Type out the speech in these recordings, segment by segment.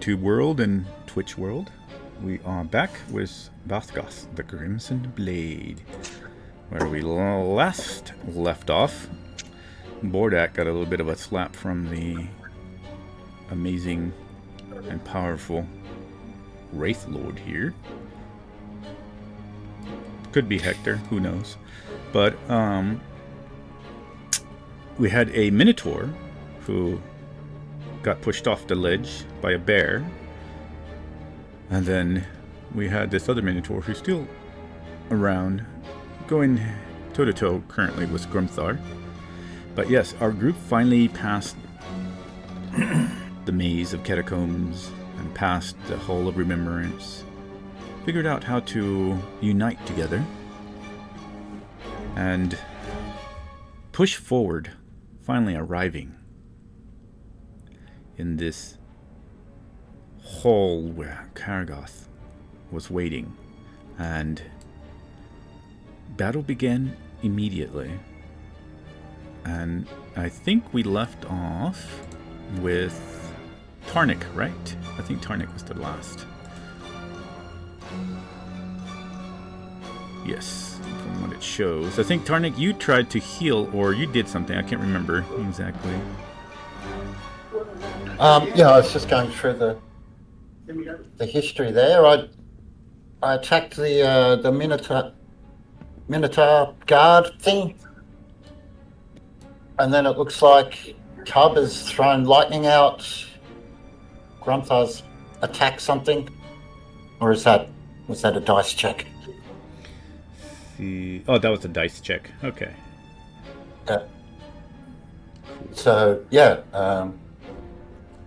YouTube world and Twitch world. We are back with Bazgoth, the Crimson Blade, where we last left off. Bordak got a little bit of a slap from the amazing and powerful Wraith Lord here. Could be Hector, who knows. But we had a Minotaur who got pushed off the ledge by a bear. And then we had this other Minotaur who's still around, going toe-to-toe currently with Grumthar. But yes, our group finally passed the maze of catacombs and past the Hall of Remembrance. Figured out how to unite together and push forward, finally arriving in this hall where Korgath was waiting, and battle began immediately. And I think we left off with Tarnik, right? I think Tarnik was the last. Yes, from what it shows. I think, Tarnik, you tried to heal, or you did something. I can't remember exactly. Yeah, I was just going through the history there. I attacked the Minotaur guard thing, and then it looks like Cub has thrown lightning out. Grumthar's attacked something, or was that a dice check? Oh, that was a dice check. Okay. Yeah. So yeah,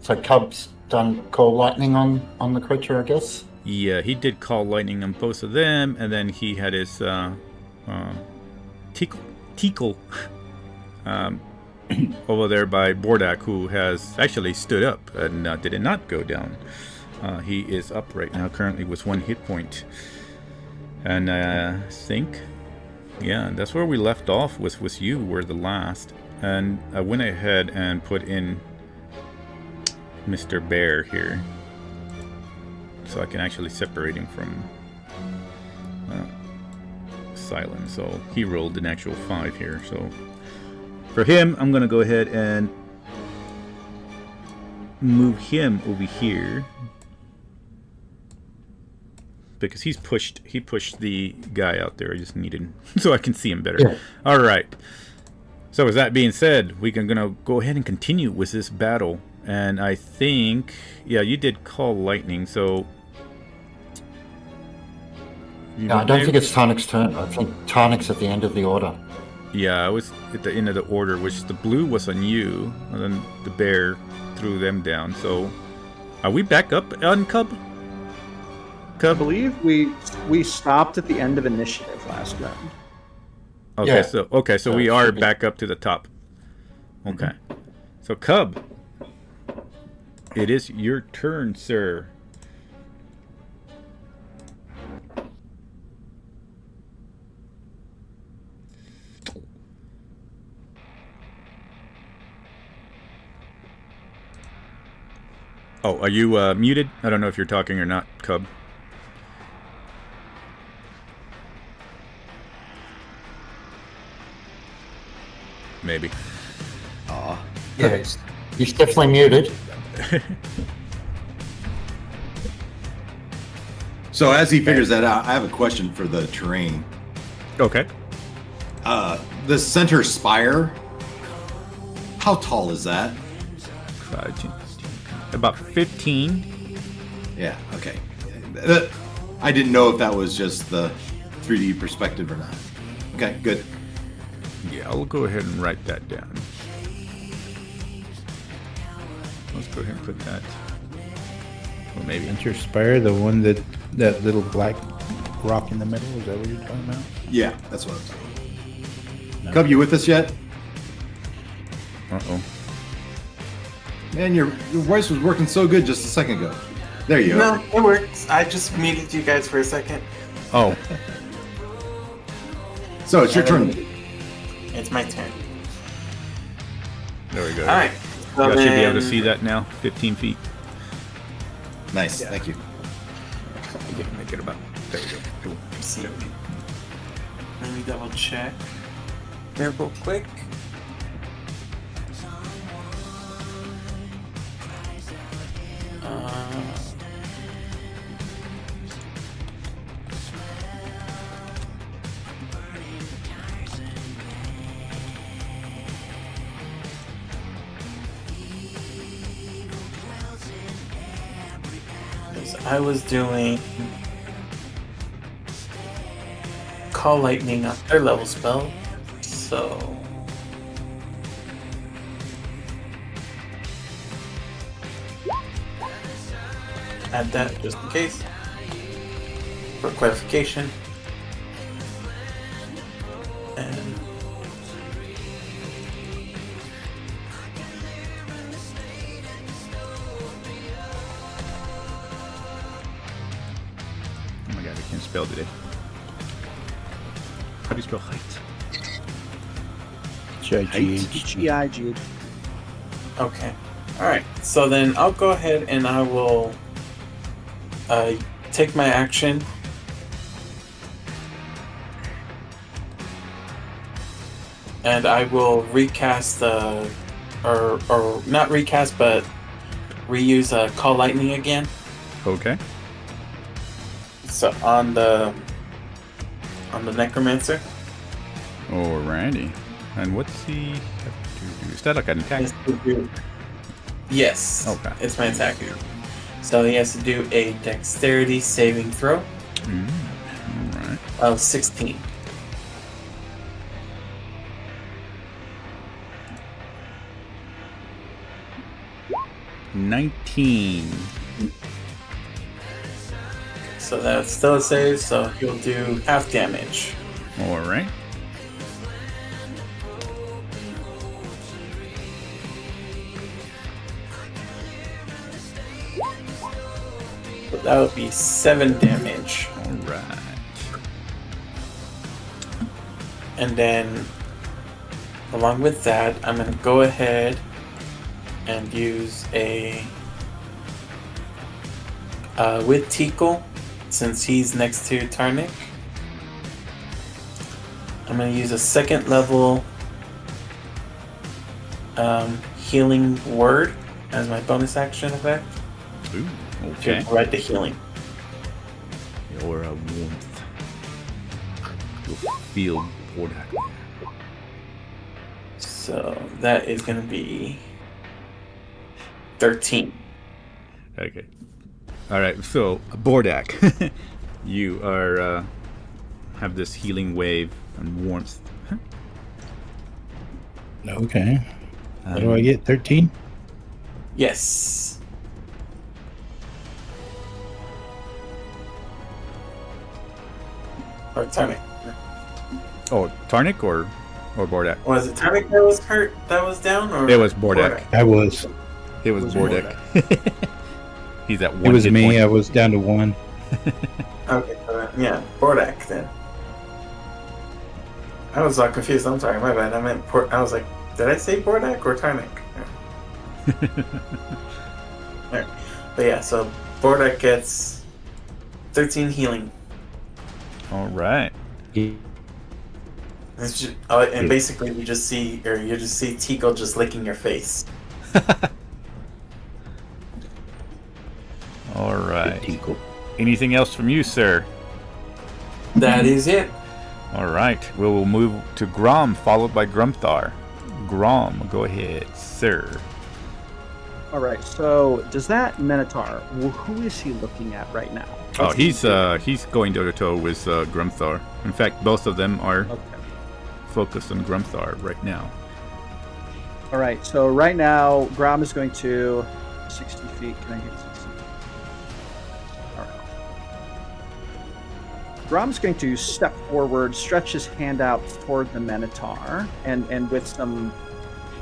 so Cub's done call lightning on the creature, I guess. Yeah, he did call lightning on both of them, and then he had his tickle over there by Bordak, who has actually stood up and did not go down. He is up right now, currently with 1 hit point. And I think, yeah, that's where we left off. Was you were the last, and I went ahead and put in Mr. Bear here, so I can actually separate him from Silence. So he rolled an actual 5 here. So for him, I'm gonna go ahead and move him over here, because he pushed the guy out there. I just needed so I can see him better. Yeah. All right. So with that being said, we're gonna go ahead and continue with this battle. And I think, yeah, you did call lightning. So I don't think it's Tarnik's turn. I think Tarnik's at the end of the order. Yeah, I was at the end of the order, which the blue was on you, and then the bear threw them down. So are we back up on Cub? I believe we stopped at the end of initiative last round. Okay, yeah. So we are back up to the top. Okay. Mm-hmm. So Cub, it is your turn, sir. Oh, are you muted? I don't know if you're talking or not, Cub. Maybe. Yeah, he's definitely muted. So as he figures that out, I have a question for the terrain. Okay. The center spire, how tall is that? About 15. Yeah, okay. I didn't know if that was just the 3D perspective or not. Okay, good. Yeah, I'll go ahead and write that down. Let's go ahead and put that. Well, maybe. Center spire, the one that little black rock in the middle, is that what you're talking about? Yeah, that's what I'm talking about. No. Cub, you with us yet? Uh-oh. Man, your voice was working so good just a second ago. There you go. No, it works. I just muted you guys for a second. Oh. So it's your turn. It's my turn. There we go. All right. You guys should be able to see that now. 15 feet. Nice. Yeah. Thank you. I didn't make it about. There we go. Cool. See. Let me double check. There, real quick. I was doing Call Lightning on third level spell, so add that just in case for clarification. And Oh my god, I can't spell today. How do you spell height? G-I-G-H. okay, all right. So then I'll go ahead and I will take my action. And I will recast the, or not recast, but reuse Call Lightning again. Okay. So on the Necromancer. Alrighty. And what's he have to do? Is that like an attack? Yes. Okay. It's my attacker. So he has to do a Dexterity saving throw Alright. of 16. $19. So that's still a save, so he'll do half damage. Alright. So that would be 7 damage. Alright. And then, along with that, I'm going to go ahead and use a... with Tikal, since he's next to Tarnik, I'm going to use a second level healing word as my bonus action effect Ooh, to okay. provide the healing. Or a warmth. You'll feel Korgath. So that is going to be 13. Okay. Alright, so Bordak, you are have this healing wave and warmth. Okay. What do I get? 13? Yes. Or Tarnik. Oh, Tarnik or Bordak? Was it Tarnik that was hurt? That was down? Or It was Bordak. I was. It was Bordak. He's at 1 It was hit me. point. I was down to 1. Okay, yeah, Bordak then. I was all confused. I'm sorry, my bad. I meant I was like, did I say Bordak or Tarnik? Yeah. Alright. But yeah, so Bordak gets 13 healing. Alright. It's just, and basically you just see Tikal just licking your face. Alright. Anything else from you, sir? That is it. Alright. We will move to Grom, followed by Grumthar. Grom, go ahead, sir. All right. So does that Minotaur? Who is he looking at right now? Oh, he's going toe to toe with Grumthar. In fact, both of them are Okay. focused on Grumthar right now. All right. So right now, Grom is going to 60 feet. Can I get 60? All right. Grom's going to step forward, stretch his hand out toward the Minotaur, and with some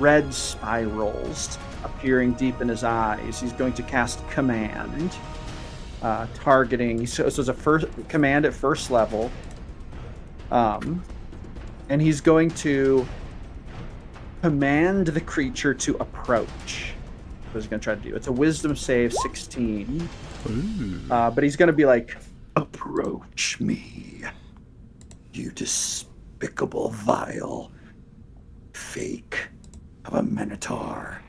red spirals appearing deep in his eyes, he's going to cast Command, targeting. So it's a first command at first level, and he's going to command the creature to approach. what he's going to try to do. It's a wisdom save 16. Ooh. But he's going to be like, approach me, you despicable, vile fake of a minotaur.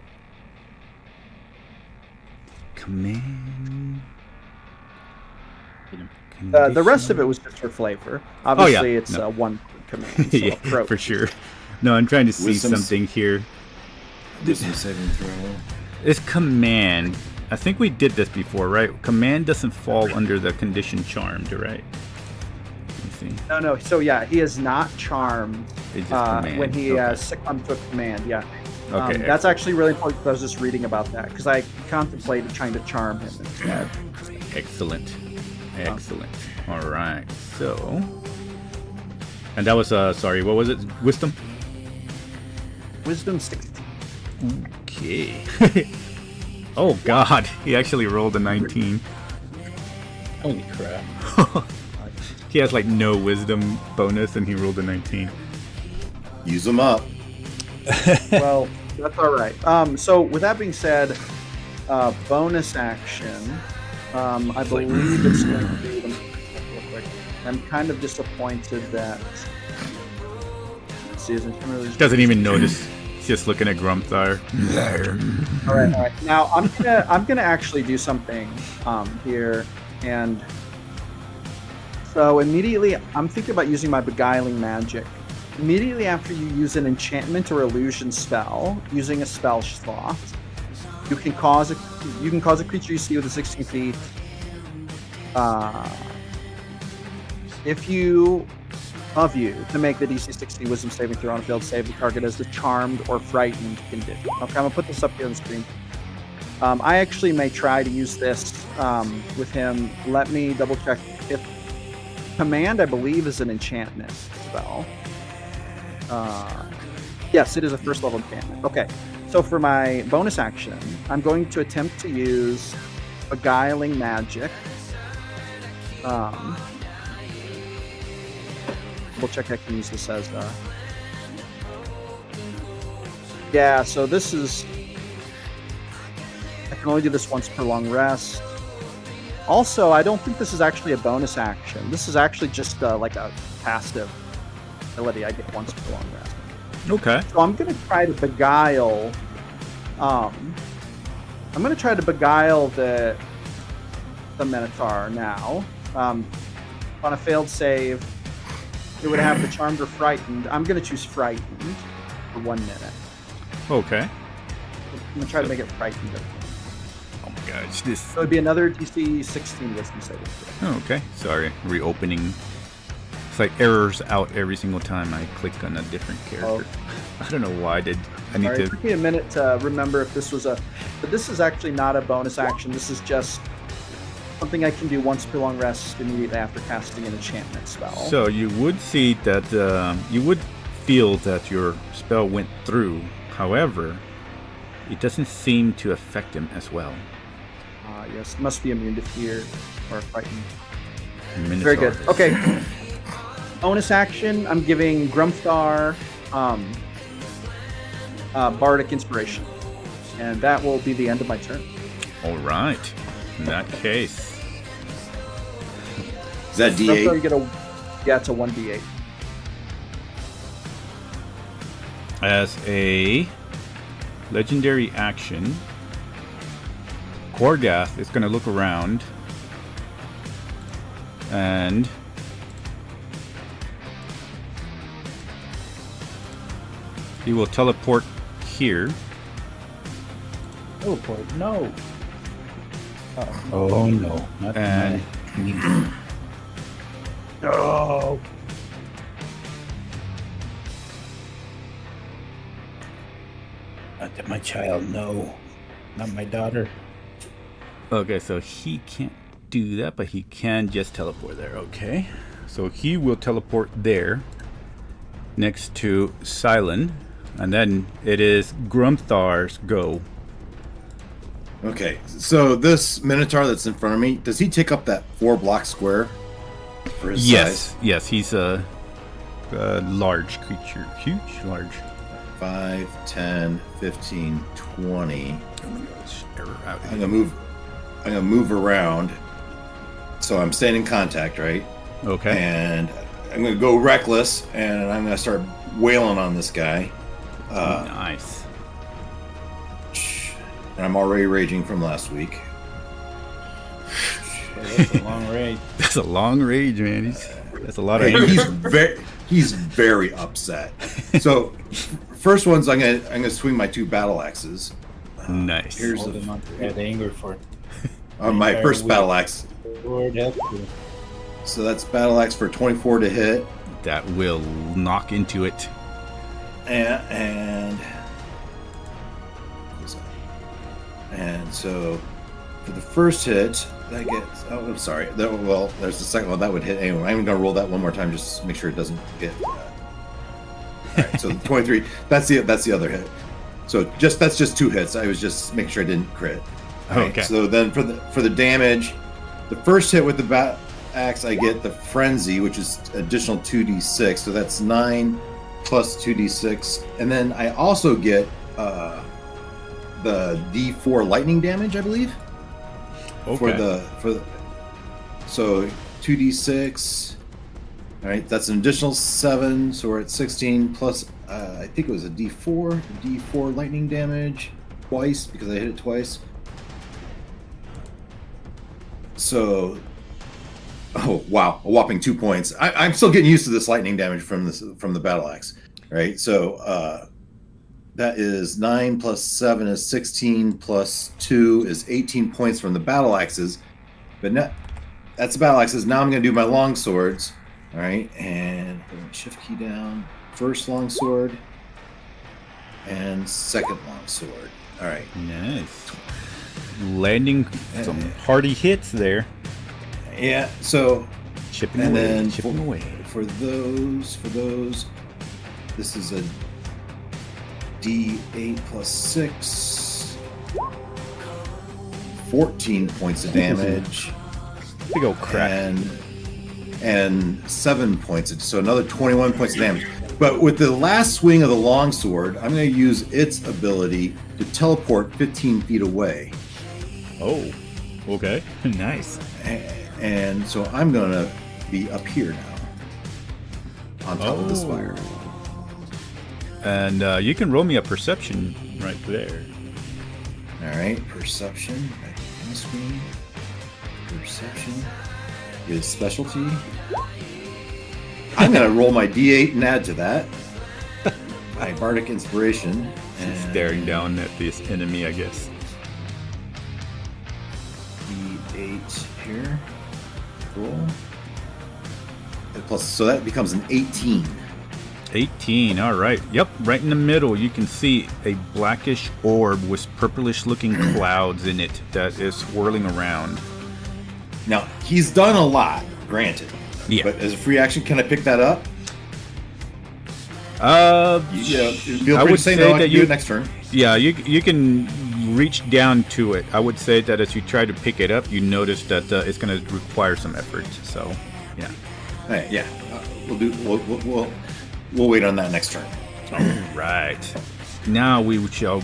Command. The rest of it was just for flavor. Obviously, it's No. one command. So Yeah, approach. for sure. No, I'm trying to see Wisdom's- something here. Wisdom saving throw. It's command. I think we did this before, right? Command doesn't fall under the condition charmed, right? Let me see. No. So yeah, he is not charmed It's just command. when he Okay. succumbed to a command. Yeah. Okay. That's actually really important. I was just reading about that because I contemplated trying to charm him instead. Excellent. Excellent. All right. So, and that was sorry, what was it? Wisdom. Wisdom 16. Okay. Oh God, he actually rolled a 19. Holy crap. He has like no wisdom bonus, and he rolled a 19. Use them up. Well, that's all right. So with that being said, bonus action. I believe it's going to be. Real quick. I'm kind of disappointed that. Let's see, isn't really. Doesn't even notice. He's just looking at Grumthar. All right. Now I'm gonna actually do something here, and so immediately I'm thinking about using my beguiling magic. Immediately after you use an enchantment or illusion spell, using a spell slot, you can cause a creature you see within 16 feet. If you to make the DC 16 Wisdom saving throw on a failed save, the target has the charmed or frightened condition. Okay, I'm gonna put this up here on the screen. I actually may try to use this with him. Let me double check if command, I believe, is an enchantment spell. Yes, it is a first level enchantment. Okay, so for my bonus action, I'm going to attempt to use beguiling magic. We'll check I can use this as yeah, so this is, I can only do this once per long rest. Also, I don't think this is actually a bonus action. This is actually just like a passive ability I get once per long rest. Okay. So I'm gonna try to beguile. I'm gonna try to beguile the Minotaur now. On a failed save, it would have the charmed or frightened. I'm gonna choose frightened for 1 minute. Okay. I'm gonna try to make it frightened. Oh my gosh, this. So it'd be another DC 16 wisdom save. Oh, okay. Sorry. Reopening. It's like errors out every single time I click on a different character. I don't know why I need Sorry, it to. took me a minute to remember if this was but this is actually not a bonus action. This is just something I can do once per long rest immediately after casting an enchantment spell. So you would see that you would feel that your spell went through. However, it doesn't seem to affect him as well. Yes, must be immune to fear or frightened. Minotaurs. Very good. Okay. Bonus action, I'm giving Grumthar Bardic Inspiration. And that will be the end of my turn. All right. In that case, Is that Grumthar, you D8? get it's a 1d8. as a legendary action, Korgath is going to look around and he will teleport here. Teleport, no. Oh no. Not And- tonight. No. Not that my child, no. Not my daughter. Okay, so he can't do that, but he can just teleport there. Okay, so he will teleport there next to Silent, and then it is Grumthar's go. Okay, so this Minotaur that's in front of me, does he take up that 4-block square for his size? Yes, he's a large creature. Huge, large. 5, 10, 15, 20. Error out. I'm gonna move around. So I'm staying in contact, right? Okay. And I'm gonna go reckless, and I'm gonna start wailing on this guy. Nice. And I'm already raging from last week. That's a long rage. That's a long rage, man. That's a lot of Hey, anger. he's very upset. So first one's I'm gonna swing my 2 battle axes. Nice. Here's Holding on to that anger for my entire first week. battle axe. Lord help you. So that's battle axe for 24 to hit, That will knock into it. and and so for the first hit, that gets. Oh, I'm sorry. Well, there's the second one that would hit anyway. I'm gonna roll that one more time just to make sure it doesn't get. All right, so the 23. That's the other hit. So that's just 2 hits. I was just making sure I didn't crit. All right, Okay. So then for the damage, the first hit with the bat axe, I get the frenzy, which is additional 2d6. So that's 9 plus 2d6, and then I also get the d4 lightning damage, I believe. Okay. So 2d6. All right, that's an additional 7, so we're at 16 plus. I think it was a d4 lightning damage twice because I hit it twice. So, oh wow, a whopping 2 points. I'm still getting used to this lightning damage from the battle axe, right? So that is 9 plus 7 is 16 plus 2 is 18 points from the battle axes. But now, that's the battle axes. Now I'm going to do my long swords. All right, and shift key down. First long sword and second long sword. All right. Nice. Landing some hearty hits there. Yeah. So Chipping and away. then Chipping away. for those, this is a D8 plus 6. 14 points of damage. Big old crack. And 7 points. So another 21 points of damage. But with the last swing of the longsword, I'm going to use its ability to teleport 15 feet away. Oh, okay. Nice. And so I'm going to be up here now. On top of the spire. And you can roll me a perception right there. All right. Perception. Back on the screen. Perception is specialty. I'm going to roll my D8 and add to that. My bardic inspiration. And Staring down at this enemy, I guess. D8 here. Cool. Plus, so that becomes an 18. 18, all right. Yep, right in the middle, you can see a blackish orb with purplish looking clouds in it that is swirling around. Now, he's done a lot, granted. Yeah. But as a free action, can I pick that up? Yeah, feel I free would to say say no, I that can do it next turn. Yeah, you can reach down to it. I would say that as you try to pick it up, you notice that it's going to require some effort. So, yeah. Hey, yeah, we'll wait on that next turn. All right. Now we shall.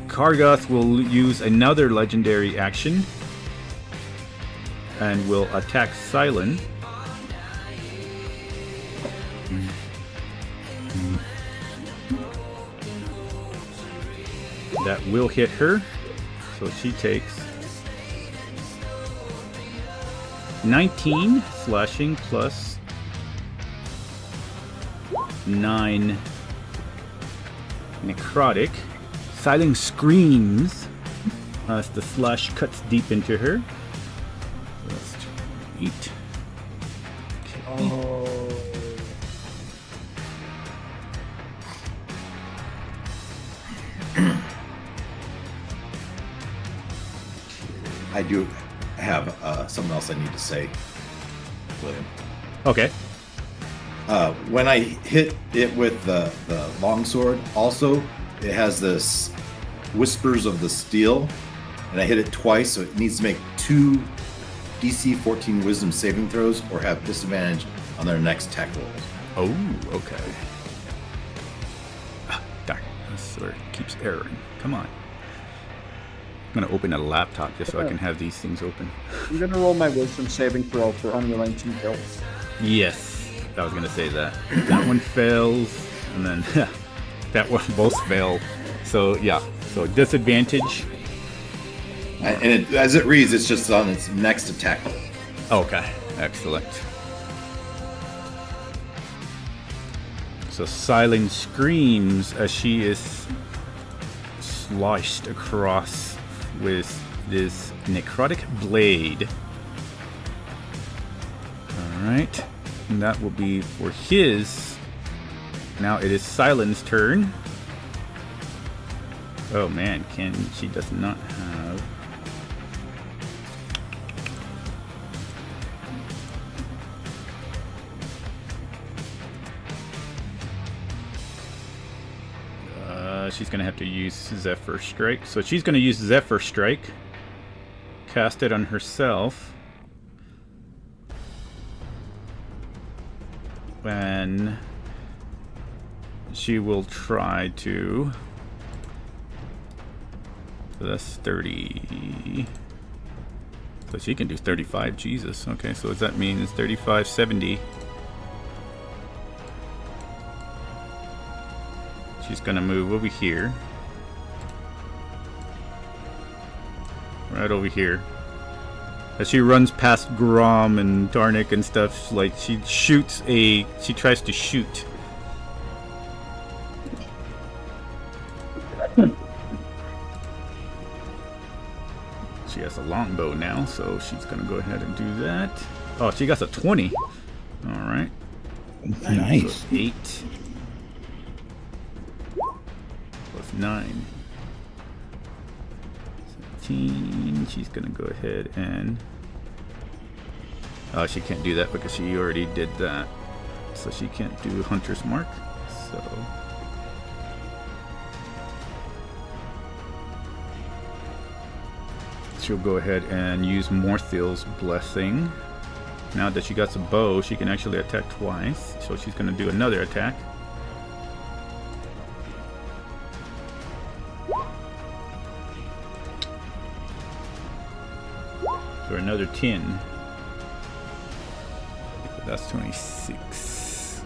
Korgath will use another legendary action and will attack Silent. That will hit her, so she takes 19 slashing plus 9 necrotic. Silent screams as the slash cuts deep into her. That's 8. Okay. I do have something else I need to say, William. Okay. When I hit it with the longsword, also, it has this Whispers of the Steel, and I hit it twice, so it needs to make 2 DC 14 Wisdom saving throws or have disadvantage on their next attack roll. Oh, okay. Ah, darn. This sword keeps erroring. Come on. I'm gonna open a laptop just so I can have these things open. I'm gonna roll my wisdom saving throw for unrelenting guilt. Yes, I was gonna say that. That one fails, and then that one both fail. So yeah, so disadvantage. And as it reads, it's just on its next attack. Okay, excellent. So Silent screams as she is sliced across with this necrotic blade. Alright, and that will be for his. Now it is Silent's turn. Oh man, she does not have. She's going to have to use Zephyr Strike. So she's going to use Zephyr Strike. Cast it on herself. And she will try to... So that's 30... So she can do 35. Jesus. Okay, so that means 35, 70. She's gonna move over here. Right over here. As she runs past Grom and Darnik and stuff, like she tries to shoot. She has a longbow now, so she's gonna go ahead and do that. Oh, she got a 20. Alright. Nice. So 8. 9. 17. She's gonna go ahead and she can't do that because she already did that, so she can't do Hunter's Mark. So she'll go ahead and use Morthil's Blessing. Now that she got the bow, she can actually attack twice, so she's gonna do another attack. For another 10. That's 26.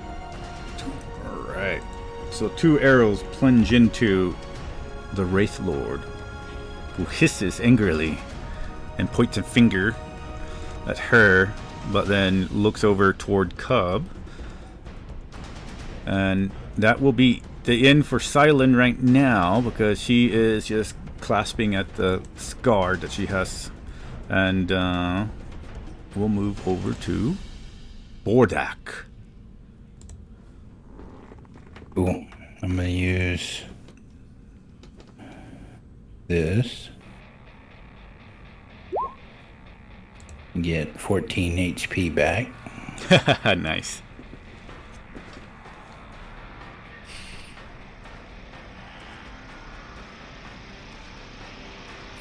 Alright. So 2 arrows plunge into the Wraith Lord, who hisses angrily and points a finger at her, but then looks over toward Cub. And that will be the end for Silent right now, because she is just clasping at the scar that she has. And we'll move over to Bordak. Cool. I'm gonna use this. Get 14 HP back. Nice.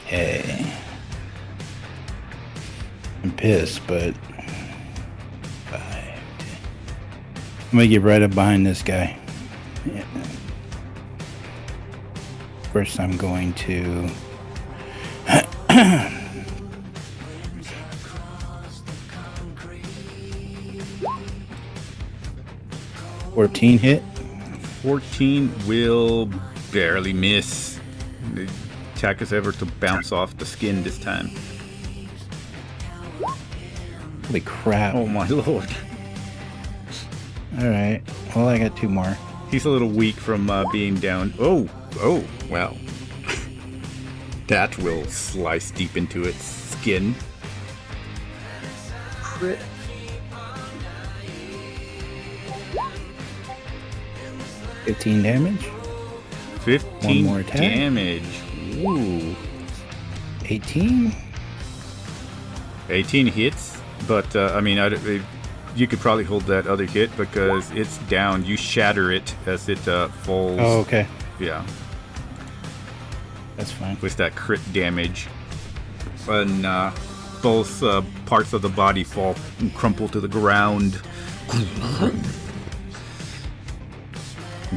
Hey. I'm pissed, but 5, 10. I'm gonna get right up behind this guy. Yeah. First, I'm going to 14 hit. 14 will barely miss. The attack is ever to bounce off the skin this time. Holy crap. Oh my lord. Alright. Well, I got 2 more. He's a little weak from being down. Oh, wow. That will slice deep into its skin. Crit. $15 damage. 15 more attack. damage. Ooh. 18. 18 hits, but I mean, you could probably hold that other hit because it's down. You shatter it as it falls. Oh, okay. Yeah. That's fine. With that crit damage. And both parts of the body fall and crumple to the ground.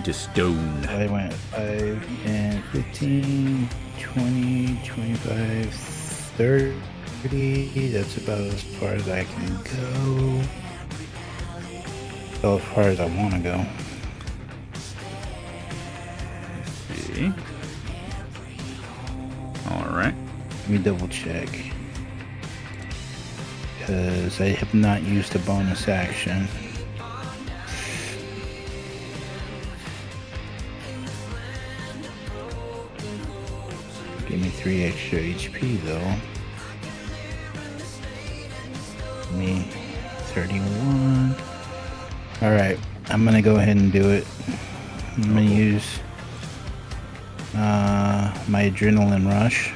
into stone. I went 5, 10, 15, 20, 25, 30. That's about as far as I can go. As far as I want to go. See. All right. Let me double check. Because I have not used a bonus action. Give me 3 extra HP though. Give me 31. Alright, I'm gonna go ahead and do it. I'm gonna use my adrenaline rush.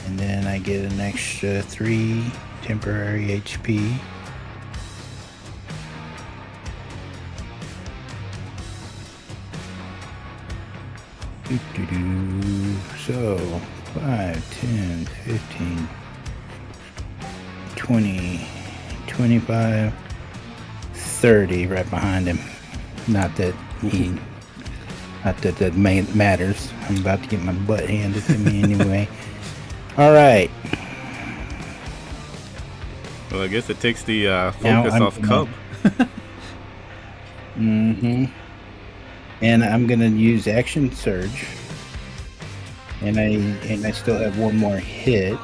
And then I get an extra 3 temporary HP. So 5, 10, 15, 20, 25, 30 right behind him. Not that matters. I'm about to get my butt handed to me anyway. All right. Well, I guess it takes the focus off Cub. Mm-hmm. And I'm gonna use action surge. And I still have one more hit.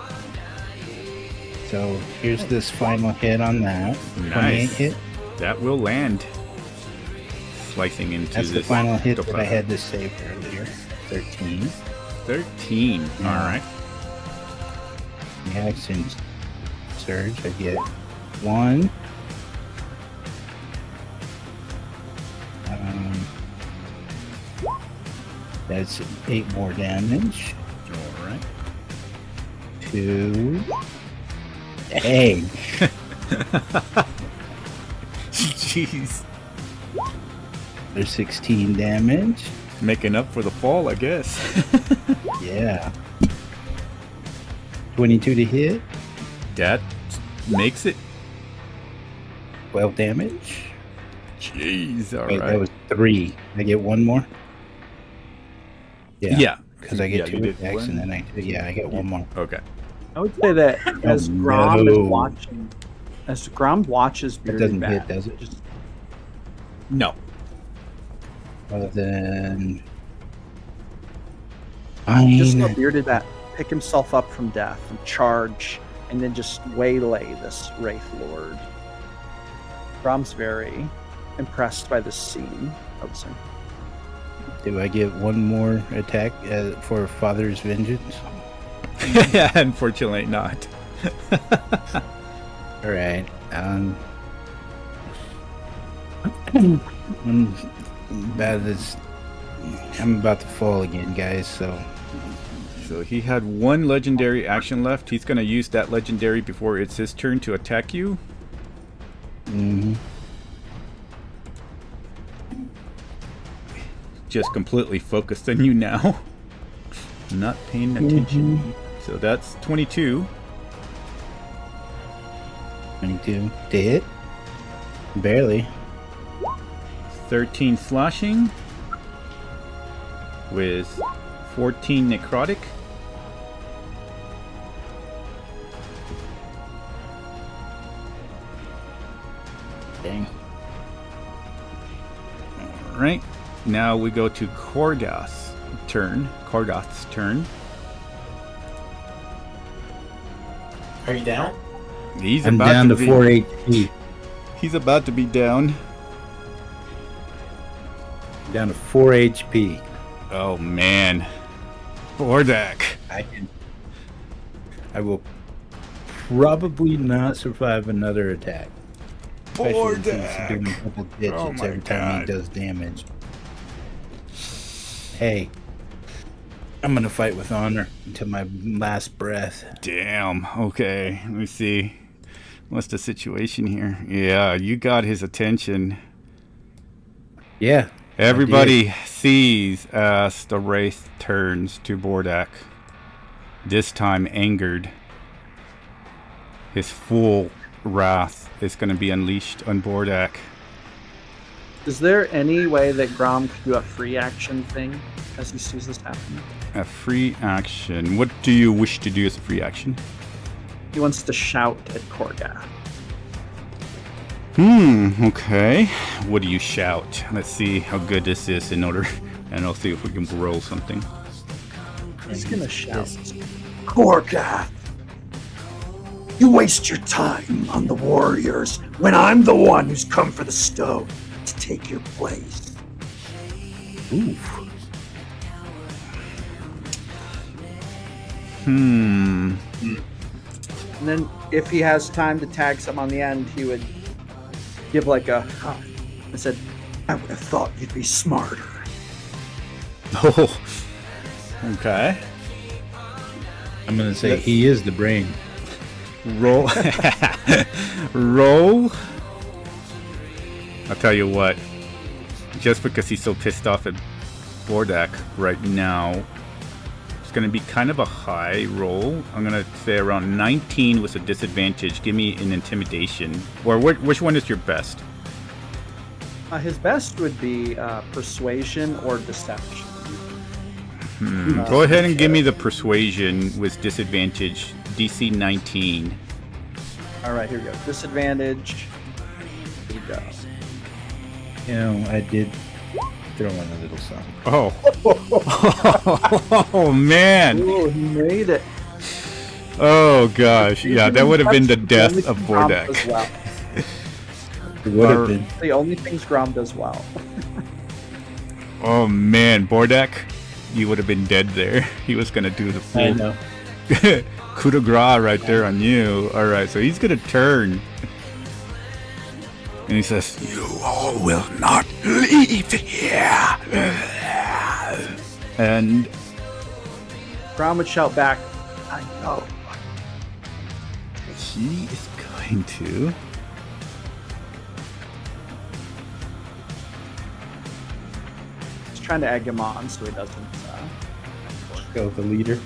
So here's this final hit on that. Nice. 28 hit. That will land. Slicing into That's this. the final hit that I Doppler. had to save earlier. 13. 13. Yeah. All right. The action surge, I get 1. That's 8 more damage. All right. 2. Dang. Jeez. There's 16 damage. Making up for the fall, I guess. Yeah. 22 to hit. That makes it. 12 damage. Jeez. All Wait, right. that was 3. I get 1 more? Yeah. Because I get Yeah, you 2 did attacks one. and then I get 1 more. Okay. I would say that as Oh, Grom no. is watching, as Grom watches That Bearded doesn't Bat, hit, does it? just No. Other than... just Fine. let Bearded Bat pick himself up from death and charge, and then just waylay this Wraith Lord. Grom's very impressed by this scene, I would say. Do I get 1 more attack for Father's Vengeance? Yeah, unfortunately not. Alright. I'm about to fall again, guys, so... So he had 1 legendary action left. He's going to use that legendary before it's his turn to attack you. Mm-hmm. Just completely focused on you now. Not paying attention. So that's 22. 22 to hit. Barely. 13 slashing. With 14 necrotic. Dang. Alright. Now we go to Korgath's turn. Are you down? He's I'm about down to be, 4 HP. He's about to be down. Down to 4 HP. Oh man. Bordak. I will probably not survive another attack. Especially since he's doing a couple digits Oh my every time he God. does damage. Hey, I'm gonna fight with honor until my last breath. Damn. Okay. Let me see. What's the situation here? Yeah, you got his attention. Yeah. Everybody sees as the wraith turns to Bordak. This time angered. his full wrath is going to be unleashed on Bordak. Is there any way that Grom could do a free action thing as he sees this happening? A free action. What do you wish to do as a free action? He wants to shout at Korgath. Okay. What do you shout? Let's see how good this is in order, and I'll see if we can roll something. He's gonna shout. Korgath, you waste your time on the warriors when I'm the one who's come for the stone to take your place. Oof. And then if he has time to tag some on the end, he would give like a... I said, I would have thought you'd be smarter. Oh. Okay. I'm gonna say he is the brain. Roll. Roll. I'll tell you what. Just because he's so pissed off at Bordak right now, it's going to be kind of a high roll. I'm going to say around 19 with a disadvantage. Give me an intimidation. Or which one is your best? his best would be persuasion or deception. Go ahead and give me the persuasion with disadvantage. DC 19. All right, here we go. Disadvantage. Here we go. You know, I did throw in a little something. Oh. Oh, man. Ooh, he made it. Oh, gosh. Yeah, that would have been the death of Bordak. Well. It would have been. The only things Grom does well. Oh, man. Bordak, you would have been dead there. He was going to do the full I know. coup de grace right there on you. All right, so he's going to turn. And he says, You all will not leave here. and Grom would shout back, I know. he is going to... He's trying to egg him on so he doesn't... Go with the leader.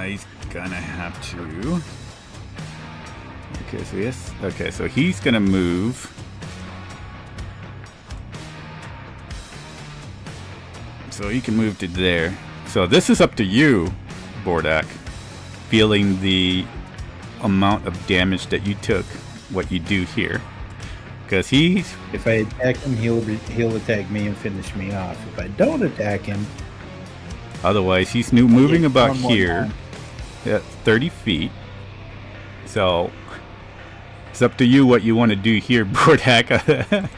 He's gonna have to... Okay, so yes. Okay, so he's gonna move. So he can move to there. So this is up to you, Bordak. Feeling the amount of damage that you took, what you do here. Because he's... If I attack him, he'll attack me and finish me off. If I don't attack him... Otherwise, he's moving about one more here time. at 30 feet. So it's up to you what you want to do here, Bordak.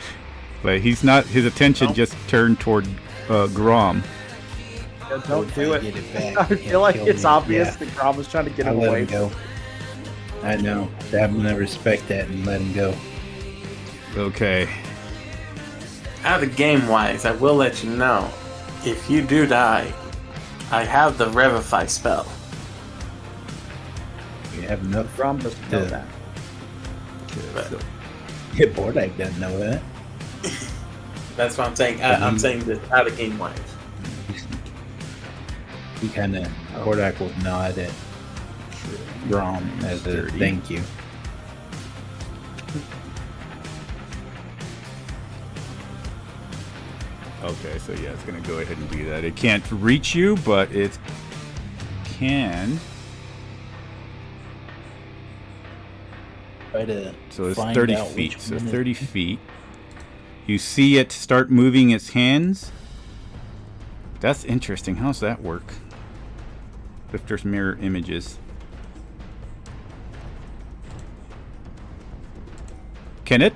But he's not. His attention just turned toward Grom. Yeah, don't do I it. get it back, I he feel like can't it's kill me. obvious Yeah. that Grom was trying to get I'll him let away. him go. I know. I'm gonna respect that and let him go. Okay. Out of game wise, I will let you know, if you do die, I have the Revivify spell. We have enough. Grom doesn't know Yeah. that. But Yeah, Bordak doesn't know that. that's what I'm saying. I'm saying that out of game wise. He kind of Bordak will nod at Grom as a 30. thank you. Okay, so yeah, it's gonna go ahead and do that. It can't reach you, but it can. Try to So it's find 30 out feet. which So one is- 30 feet. You see it start moving its hands. That's interesting. How's that work? If there's mirror images. Can it?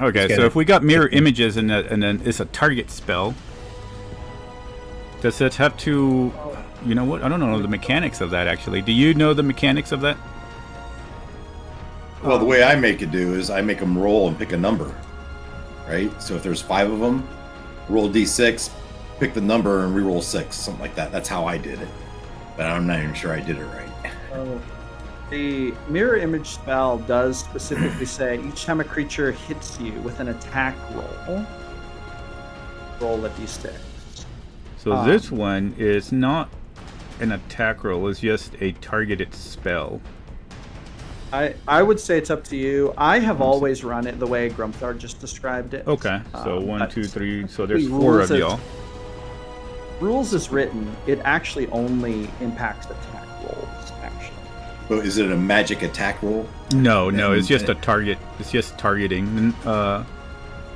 Okay, Can so it? if we got mirror images and then it's a target spell, does it have to... You know what? I don't know the mechanics of that, actually. Do you know the mechanics of that? Well, the way I make it do is I make them roll and pick a number, right? So if there's 5 of them, roll d6, pick the number and re-roll 6, something like that. That's how I did it, but I'm not even sure I did it right. The mirror image spell does specifically say each time a creature hits you with an attack roll, roll a d6. So this one is not an attack roll. It's just a targeted spell. I would say it's up to you. I have always run it the way Grumthar just described it. Okay, so 1, but 2, 3. So there's the 4 rules of y'all. Rules is written, it actually only impacts attack rolls, actually. Oh, is it a magic attack roll? No, it's just a target. It's just targeting.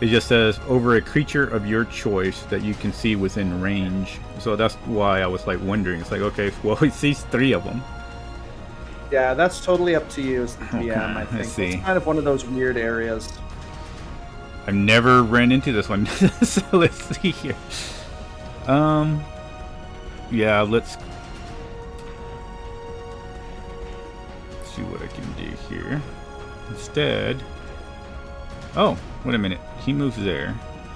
It just says over a creature of your choice that you can see within range. So that's why I was like wondering. It's like, okay, well, he sees 3 of them. Yeah, that's totally up to you as the GM, I let's think. see. It's kind of one of those weird areas. I've never ran into this one. So let's see here. Yeah, let's see what I can do here. Instead, oh, wait a minute. He moves there.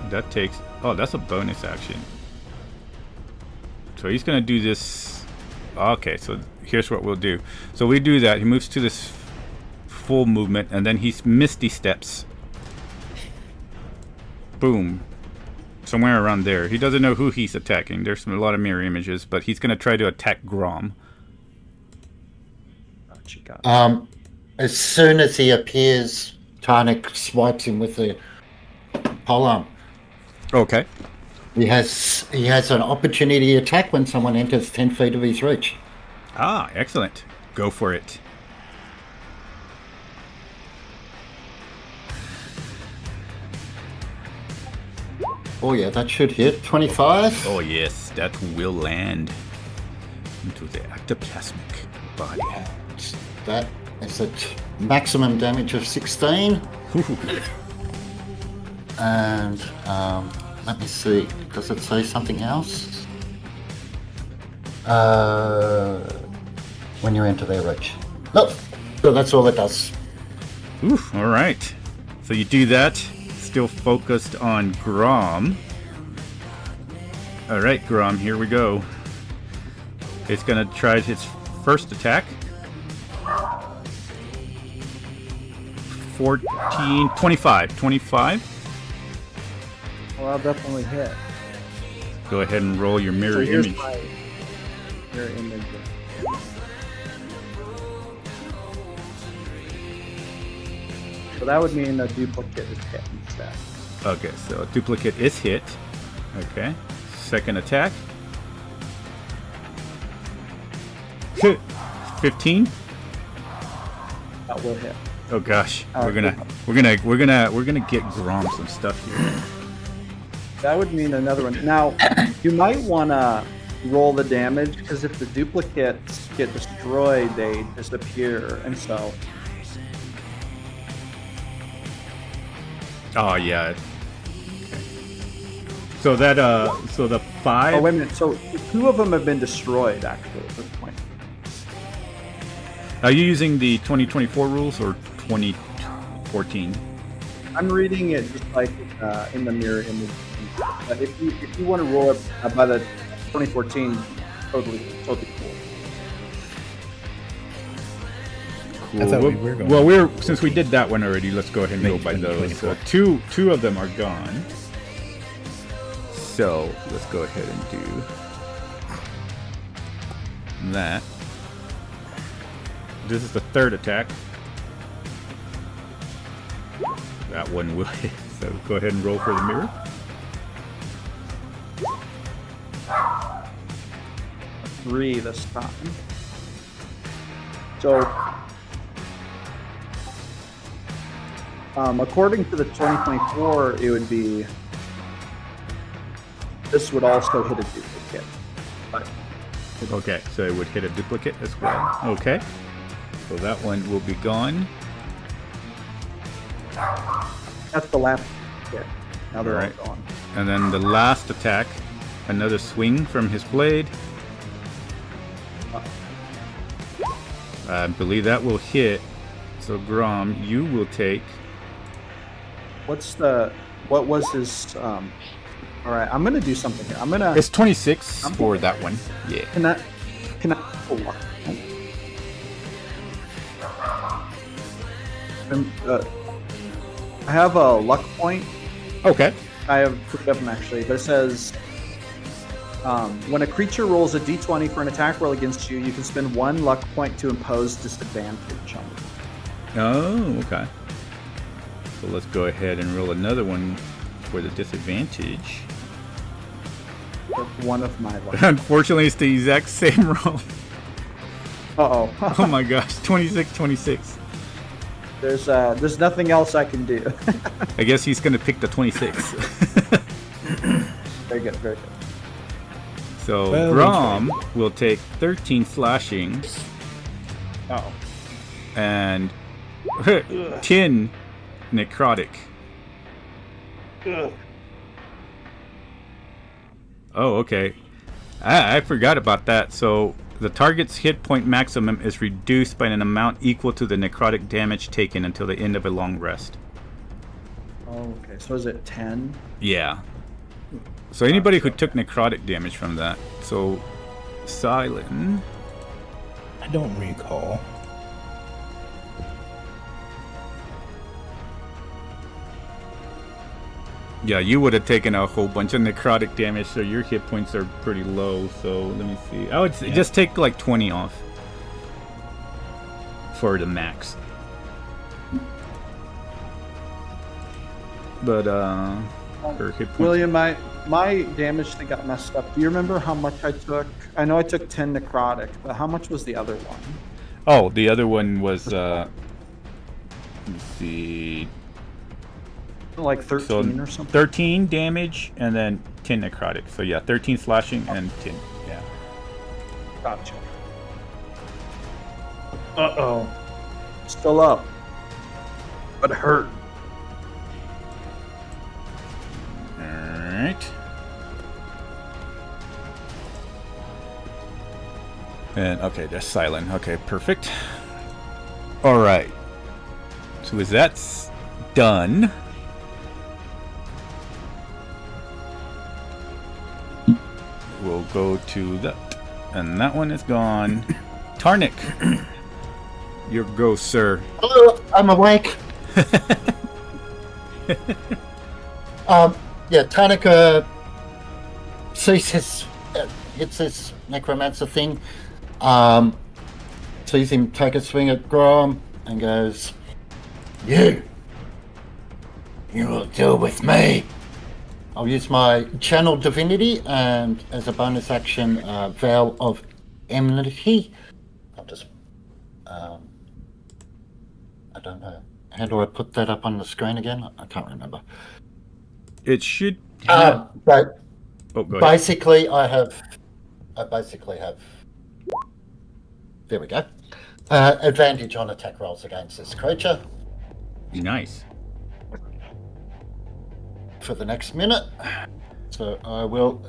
That takes, oh, that's a bonus action. So he's gonna do this. Okay, so here's what we'll do. So we do that. He moves to this full movement, and then he's Misty Steps. Boom. Somewhere around there. He doesn't know who he's attacking. There's a lot of mirror images, but he's going to try to attack Grom. As soon as he appears, Tarnik swipes him with the polearm. Okay. He has an opportunity attack when someone enters 10 feet of his reach. Ah, excellent. Go for it. Oh yeah, that should hit. 25. Oh yes, that will land into the ectoplasmic body. That is a maximum damage of 16. And let me see. Does it say something else? When you enter their reach. Nope. So that's all it does. Oof, all right. So you do that. Still focused on Grom. All right, Grom, here we go. It's going to try his first attack. 14, 25. 25. Well, I'll definitely hit. Go ahead and roll your mirror So here's image. my mirror image. So that would mean a duplicate is hit instead. Okay, so a duplicate is hit. Okay. Second attack. 15. That will hit. Oh gosh, we're gonna get Grom some stuff here. That would mean another one. Now, you might want to roll the damage because if the duplicates get destroyed, they disappear, and so. Oh yeah. Okay. So that so the 5. Oh wait a minute. So 2 of them have been destroyed actually at this point. Are you using the 2024 rules or 2014? I'm reading it just like in the mirror image. But if you want to roll it by the 2014, totally cool. Cool. I thought we were going. Well, since we did that one already, let's go ahead and go Make by those. So 2024. two of them are gone. So let's go ahead and do that. This is the third attack. That one will hit. So go ahead and roll for the mirror. 3 this time. So, according to the 2024, it would be. This would also hit a duplicate. But Okay, so it would hit a duplicate as well. Okay. So that one will be gone. that's the last hit. Now they're Alright. all gone. And then the last attack, another swing from his blade. I believe that will hit. So Grom, you will take. What was his? All right, I'm gonna do something here. I'm gonna. It's 26 for that one. Yeah. Can I? Oh, I have a luck point. Okay. I have 2 of them actually, but it says When a creature rolls a d20 for an attack roll against you, you can spend 1 luck point to impose disadvantage on it. Oh, okay. So let's go ahead and roll another one for the disadvantage. For one of my luck. Unfortunately, it's the exact same roll. Uh-oh. Oh my gosh, 26, 26. There's nothing else I can do. I guess he's going to pick the 26. Very good, very good. So Well, Grom will take 13 slashing Oh. and 10 necrotic. Oh, okay. I forgot about that. So the target's hit point maximum is reduced by an amount equal to the necrotic damage taken until the end of a long rest. Oh, okay. So is it 10? Yeah. So anybody who took necrotic damage from that. So Silent. I don't recall. Yeah, you would have taken a whole bunch of necrotic damage, so your hit points are pretty low. So let me see. I would just take like 20 off for the max. But her hit points. William, my damage that got messed up. Do you remember how much I took? I know I took 10 necrotic, but how much was the other one? Oh, the other one was let me see. Like 13 or something? 13 damage and then 10 necrotic. So yeah, 13 slashing and 10. Yeah. Gotcha. Uh-oh. Still up. But hurt. Alright. And okay, that's silent. Okay, perfect. Alright. So as that's done, we'll go to that. And that one is gone. Tarnik. Your go, sir. Hello, I'm awake. Yeah, Tarnik sees his hits this necromancer thing. Sees him take a swing at Grom and goes, You will deal with me. I'll use my channel divinity and as a bonus action, vow of enmity. I'll just, I don't know. How do I put that up on the screen again? I can't remember. It should But oh, go ahead. basically, I basically have. There we go. Advantage on attack rolls against this creature Nice. for the next minute. So I will.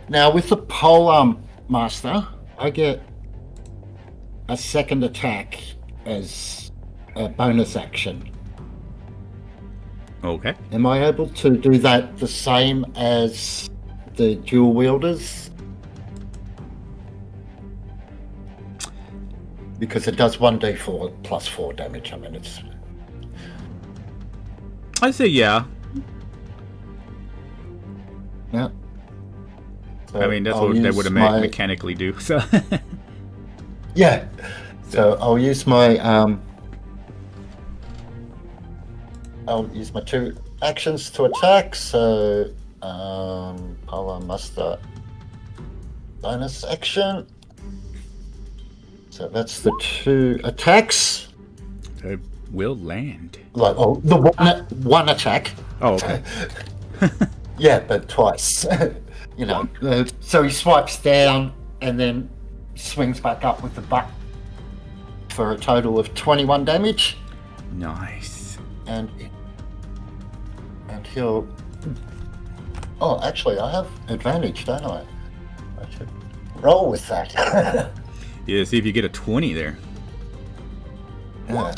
Now with the Polearm Master, I get a second attack as a bonus action. Okay. Am I able to do that the same as the dual wielders? Because it does 1d4 plus 4 damage. I mean, it's... I'd say yeah. Yeah. So I mean, that's I'll what they use would my- mechanically do. So Yeah. So I'll use my... I'll use my 2 actions to attack. So... Power Master bonus action. So that's the 2 attacks. it will land. Like, oh, the one attack. Oh, okay. Yeah, but twice. You know, so he swipes down and then swings back up with the butt for a total of 21 damage. Nice. And he'll... Oh, actually, I have advantage, don't I? I should roll with that. Yeah, see if you get a 20 there. Yeah.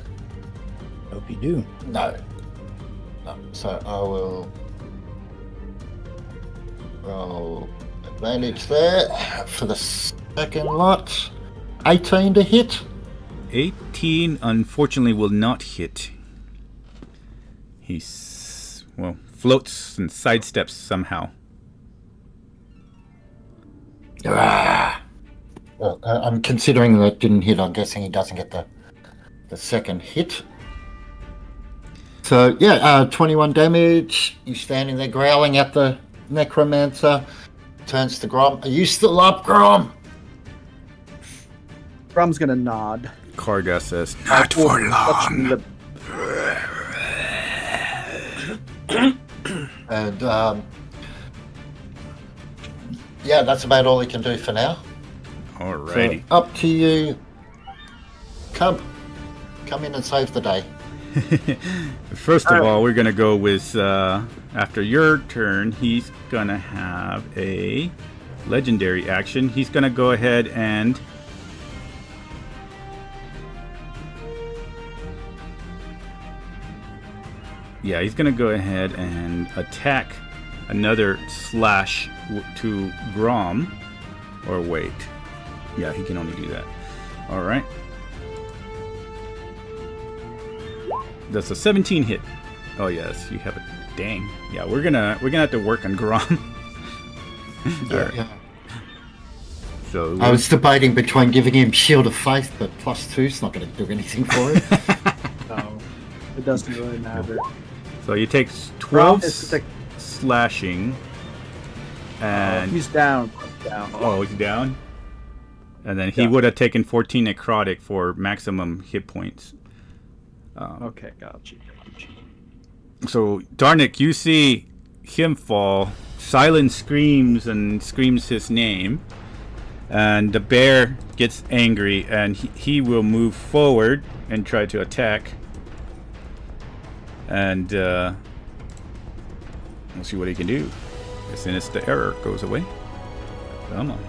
Hope you do. No. So I will roll advantage there for the second lot. 18 to hit. 18 unfortunately will not hit. He floats and sidesteps somehow. Ah. Well, I'm considering that didn't hit. I'm guessing he doesn't get the second hit. So, 21 damage. He's standing there growling at the necromancer. Turns to Grom. Are you still up, Grom? Grom's gonna nod. Korgath says, Not for long. And, that's about all he can do for now. Alrighty. So, up to you. Come in and save the day. First of all, we're going to go with, after your turn, he's going to have a legendary action. He's going to go ahead and... Yeah, he's going to go ahead and attack another slash to Grom. Or wait. Yeah, he can only do that. Alright. That's a 17 hit. Oh yes, you have a dang. Yeah, we're gonna have to work on Grom. Yeah. So I was debating between giving him Shield of Faith, but +2's not going to do anything for him. No, it doesn't really matter. So he takes 12 slashing, and he's down. Down. Oh, he's down. And then he would have taken 14 necrotic for maximum hit points. Okay, got you. So, Darnik, you see him fall. Silence screams and screams his name. And the bear gets angry, and he will move forward and try to attack. And we'll see what he can do. As soon as the error goes away. Come on.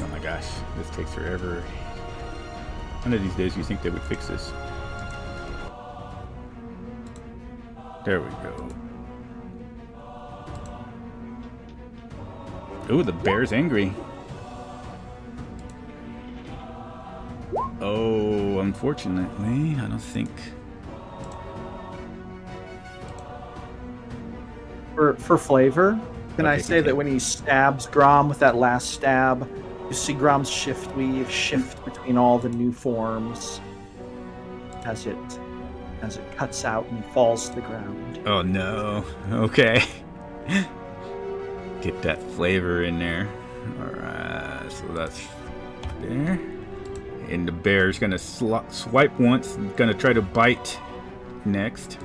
Oh my gosh, this takes forever. One of these days you think they would fix this. There we go. Ooh, the bear's angry. Oh, unfortunately, I don't think... For flavor, can I say that when he stabs Grom with that last stab, you see Grom's shift weave shift between all the new forms as it cuts out and falls to the ground. Oh no. Okay. Get that flavor in there. Alright, so that's there. And the bear's gonna swipe once, gonna try to bite next.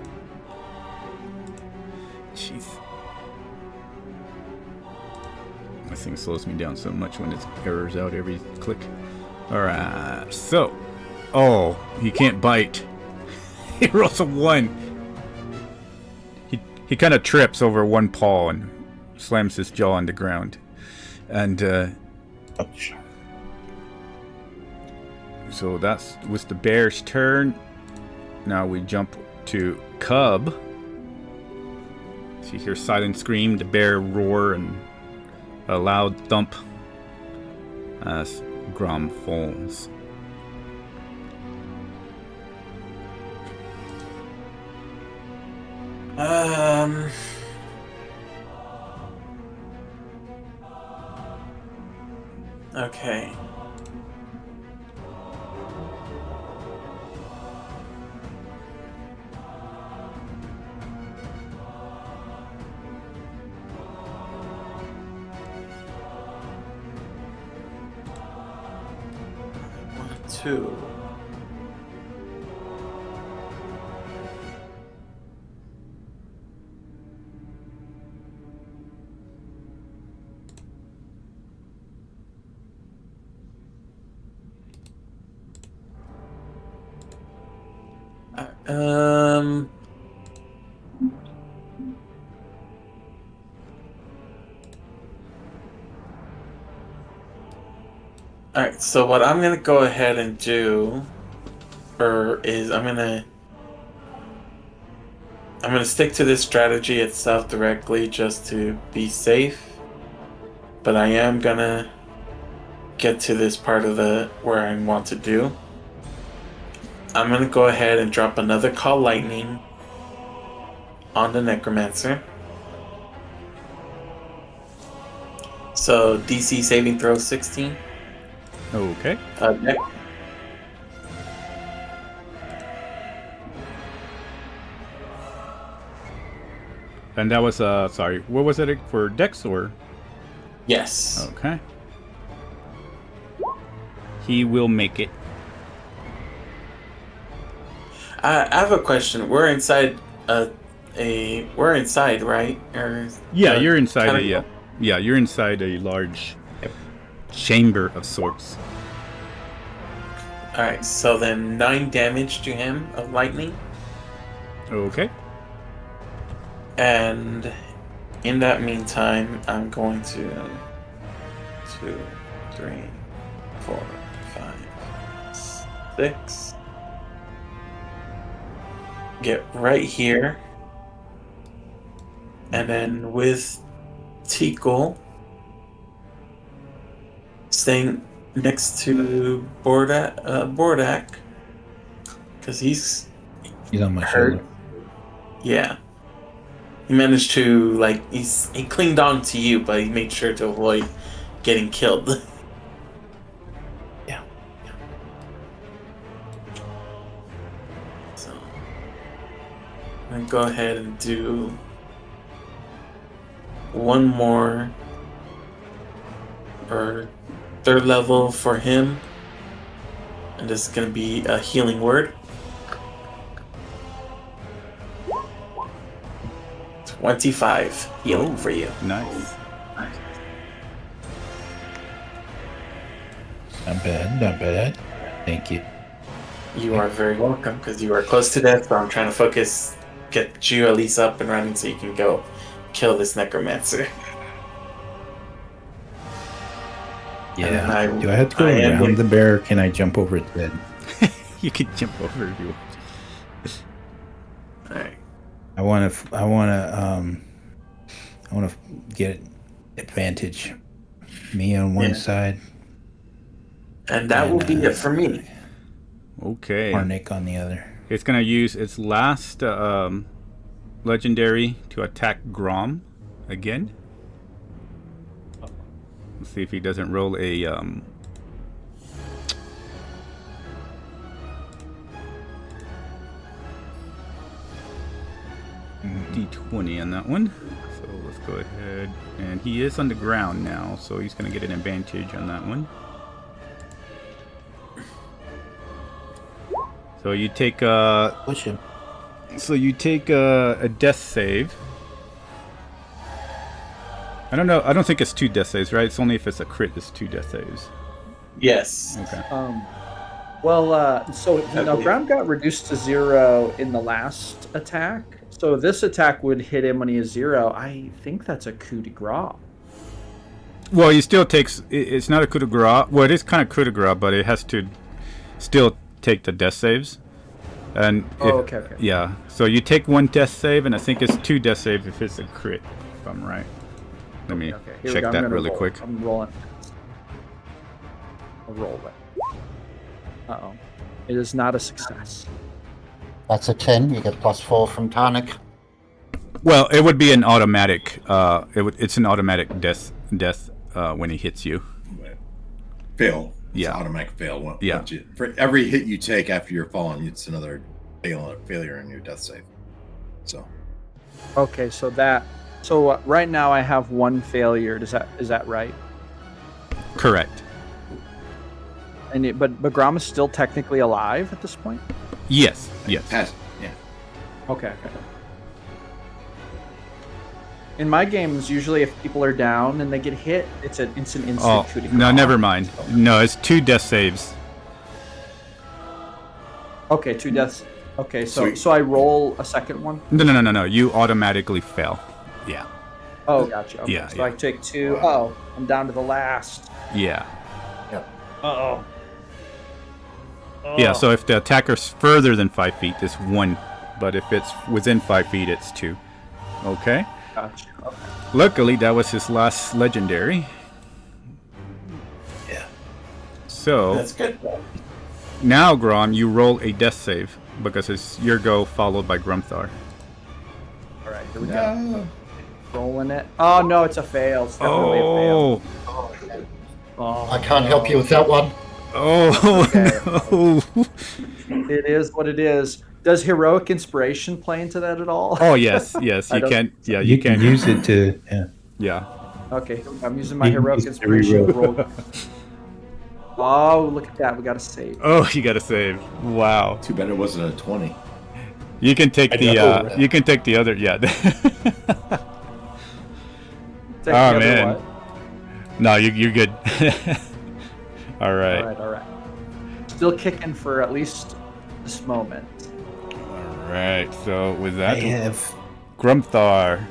Jeez. This thing slows me down so much when it errors out every click. Alright, so. Oh, he can't bite. He rolls a 1. He kind of trips over one paw and slams his jaw on the ground. And, so that was the bear's turn. Now we jump to Cub. So you hear silent scream, the bear roar, and a loud thump as Grom falls. Okay. Two. Alright, so what I'm gonna go ahead and do is I'm gonna stick to this strategy itself directly just to be safe. But I am gonna get to this part of where I want to do. I'm gonna go ahead and drop another Call Lightning on the Necromancer. So DC saving throw 16. Okay. Deck. And that was sorry, what was it for Dex or? Yes. Okay. He will make it. I have a question. We're inside we're inside, right? Or Yeah, you're inside kind of- yeah, you're inside a large chamber of sorts. All right. So then 9 damage to him of lightning, Okay. and in that meantime, I'm going to 2, 3, 4, 5, 6. Get right here, and then with Tikal staying next to Bordak, because he's on my hurt. shoulder. Yeah, he managed to he clinged on to you, but he made sure to avoid getting killed. Yeah. So I'm gonna go ahead and do one more, or 3rd level for him, and this is gonna be a healing word. 25 healing for you. Nice. Not bad, not bad. Thank you. You are very welcome, because you are close to death, so I'm trying to focus, get you at least up and running so you can go kill this necromancer. Yeah. Do I have to go around the bear, or can I jump over its head? You can jump over if you want. Alright. I want to get advantage. Me on one side, And that will be it for me. Okay. Harnick on the other. It's gonna use its last legendary to attack Grom again. Let's see if he doesn't roll a D20 on that one. So let's go ahead, and he is on the ground now, so he's gonna get an advantage on that one. So you take Push him. So you take a death save. I don't know. I don't think it's 2 death saves, right? It's only if it's a crit. It's 2 death saves. Yes. Okay. So Grom got reduced to 0 in the last attack. So this attack would hit him when he is 0. I think that's a coup de grace. Well, he still takes. It's not a coup de grace. Well, it is kind of coup de grace, but it has to still take the death saves. And Okay. yeah. So you take 1 death save, and I think it's 2 death saves if it's a crit. If I'm right. Let me Here we check go. I'm that gonna really roll. quick. I'm rolling. I'll roll it. Uh-oh. It is not a success. That's a 10. You get +4 from Tarnik. Well, it would be an automatic. It's an automatic death when he hits you. Fail. It's Yeah. automatic fail. Yeah. For every hit you take after you're falling, it's another failure in your death save. So. Okay, so right now I have 1 failure. Is that right? Correct. And but Grom is still technically alive at this point? Yes. Yes. Yeah. Okay. In my games, usually if people are down and they get hit, it's an instant Oh, coup de no, grace. never mind. No, it's 2 death saves. Okay, 2 deaths. Okay, so Sweet. so I roll a second one? No. You automatically fail. Yeah. Oh, gotcha. Okay, Yeah, so yeah. I take 2. Oh, I'm down to the last. Yeah. Uh-oh. Yeah, so if the attacker's further than 5 feet, it's 1. But if it's within 5 feet, it's 2. Okay. Gotcha. Okay. Luckily, that was his last legendary. Yeah. So That's good. now, Grom, you roll a death save because it's your go followed by Grumthar. All right, here we go. Rolling it. Oh no, it's a fail. It's definitely a fail. Oh, I can't help you with that one. Oh, no. It is what it is. Does heroic inspiration play into that at all? Oh, yes. Yes, you can. Yeah, you can can. use it to. Yeah. Okay, I'm using my You can heroic use it to inspiration. reroll. Roll. Oh, look at that. We got to save. Oh, you got to save. Wow. Too bad it wasn't a 20. You can take I the. know. You can take the other. Yeah. Take Oh, the other man. what? No, you're good. All right. All right. Still kicking for at least this moment. All right. So with I that, have. Grumthar.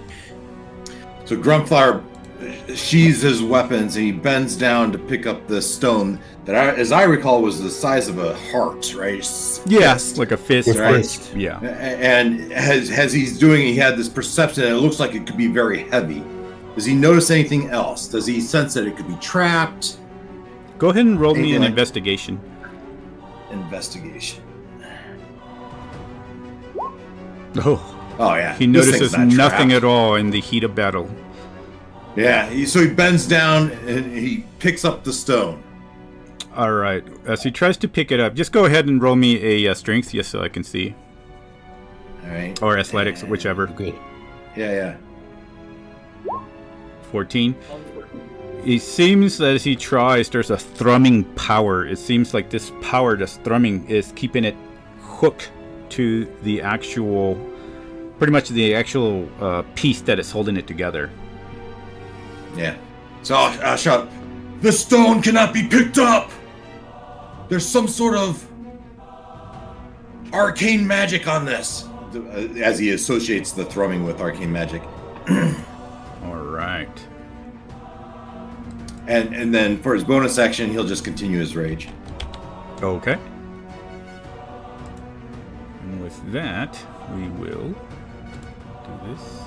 So Grumthar sheathes his weapons and he bends down to pick up this stone that, as I recall, was the size of a heart, right? Yes, like a fist. With Right? fist. Yeah. And as he's doing it, he had this perception, and it looks like it could be very heavy. Does he notice anything else? Does he sense that it could be trapped? Go ahead and roll me Anything an like- investigation. Investigation. Oh, Oh yeah, he this notices thing's not nothing trapped. at all in the heat of battle. Yeah, so he bends down and he picks up the stone. All right. As he tries to pick it up, just go ahead and roll me a strength, just so I can see, All right. or athletics, whichever. Good. Yeah. 14. It seems that as he tries, there's a thrumming power. It seems like this power that's thrumming is keeping it hooked to the actual, pretty much the actual piece that is holding it together. Yeah. So I'll shout, "The stone cannot be picked up! There's some sort of arcane magic on this!" As he associates the thrumming with arcane magic. All right. And then for his bonus action, he'll just continue his rage. Okay. And with that, we will do this.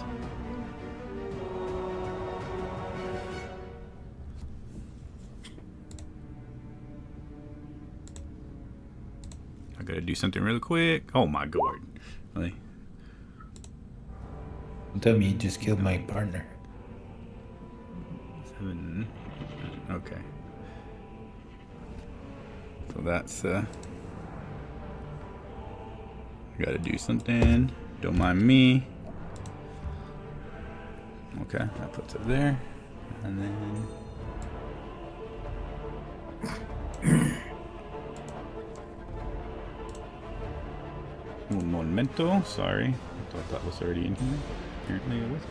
I gotta do something really quick. Oh my god. Really? Don't tell me you just killed my partner. 7. Okay. So that's I gotta do something. Don't mind me. Okay, that puts it there. And then un momento, sorry. I thought that was already in here. Apparently it was.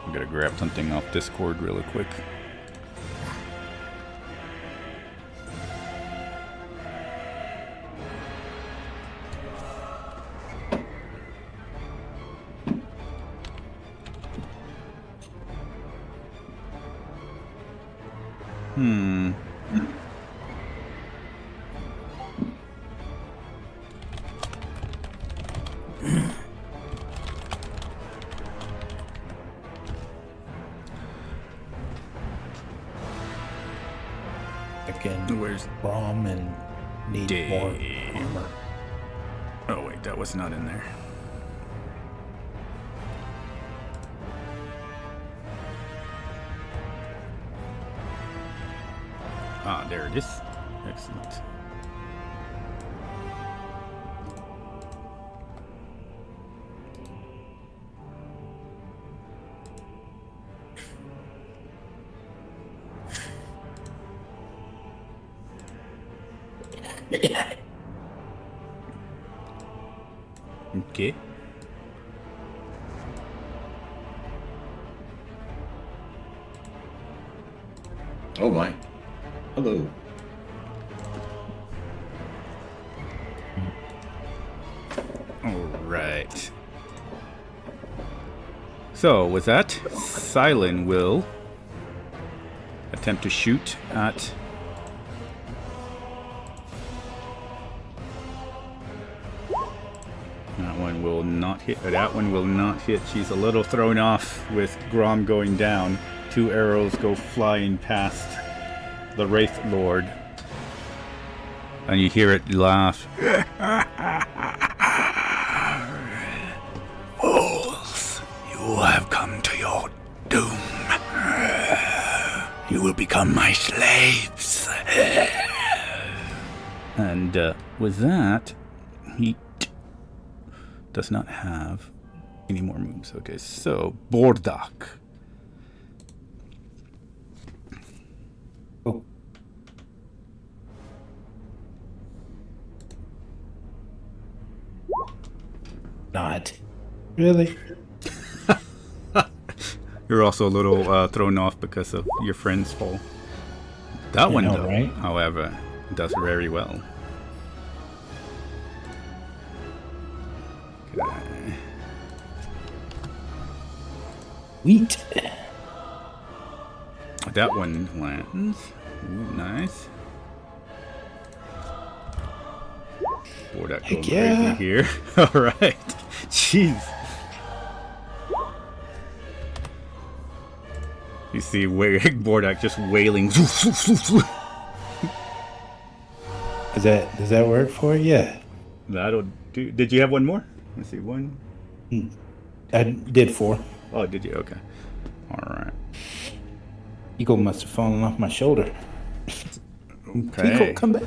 I'm gonna grab something off Discord really quick. Again, Where's bomb and need more armor. Oh wait, that was not in there. Ah, there it is. Excellent. Okay. Oh my. Hello. All right. So with that, Silent will attempt to shoot at that one will not hit. That one will not hit. She's a little thrown off with Grom going down. 2 arrows go flying past the Wraith Lord. And you hear it laugh. Fools, you have come to your doom. You will become my slaves. And with that, he does not have any more moves. Okay, so Bordak. Oh. Not. Really? You're also a little thrown off because of your friend's fall. That one, know, though, right? however, does very well. Okay. Wheat. That one lands. Ooh, nice. Boy, that Heck goes yeah. crazy here. All right. Jeez. You see Bordak just wailing. Does that work for you? Yeah. That'll do. Did you have one more? Let's see. One. I did 4. Oh, did you? Okay. All right. Eagle must have fallen off my shoulder. Okay. Eagle, come back.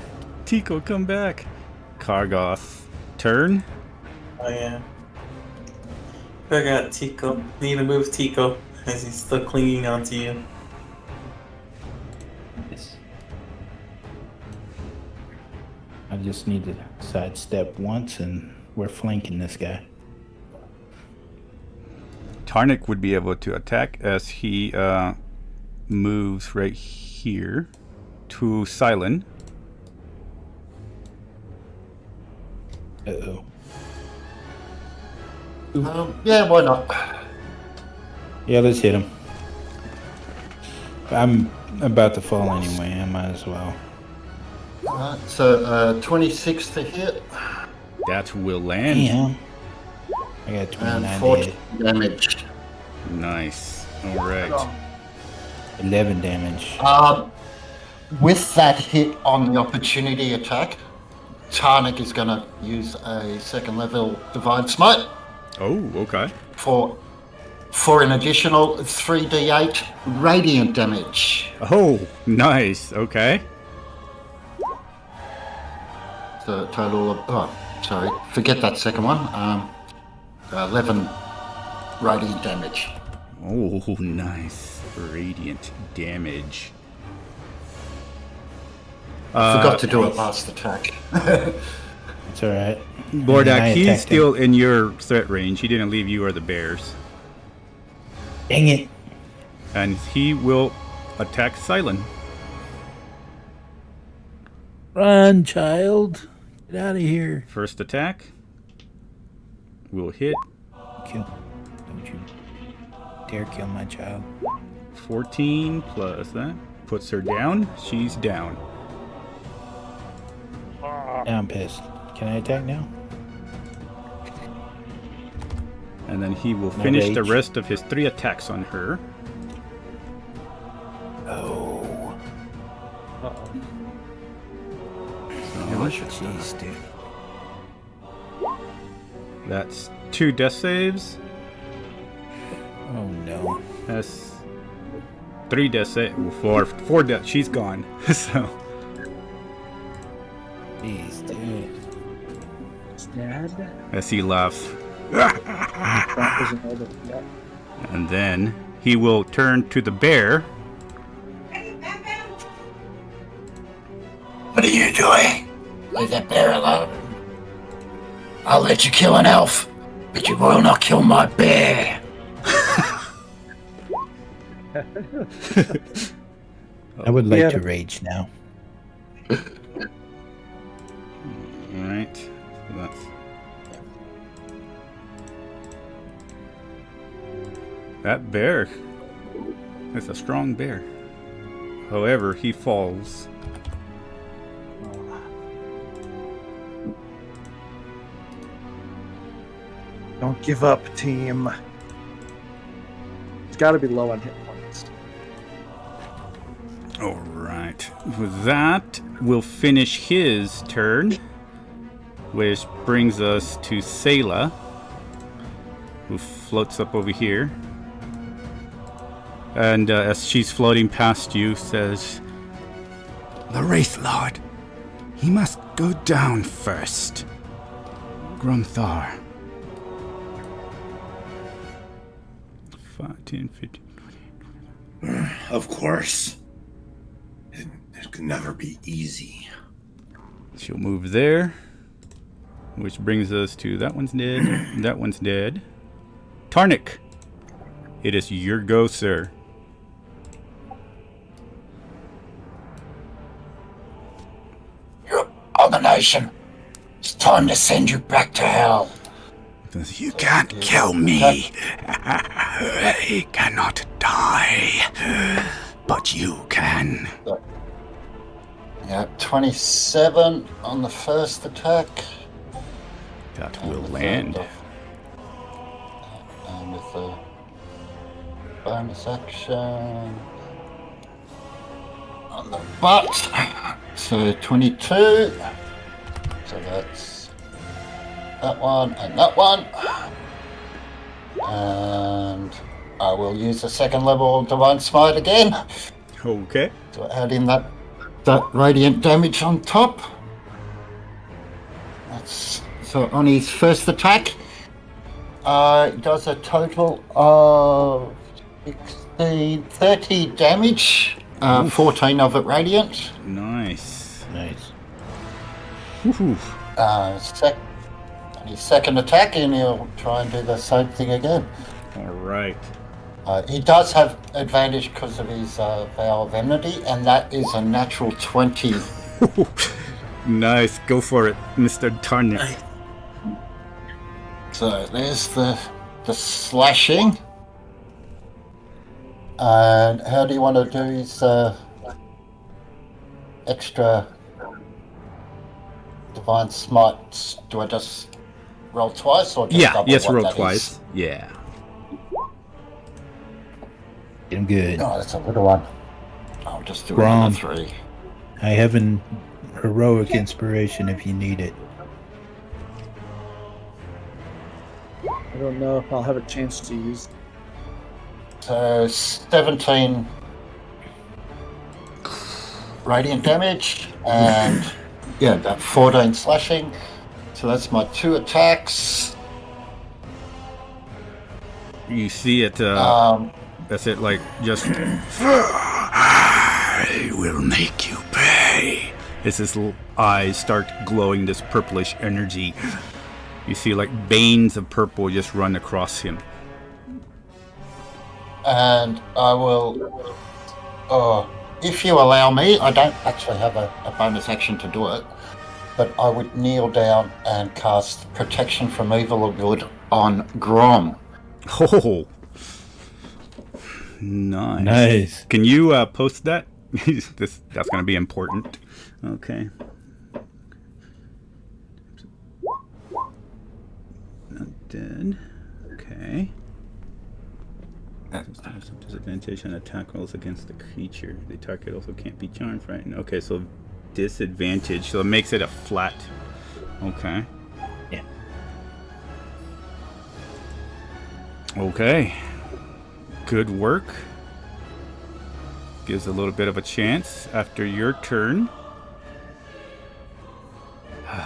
Tico, come back. Korgath, turn. Oh yeah. I got Tico. Need to move Tico as he's still clinging onto you. Yes. I just need to sidestep once, and we're flanking this guy. Tarnik would be able to attack as he moves right here to Silent. Uh-oh. Yeah, why not? Yeah, let's hit him. I'm about to fall anyway. I might as well. So 26 to hit That will land. Damn. I got 29 and to 14 hit. damage. Nice. All right. 11 damage. With that hit on the opportunity attack, Tarnik is going to use a second level Divine Smite Oh, okay. for an additional 3d8 radiant damage. Oh, nice. Okay. So a total of, forget that second one. 11 radiant damage. Oh, nice. Radiant damage. Forgot to do it last attack. It's alright. Bordak, he's still in your threat range. He didn't leave you or the bears. Dang it. And he will attack Silent. Run, child. Get out of here. First attack will hit Kill. Don't you dare kill my child. 14 plus that. Puts her down. She's down. Now I'm pissed. Can I attack now? And then he will No finish the rage. rest of his 3 attacks on her. Oh. Jeez, dude. That's 2 death saves. Oh no. That's 3 death saves. 4 death. She's gone. So Jeez, dude. It's dead. as he laughs. That doesn't know that yet. And then he will turn to the bear. What are you doing? Leave that bear alone. I'll let you kill an elf, but you will not kill my bear. I would like Yeah. to rage now. Alright. So that's that bear. It's a strong bear. However, he falls. Don't give up, team. He's got to be low on hit points. All right. With that, we'll finish his turn, which brings us to Selah, who floats up over here. And as she's floating past you, says, "The Wraith Lord, he must go down first. Grumthar." 5, 10, 15, 20. Of course. It could never be easy. She'll move there, which brings us to that one's dead. That one's dead. Tarnik, it is your go, sir. You abomination. It's time to send you back to hell. You can't kill me. I cannot die, but you can. Yeah, 27 on the first attack. That will land. And with the bonus action on the butt. So 22. So that's that one and that one. And I will use the second level Divine Smite again. Okay. So add in that radiant damage on top. That's so on his first attack. It does a total of 16, 30 damage. 14 of it radiant. Nice. Nice. Woohoo. His second attack, and he'll try and do the same thing again. All right. He does have advantage because of his Vow of Enmity, and that is a natural 20. Nice. Go for it, Mr. Tarnik. So there's the slashing. And how do you want to do his extra Divine Smite? Do I just roll twice or just double yes, what roll that twice. is? Yeah. I'm good. No, that's a little one. I'll just do Grom. another 3. I have an heroic inspiration if you need it. I don't know if I'll have a chance to use it. So 17 radiant damage and yeah, about 14 slashing. So that's my 2 attacks. You see it. That's it. Like just. I will make you pay. As his little eyes start glowing this purplish energy, you see like veins of purple just run across him. And I will, if you allow me, I don't actually have a bonus action to do it, but I would kneel down and cast Protection from Evil or Good on Grom. Oh, nice. Nice. Can you post that? That's going to be important. Okay. Not dead. Okay. Disadvantage on attack rolls against the creature. The target also can't be charmed, right? Okay, so disadvantage. So it makes it a flat. Okay. Yeah. Okay. Good work. Gives a little bit of a chance after your turn.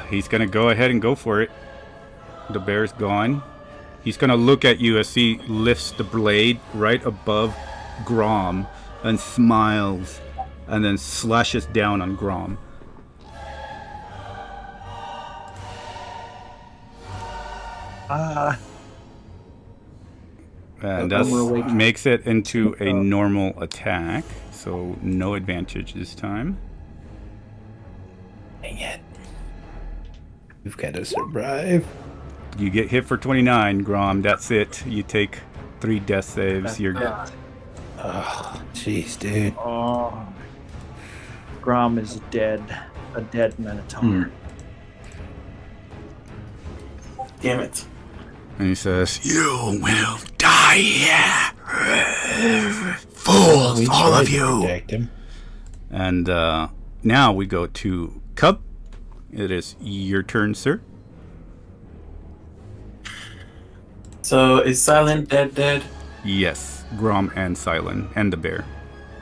He's going to go ahead and go for it. The bear's gone. He's going to look at you as he lifts the blade right above Grom and smiles and then slashes down on Grom. And that makes it into a normal attack, so no advantage this time. Dang it. We've got to survive. You get hit for 29, Grom. That's it. You take 3 death saves. You're Oh, jeez, dude. Oh. Grom is dead. A dead Minotaur. Damn it. And he says, "You will die here, fools, We all tried of to you." protect him. And now we go to Cub. It is your turn, sir. So is Silent dead? Yes, Grom and Silent and the bear.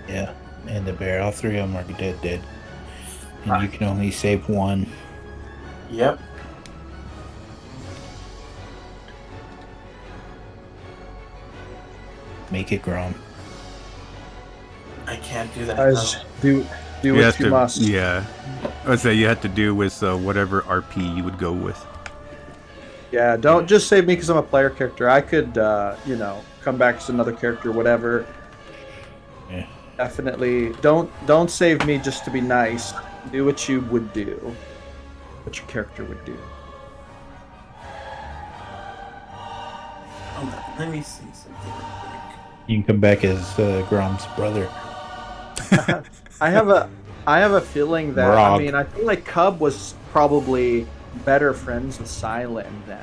Yeah, and the bear. All three of them are dead. And you can only save one. Yep. Make it Grom. I can't do that. Guys, do You what have you to, must. yeah. I'd say you had to do with whatever RP you would go with. Yeah, don't just save me because I'm a player character. I could, come back as another character, whatever. Yeah. Definitely, don't save me just to be nice. Do what you would do. What your character would do. Hold on, let me see something real quick. You can come back as Grom's brother. I have a feeling that Rob. I feel like Cub was probably better friends with Silent than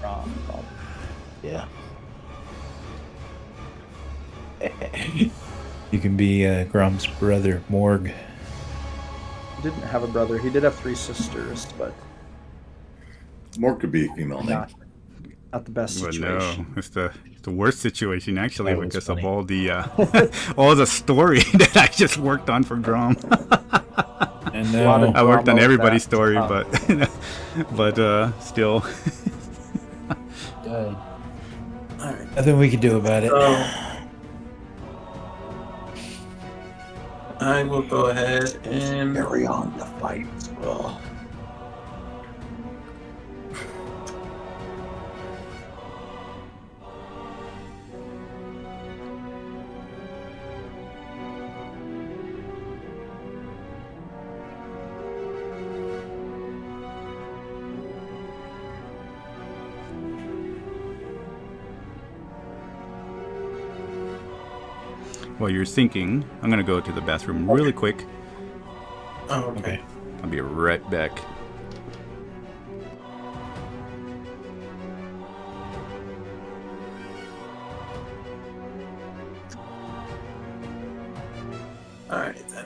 Rom. Probably. Yeah. You can be Grom's brother, Morg. He didn't have a brother. He did have 3 sisters, but More could be a female name. not the best But situation. no, it's the worst situation actually That was because funny. of all the all the story that I just worked on for Grom. And A lot of- I worked on Drama with everybody's that. story, but still. Alright. nothing we can do about it. So I will go ahead and Carry on the fight. Ugh. While you're thinking, I'm gonna go to the bathroom really quick. oh, okay. Okay. I'll be right back. Alright then.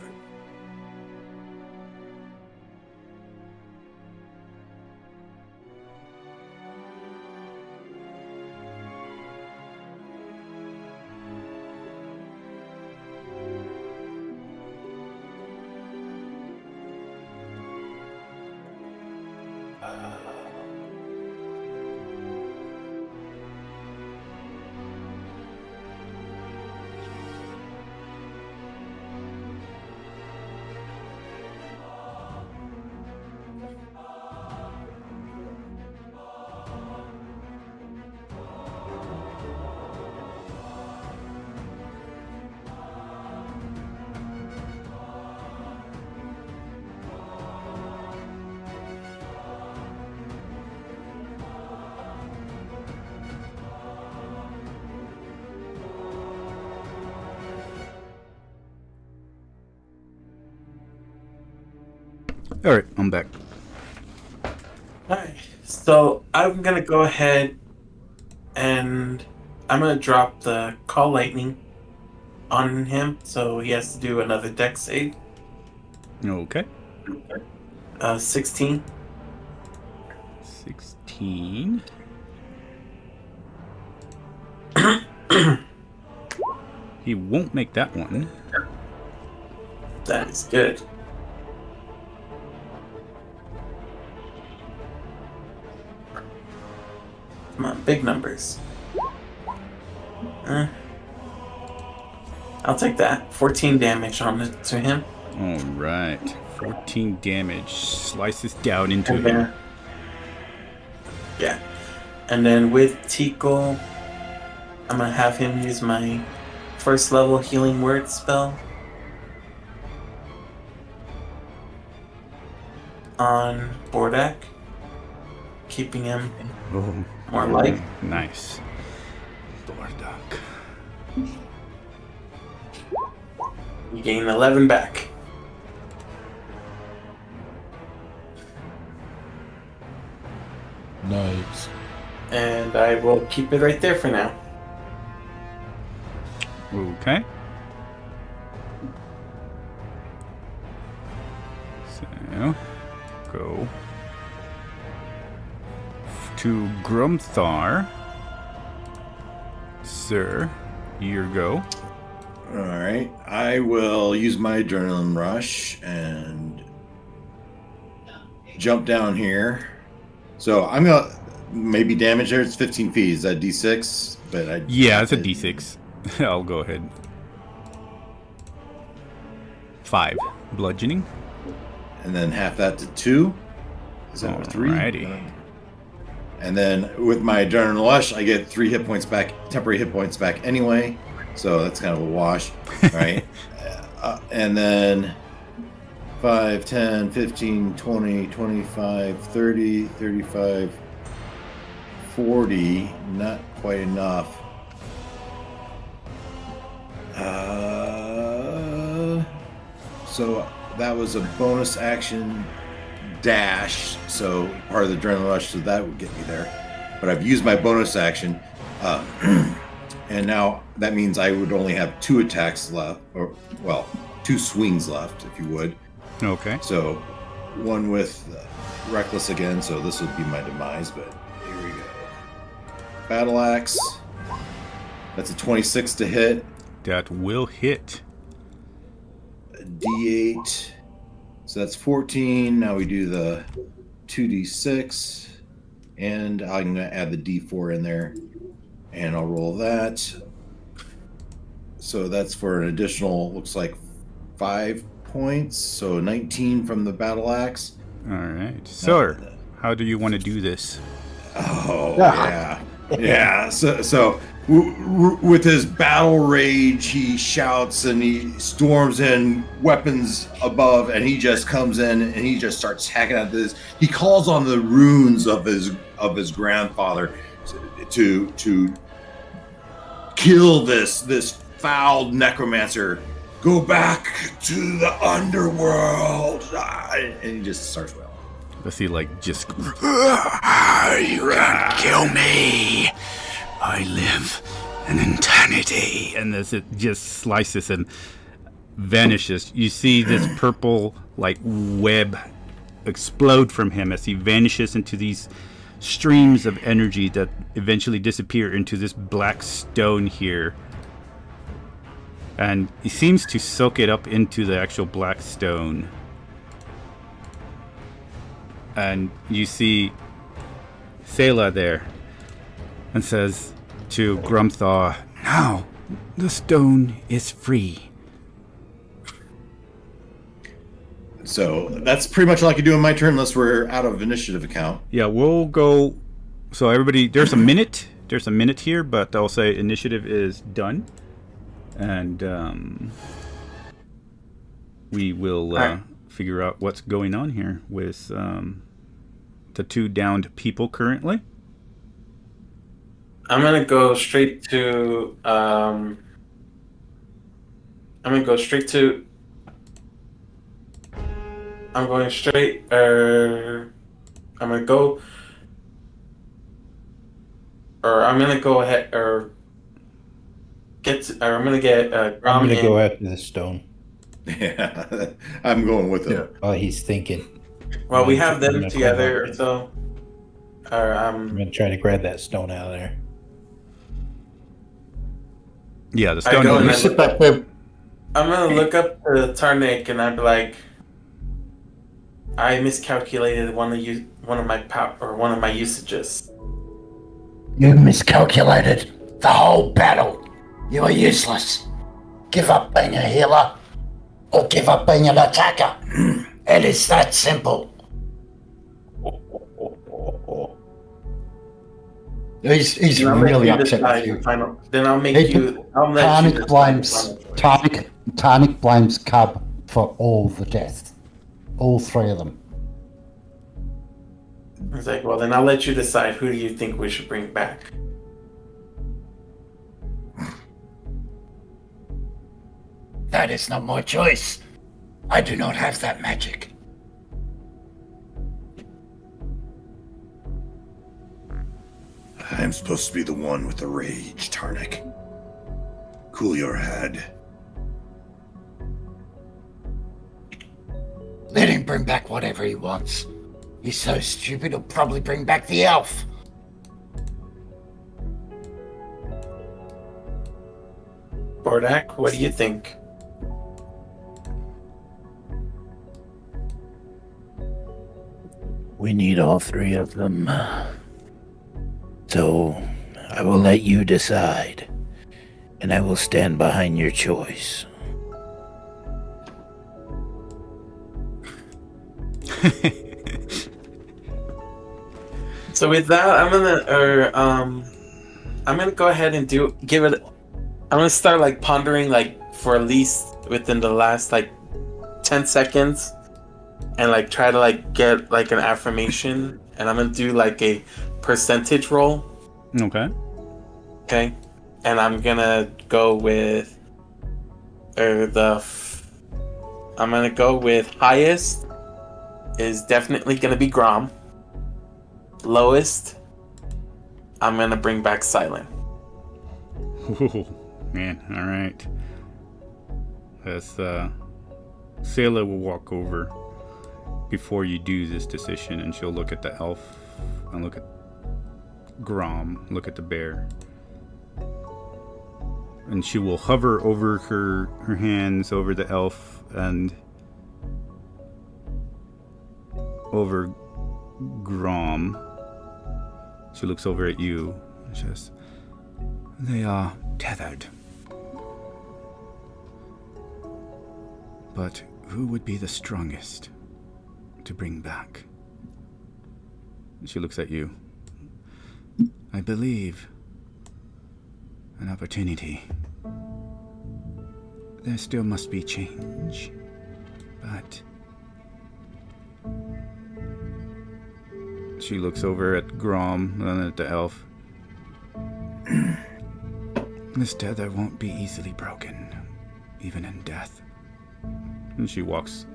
All right, I'm back. Alright. So I'm gonna go ahead and I'm gonna drop the call lightning on him, so he has to do another dex save. Okay. 16. 16. He won't make that one. That is good. Come on, big numbers. I'll take that. 14 damage on it to him. All right. 14 damage. Slices down into And him. then, yeah. And then with Tikal, I'm gonna have him use my first level healing word spell on Bordak, keeping him Oh, more life. nice. Bordak. You gain 11 back. Nice. And I will keep it right there for now. Okay. now go to Grumthar. Sir, your go. All right, I will use my adrenaline rush and jump down here. So I'm gonna maybe damage there. It's 15 feet. Is that D6? But yeah, it's a D6. I'll go ahead. 5 bludgeoning, and then half that to 2. Is that 3? Alrighty. And then with my adrenaline rush, I get 3 hit points back, temporary hit points back anyway. So that's kind of a wash, right? And then 5, 10, 15, 20, 25, 30, 35, 40. Not quite enough. So that was a bonus action dash. So part of the adrenaline rush, so that would get me there. But I've used my bonus action. And now that means I would only have 2 attacks left, or, well, 2 swings left, if you would. Okay. So, one with Reckless again, so this would be my demise, but here we go. Battle Axe. That's a 26 to hit. That will hit. A D8. So that's 14. Now we do the 2D6. And I'm going to add the D4 in there. And I'll roll that. So that's for an additional, looks like 5 points. So 19 from the battle axe. All right. Sir, how do you want to do this? Oh, yeah. Yeah. So with his battle rage, he shouts and he storms in, weapons above, and he just comes in and he just starts hacking at this. He calls on the runes of his grandfather to kill this foul necromancer. Go back to the underworld, and he just starts wailing. Does he like just? You can't kill me. I live an eternity, and this it just slices and vanishes. You see this purple like web explode from him as he vanishes into these streams of energy that eventually disappear into this black stone here. And he seems to soak it up into the actual black stone. And you see Selah there and says to Grumthar, "Now the stone is free." So that's pretty much all I can do in my turn unless we're out of initiative account. Yeah, we'll go. So everybody, there's a minute. There's a minute here, but I'll say initiative is done. And we will figure out what's going on here with the 2 downed people currently. I'm gonna go straight to. I'm going straight. I'm gonna go ahead or get. Or I'm gonna get. I'm gonna go after the stone. Yeah, I'm going with him. Yeah. Oh, he's thinking. Well, we have them together, so. I'm gonna try to grab that stone out of there. Yeah, the I go stone. and You sit back there. I'm gonna look up to Tarnik and I'd be like, I miscalculated one of my usages. You miscalculated the whole battle. You are useless. Give up being a healer, or give up being an attacker. It is that simple. He's And I'll make really you upset decide with you. the final. Then I'll make you. I'll let you Tarnik decide blames the final. Tarnik blames Cub for all the deaths. All 3 of them. It's like, well, then I'll let you decide who do you think we should bring back. That is not my choice. I do not have that magic. I'm supposed to be the one with the rage, Tarnik. Cool your head. Let him bring back whatever he wants. He's so stupid, he'll probably bring back the elf. Bordak, what do you think? We need all three of them. So I will let you decide, and I will stand behind your choice. So with that, I'm gonna go ahead and give it. I'm gonna start like pondering like for at least within the last like 10 seconds, and like try to like get like an affirmation, and I'm gonna do like a percentage roll. Okay. Okay, and I'm gonna go with I'm gonna go with highest is definitely gonna be Grom. Lowest, I'm gonna bring back Silent. Ooh, man, all right. As Sayla will walk over before you do this decision, and she'll look at the elf and look at Grom, look at the bear, and she will hover over her hands over the elf and over Grom. She looks over at you and says, "They are tethered. But who would be the strongest to bring back?" She looks at you. "I believe an opportunity. There still must be change, but..." She looks over at Grom and then at the elf. "This tether won't be easily broken, even in death." And she walks.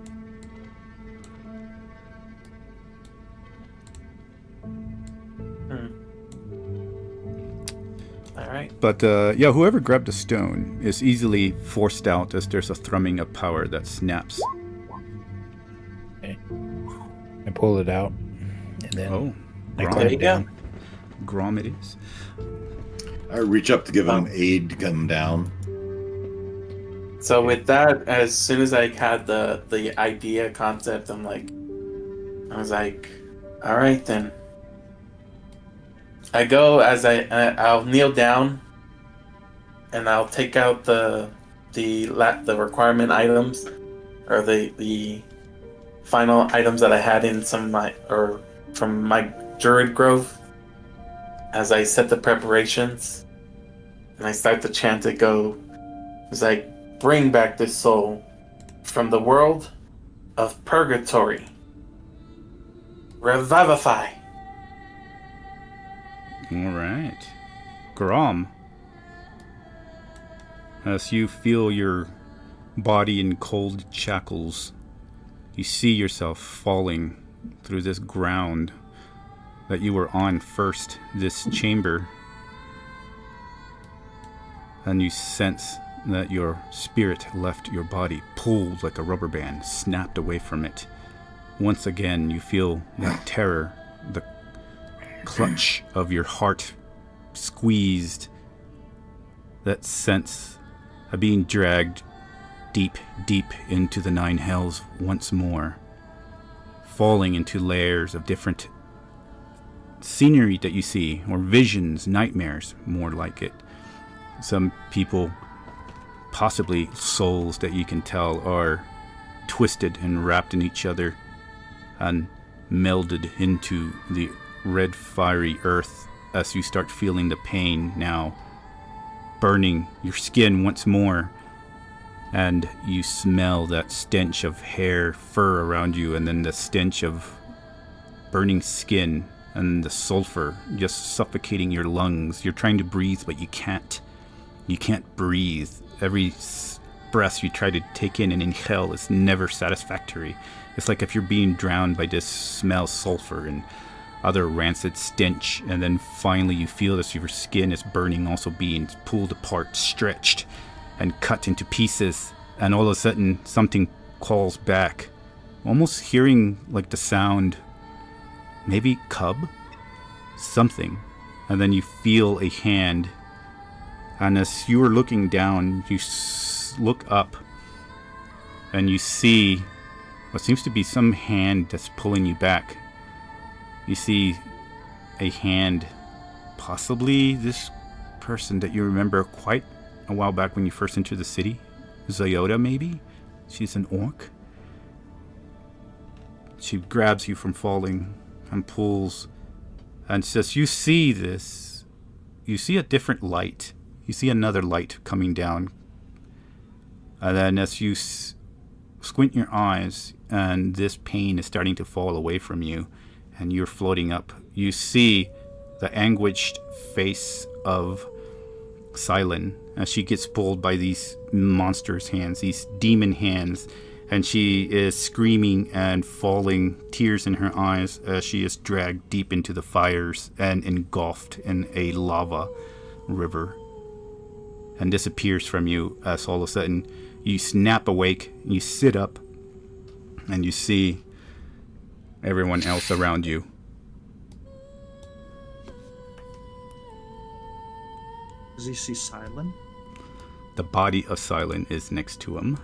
Alright. But yeah, whoever grabbed the stone is easily forced out as there's a thrumming of power that snaps. Okay. I pull it out, and then I Grom. climb down. Grom it is. I reach up to give him aid to come down. So with that, as soon as I had the idea concept, I was like, all right then. I go as I'll kneel down, and I'll take out the requirement items, or the final items that I had in from my druid grove. As I set the preparations, and I start to chant, it go, it's like, bring back this soul from the world of purgatory. Revivify. All right. Grom, as you feel your body in cold shackles, you see yourself falling through this ground that you were on first, this chamber, and you sense that your spirit left your body, pulled like a rubber band, snapped away from it. Once again, you feel that terror, the clutch of your heart squeezed, that sense of being dragged deep, deep into the nine hells once more, falling into layers of different scenery that you see, or visions, nightmares, more like it. Some people, possibly souls that you can tell, are twisted and wrapped in each other and melded into the red fiery earth as you start feeling the pain now burning your skin once more, and you smell that stench of hair, fur around you, and then the stench of burning skin and the sulfur just suffocating your lungs. You're trying to breathe, but you can't. You can't breathe. Every breath you try to take in and inhale is never satisfactory. It's like if you're being drowned by this smell, sulfur and other rancid stench, and then finally you feel as your skin is burning, also being pulled apart, stretched, and cut into pieces, and all of a sudden something calls back. almost hearing like the sound, maybe cub, something, and then you feel a hand, and as you are looking down, you look up, and you see what seems to be some hand that's pulling you back. You see a hand, possibly this person that you remember quite a while back when you first entered the city. Zayota, maybe? She's an orc. She grabs you from falling and pulls and says, you see this. You see a different light. You see another light coming down. And then as you squint your eyes and this pain is starting to fall away from you and you're floating up, you see the anguished face of Silen as she gets pulled by these monsters' hands, these demon hands, and she is screaming and falling, tears in her eyes as she is dragged deep into the fires and engulfed in a lava river and disappears from you as all of a sudden you snap awake, you sit up, and you see everyone else around you. Does he see Silen? The body of Silen is next to him.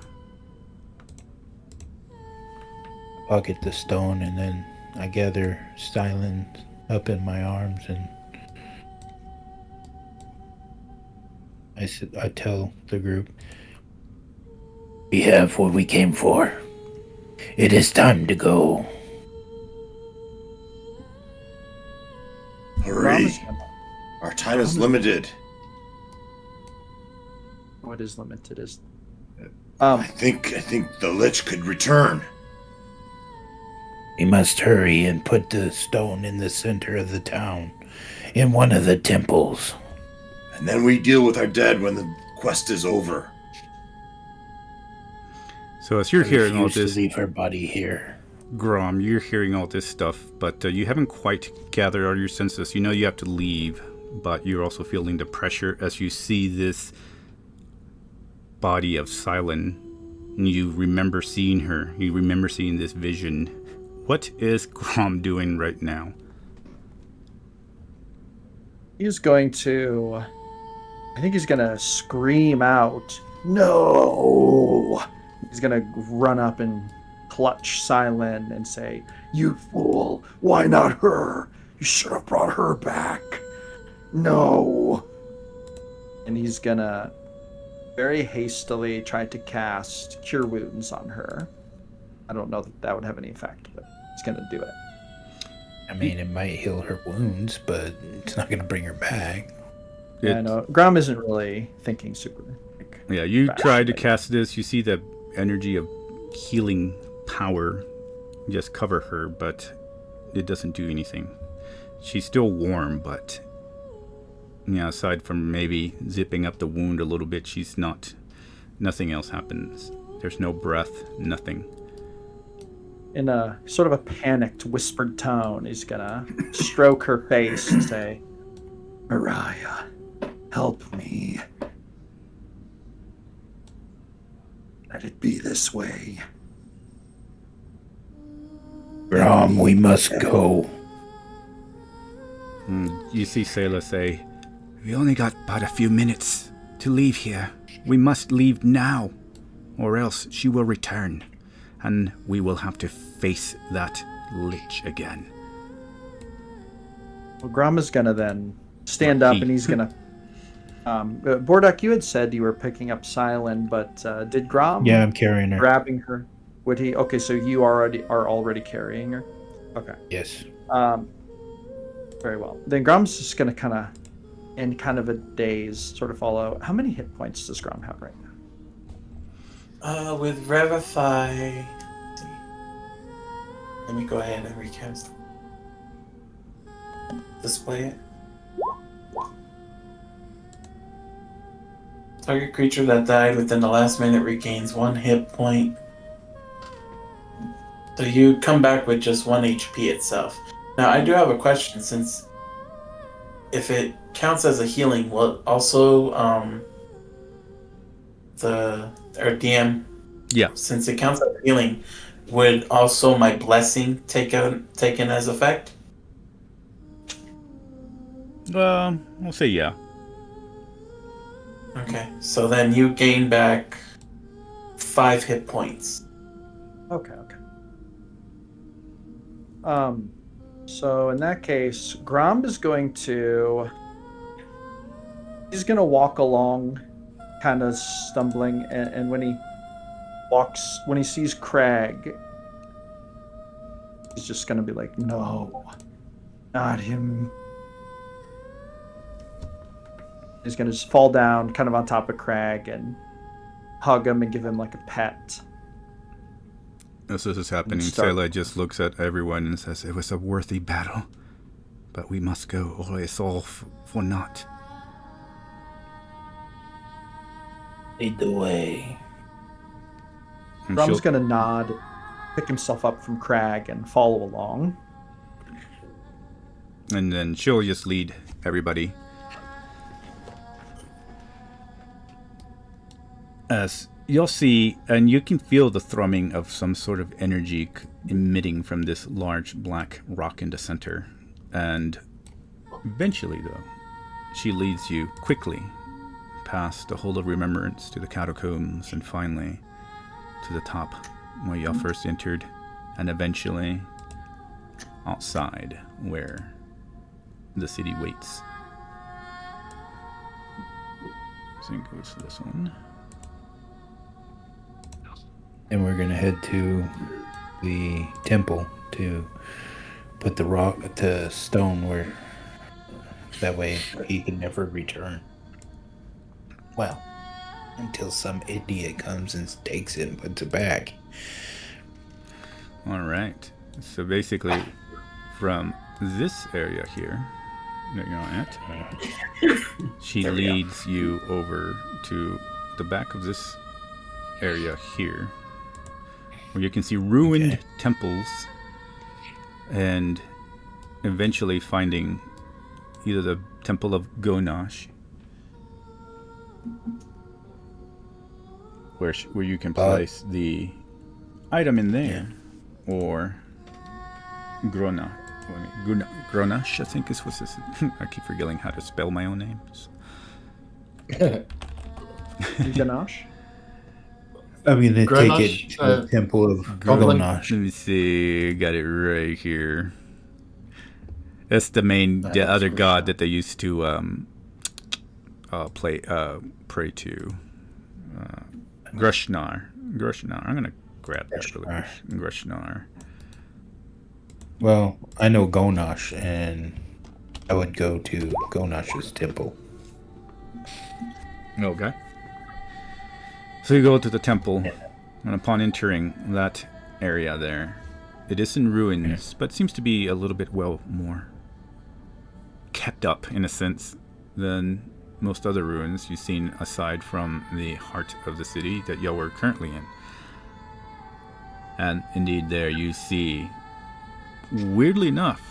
Pocket the stone, and then I gather Silen up in my arms, and I tell the group, We have what we came for. It is time to go. Hurry! Our time is limited. What is limited is. I think the Lich could return. We must hurry and put the stone in the center of the town, in one of the temples. And then we deal with our dead when the quest is over. So as you're hearing all Refuse this, to leave her body here. Grom, you're hearing all this stuff, but you haven't quite gathered all your senses. You know you have to leave, but you're also feeling the pressure as you see this body of Silen. You remember seeing her. You remember seeing this vision. What is Grom doing right now? He's going to. I think he's going to scream out, "No!" He's going to run up and clutch Silen and say, "You fool! Why not her? You should have brought her back. No!" And he's going to very hastily try to cast Cure Wounds on her. I don't know that would have any effect, but he's going to do it. I mean, it might heal her wounds, but it's not going to bring her back. I know. Grom isn't really thinking super. Yeah, you fast, try to right? cast this. You see the energy of healing power just cover her, but it doesn't do anything. She's still warm, but aside from maybe zipping up the wound a little bit, she's not. Nothing else happens. There's no breath, nothing. In a sort of a panicked, whispered tone, he's gonna stroke her face and say, "Mariah, help me. Let it be this way." Rom, we must go. You see Sayla say, "We only got but a few minutes to leave here. We must leave now, or else she will return, and we will have to face that Lich again." Well, Grom is gonna then stand up and he's gonna. Bordak, you had said you were picking up Silen, but did Grom? Yeah, I'm carrying her. Grabbing her. Would he? Okay, so you are already carrying her. Okay. Yes. Very well. Then Grom's just gonna in kind of a daze, sort of follow. How many hit points does Grom have right now? With Revify. Let me go ahead and recast. Display it. Target creature that died within the last minute regains 1 hit point. So you come back with just 1 HP itself. Now I do have a question, since if it counts as a healing, will also our DM, Yeah. since it counts as healing, would also my blessing taken as effect? We'll say yeah. Okay, so then you gain back 5 hit points. Okay. So in that case, Grom is going to... He's going to walk along, kind of stumbling, and when he sees Crag, he's just going to be like, no, not him. He's going to just fall down kind of on top of Crag and hug him and give him like a pet. As this is happening, Sela just looks at everyone and says, it was a worthy battle, but we must go, or it's all for naught. Lead the way. Grom's going to nod, pick himself up from Crag, and follow along. And then she'll just lead everybody. As you'll see, and you can feel the thrumming of some sort of energy emitting from this large black rock in the center. And eventually, though, she leads you quickly past the Hall of Remembrance to the catacombs and finally to the top where y'all first entered, and eventually outside where the city waits. I think it was this one. And we're gonna head to the temple to put the stone where that way he can never return. Well, until some idiot comes and takes it and puts it back. All right. So basically, from this area here that you're at, she leads you over to the back of this area here, where you can see ruined temples, and eventually finding either the Temple of Gonash, where you can place the item in there, or Gronash, I think is what's this. I keep forgetting how to spell my own names. Ganache? I'm gonna Grenache, take it to the Temple of Gonash. Let me see, got it right here. That's the main, the other god that they used to pray to. Grushnar. I'm gonna grab that really quick. Grushnar. Well, I know Gonash, and I would go to Gonash's temple. Okay. So you go to the temple, and upon entering that area there, it is in ruins, but seems to be a little bit more kept up in a sense than most other ruins you've seen aside from the heart of the city that y'all were currently in. And indeed there you see, weirdly enough,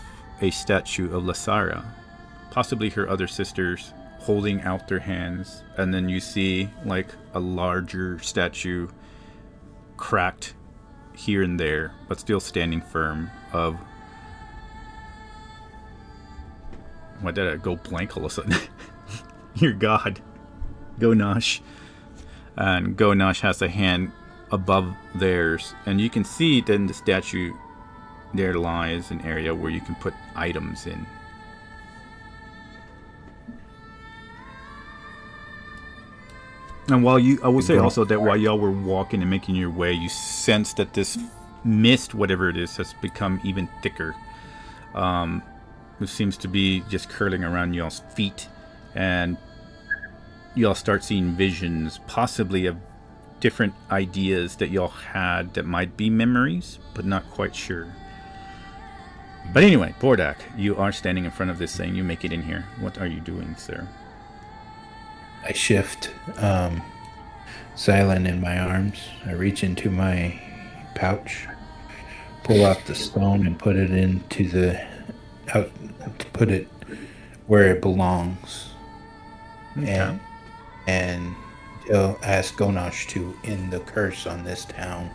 a statue of Lasara, possibly her other sisters, holding out their hands, and then you see like a larger statue cracked here and there, but still standing firm, of... Why did I go blank all of a sudden? Your god, Gonash. And Gonash has a hand above theirs, and you can see that in the statue there lies an area where you can put items in. And I will say also that while y'all were walking and making your way, you sense that this mist, whatever it is, has become even thicker. It seems to be just curling around y'all's feet, and y'all start seeing visions, possibly of different ideas that y'all had that might be memories, but not quite sure. But anyway, Bordak, you are standing in front of this thing. You make it in here. What are you doing, sir? I shift Silent in my arms. I reach into my pouch, pull out the stone, and put it put it where it belongs. Okay. And he'll ask Gonash to end the curse on this town.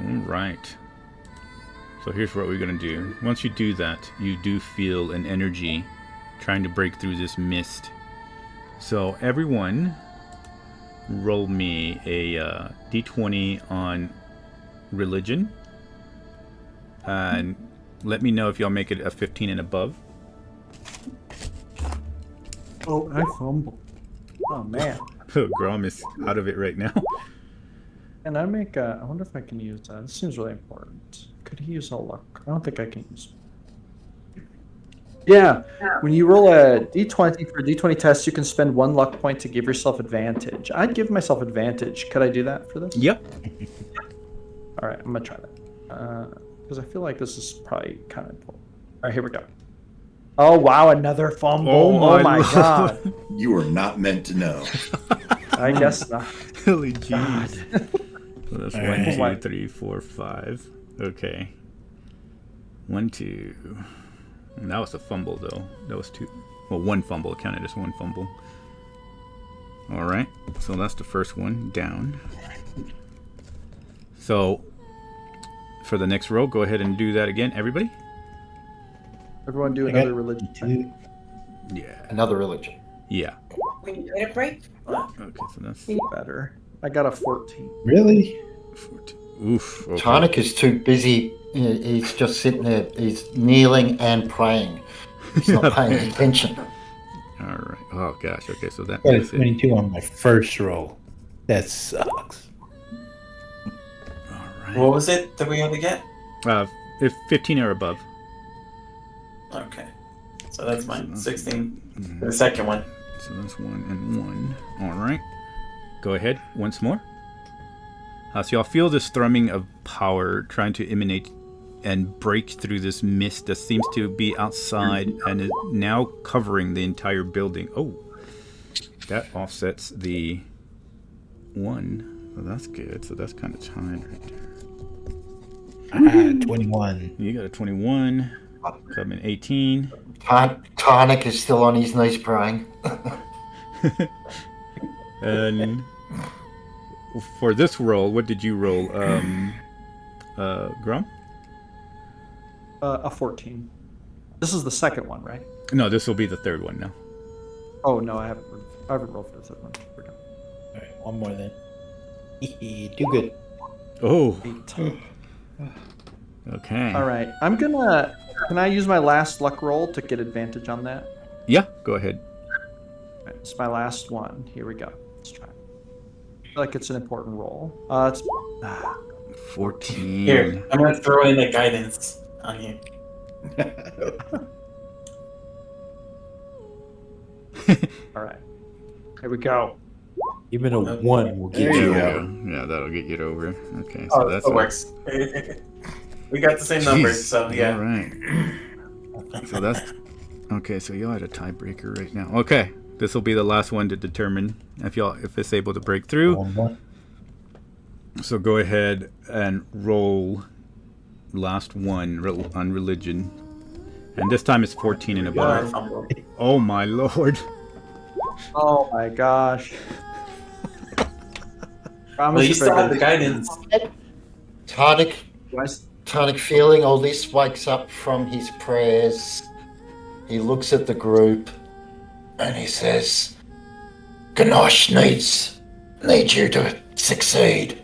All right. So here's what we're going to do. Once you do that, you do feel an energy trying to break through this mist. So everyone roll me a d20 on religion. And let me know if y'all make it a 15 and above. Oh, I fumbled. Oh, man. Grom is out of it right now. And I make I wonder if I can use that. This seems really important. Could he use all luck? I don't think I can use. Yeah, when you roll a d20 for a d20 test, you can spend 1 luck point to give yourself advantage. I'd give myself advantage. Could I do that for this? Yep. All right, I'm gonna try that. Because I feel like this is probably kind of important. All right, here we go. Oh wow, another fumble! Oh my god! You are not meant to know. I guess not. Holy jeez. So that's All 1, right. 2, 3, 4, 5. Okay. 1, 2. And that was a fumble, though. That was 2. Well, 1 fumble. It counted as 1 fumble. All right. So that's the first one down. So for the next row, go ahead and do that again, everybody. Everyone do I got another religion check. 2. Yeah. Another religion. Yeah. When you get a break. Okay, so that's Better. I got a 14. Really? 14. Oof. Okay. Tarnik is too busy. He's just sitting there. He's kneeling and praying. He's not paying attention. All right. Oh gosh. Okay, so that I got a was it. 22 on my first roll. That sucks. All right. What was it that we had to get? If 15 or above. Okay. So that's mine. 16. Mhm. The second one. So that's 1 and 1. All right. Go ahead once more. So y'all feel this thrumming of power trying to emanate and break through this mist that seems to be outside and is now covering the entire building. Oh, that offsets the 1. So that's good. So that's kind of tied right there. 21. You got a 21. Coming 18. Tarnik is still on his knees praying. And for this roll, what did you roll, Grum? A 14. This is the second one, right? No, this will be the third one now. Oh no, I haven't rolled for the third one. We're done. All right, one more then. Do good. Oh, 8. okay. All right, I'm gonna. Can I use my last luck roll to get advantage on that? Yeah, go ahead. All right, it's my last one. Here we go. Let's try. I feel like it's an important roll. It's 14. Here, I'm gonna throw in the guidance on you. all right. Here we go. Even a 1 will There get you you. go. Yeah, that'll get you over. Okay, so Oh, that's that works. We got the same numbers, Jeez. so yeah. All right. So that's okay. So y'all had a tiebreaker right now. Okay, this will be the last one to determine if it's able to break through. One more. So go ahead and roll last one on religion, and this time it's 14 and I above. fumbled. Oh my lord! Oh my gosh. Well, you still have the guidance. Tarnik, Guys, Tarnik, feeling all this, wakes up from his prayers. He looks at the group And he says, Ganosh needs you to succeed.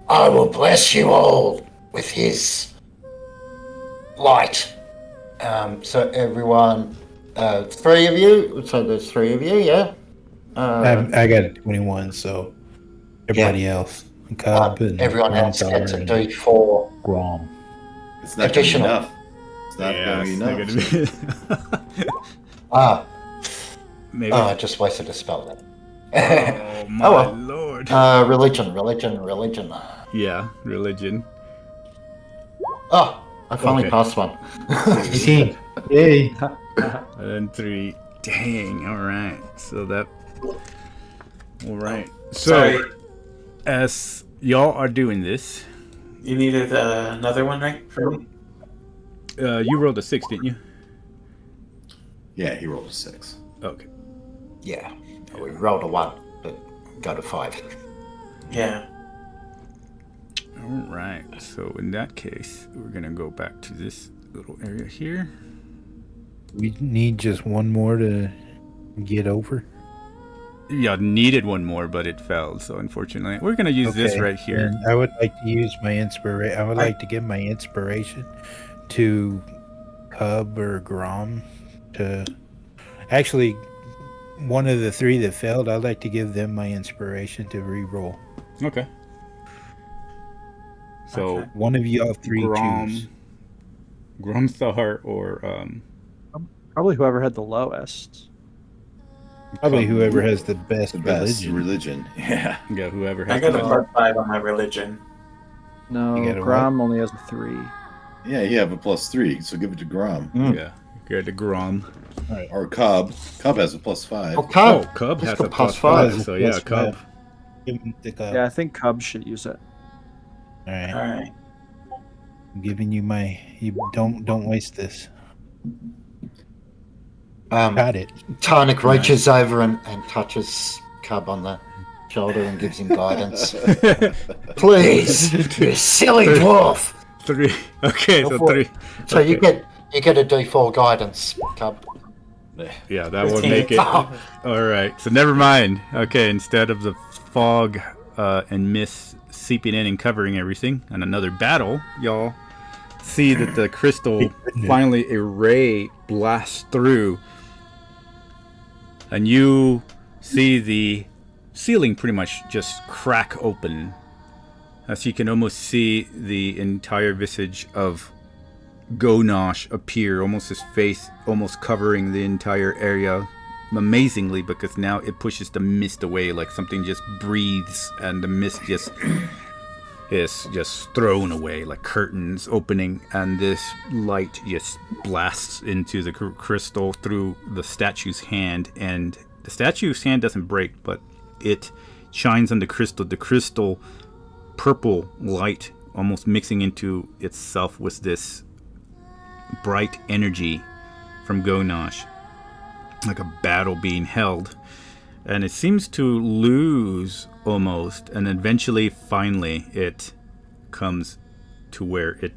I will bless you all with his light. So everyone, 3 of you. So there's 3 of you, yeah. I got a 21, so everybody else. Cub and Everyone else Grandpa gets a and D4. Grom. It's not going to be Additional. enough. It's not going to be it's enough. not gonna be- Ah, Maybe. oh, I just wasted a spell then. Oh my well. lord! Religion. Yeah, religion. Oh, I finally Okay. passed one. 16. Yay. And 3. Dang. All right. So that. All right. So Sorry, as y'all are doing this, you needed another one, right? For me? you rolled a 6, didn't you? Yeah, he rolled a 6. Okay. Yeah, we rolled a 1, but go to 5. Yeah. All right. So in that case, we're gonna go back to this little area here. We need just one more to get over. Yeah, needed one more, but it failed. So unfortunately, we're gonna use this right here. And I would like to use my inspiration. I would like to give my inspiration to Cub or Grom. To actually, one of the three that failed, I'd like to give them my inspiration to re-roll. Okay. So One of y'all three choose. Gromthar or Probably whoever had the lowest. Probably whoever has the best The best religion. religion. Yeah. yeah, whoever I has got a the +5 on my religion. No, You got a Grom only has a 3. Yeah, you have a +3, so give it to Grom. yeah, go to Grom. Or Cub. Cub has a +5. Oh, Cub. Oh, Cub He's has got a +5. So yeah, Plus Cub. five. Give him the Cub. Yeah, I think Cub should use it. All right. Alright. I'm giving you my. You don't waste this. Got it. Tarnik reaches over and touches Cub on the shoulder and gives him guidance. Please, you silly dwarf. 3. Okay, Go so for 3. it. So you get a D4 guidance, Cub. Yeah, that will 15. make it. Oh, All right, so never mind. Okay, instead of the fog and mist seeping in and covering everything, and another battle, y'all see that the crystal finally a ray blasts through, and you see the ceiling pretty much just crack open, as you can almost see the entire visage of Gonosh appear, almost his face almost covering the entire area amazingly, because now it pushes the mist away, like something just breathes and the mist just is just thrown away, like curtains opening, and this light just blasts into the crystal through the statue's hand, and the statue's hand doesn't break, but it shines on the crystal purple light almost mixing into itself with this bright energy from Gonosh, like a battle being held, and it seems to lose almost, and eventually finally it comes to where it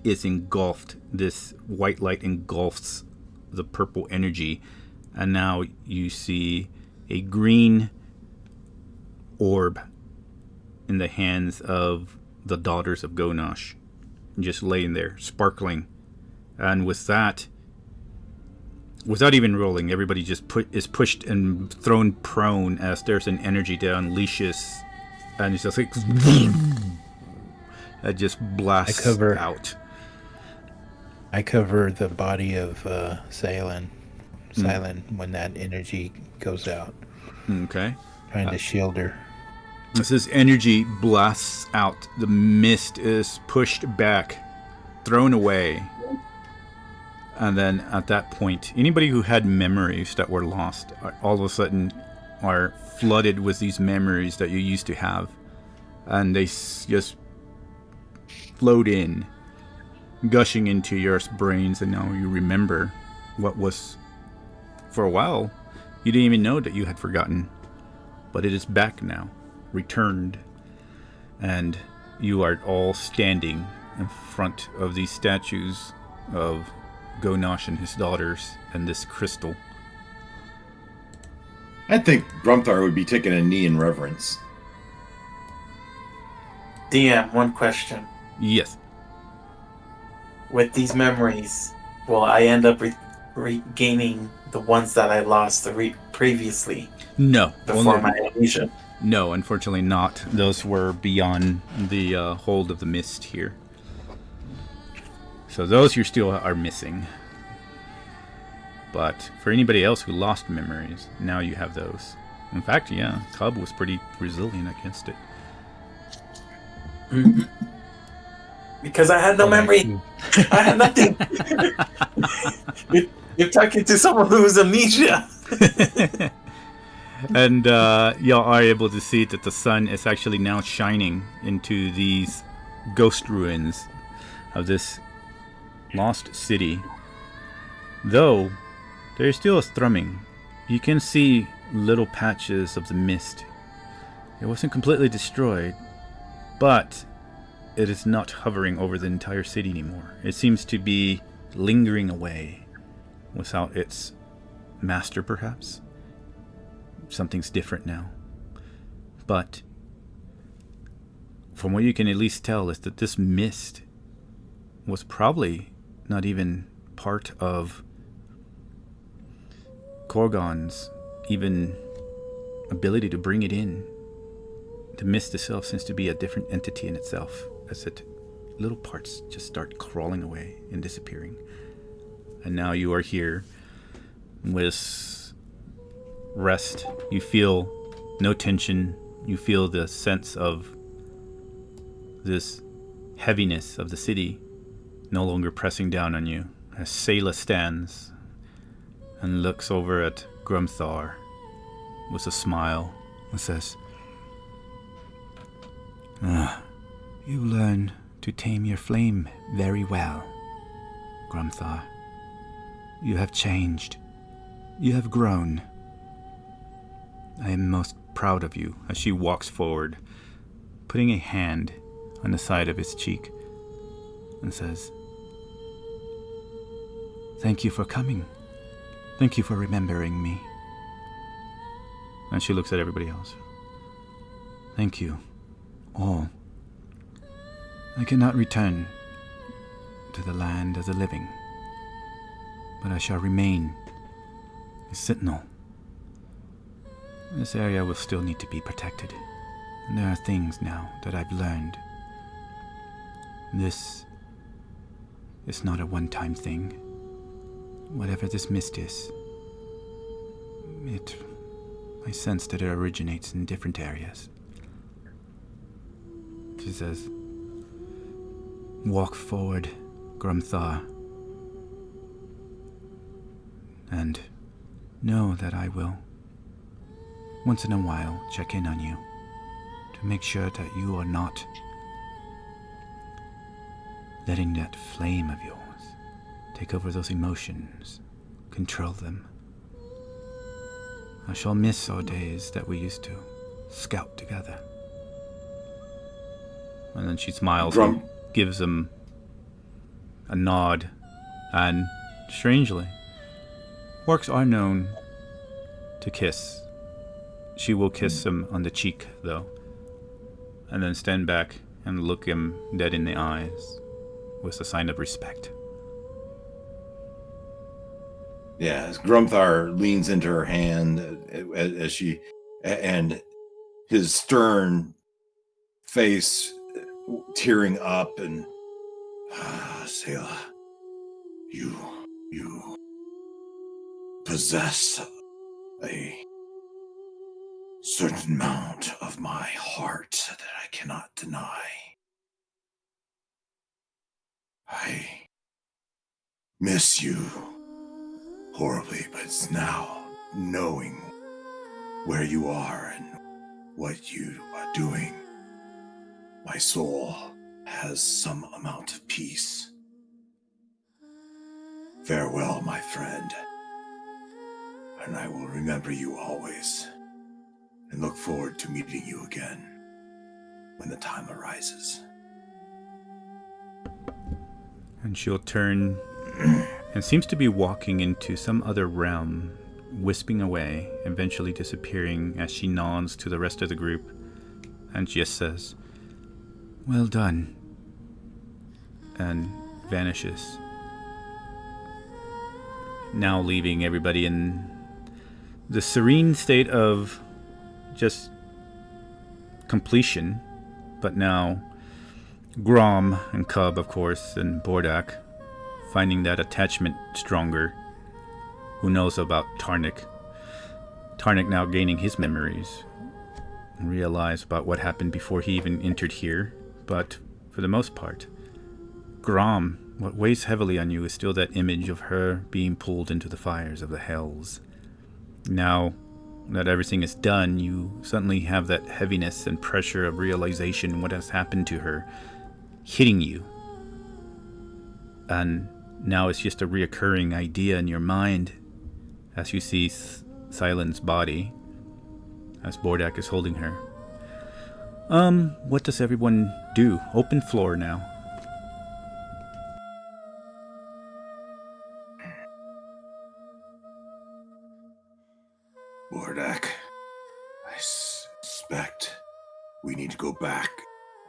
is engulfed. This white light engulfs the purple energy, and now you see a green orb in the hands of the daughters of Gonosh, just laying there sparkling. And with that, without even rolling, everybody just is pushed and thrown prone as there's an energy that unleashes, and it's just like it just blasts out. I cover the body of Silent when that energy goes out. Okay. Trying to shield her. As this energy blasts out, the mist is pushed back, thrown away. And then at that point, anybody who had memories that were lost all of a sudden are flooded with these memories that you used to have. And they just float in, gushing into your brains, and now you remember what was, for a while, you didn't even know that you had forgotten. But it is back now, returned. And you are all standing in front of these statues of Gonosh and his daughters and this crystal. I think Grumthar would be taking a knee in reverence. DM, one question. Yes. With these memories, will I end up regaining the ones that I lost previously No. before my amnesia? No, unfortunately not. Those were beyond the hold of the mist here. So those you still are missing. But for anybody else who lost memories, now you have those. In fact, yeah, Cub was pretty resilient against it. Mm-hmm. Because I had no memory. I had nothing. You're talking to someone who has amnesia. And y'all are able to see that the sun is actually now shining into these ghost ruins of this lost city. Though there is still a thrumming. You can see little patches of the mist. It wasn't completely destroyed, but it is not hovering over the entire city anymore. It seems to be lingering away without its master, perhaps. Something's different now. But from what you can at least tell is that this mist was probably not even part of Korgon's even ability to bring it in. The mist itself seems to be a different entity in itself, as it little parts just start crawling away and disappearing. And now you are here with rest. You feel no tension. You feel the sense of this heaviness of the city no longer pressing down on you, as Sayla stands and looks over at Grumthar with a smile and says, "You learn to tame your flame very well, Grumthar. You have changed. You have grown. I am most proud of you," as she walks forward, putting a hand on the side of his cheek, and says, "Thank you for coming. Thank you for remembering me." And she looks at everybody else. "Thank you, all. I cannot return to the land of the living, but I shall remain a sentinel. This area will still need to be protected, and there are things now that I've learned. This is not a one-time thing. Whatever this mist is, I sense that it originates in different areas." She says, "Walk forward, Grumthar, and know that I will, once in a while, check in on you to make sure that you are not letting that flame of yours take over those emotions, control them. I shall miss our days that we used to scout together." And then she smiles and gives him a nod, and strangely, orcs are known to kiss. She will kiss him on the cheek, though, and then stand back and look him dead in the eyes with a sign of respect. Yeah, as Grumthar leans into her hand as she, and his stern face tearing up, and Sayla, you possess a certain amount of my heart that I cannot deny. I miss you horribly, but it's now knowing where you are and what you are doing. My soul has some amount of peace. Farewell, my friend, and I will remember you always and look forward to meeting you again when the time arises. And she'll turn and seems to be walking into some other realm, wisping away, eventually disappearing as she nods to the rest of the group and just says, "Well done," and vanishes. Now leaving everybody in the serene state of just completion, but now Grom and Cub, of course, and Bordak finding that attachment stronger. Who knows about Tarnik? Tarnik now gaining his memories and realize about what happened before he even entered here. But for the most part, Grom, what weighs heavily on you is still that image of her being pulled into the fires of the hells. Now that everything is done, you suddenly have that heaviness and pressure of realization what has happened to her hitting you. And now it's just a reoccurring idea in your mind as you see Silen's body as Bordak is holding her. What does everyone do? Open floor now. Bordak, I suspect we need to go back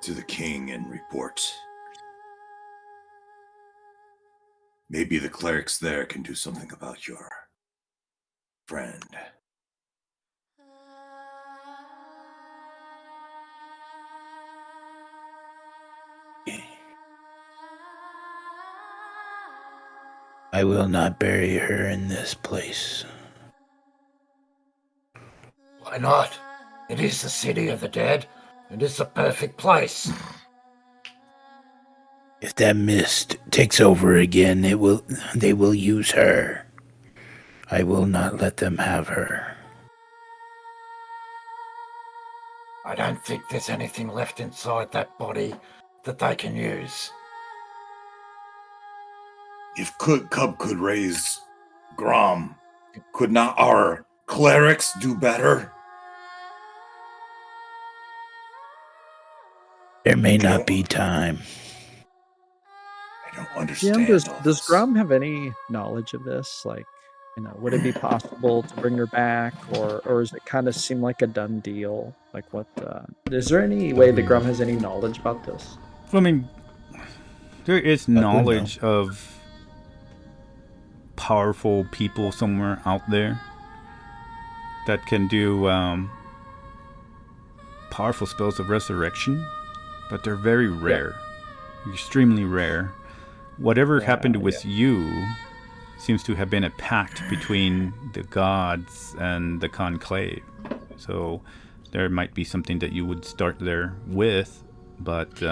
to the king and report. Maybe the clerics there can do something about your friend. I will not bury her in this place. Why not? It is the city of the dead. It is the perfect place. If that mist takes over again, they will use her. I will not let them have her. I don't think there's anything left inside that body that they can use. If Cub could raise Grom, could not our clerics do better? There may not be time. I don't understand. Does Grom have any knowledge of this? Like, would it be possible to bring her back, or does it kind of seem like a done deal? Like, what? Is there any way that Grom has any knowledge about this? I mean, there is knowledge of powerful people somewhere out there that can do powerful spells of resurrection, but they're very rare, extremely rare. Whatever happened with you seems to have been a pact between the gods and the conclave. So there might be something that you would start there with, but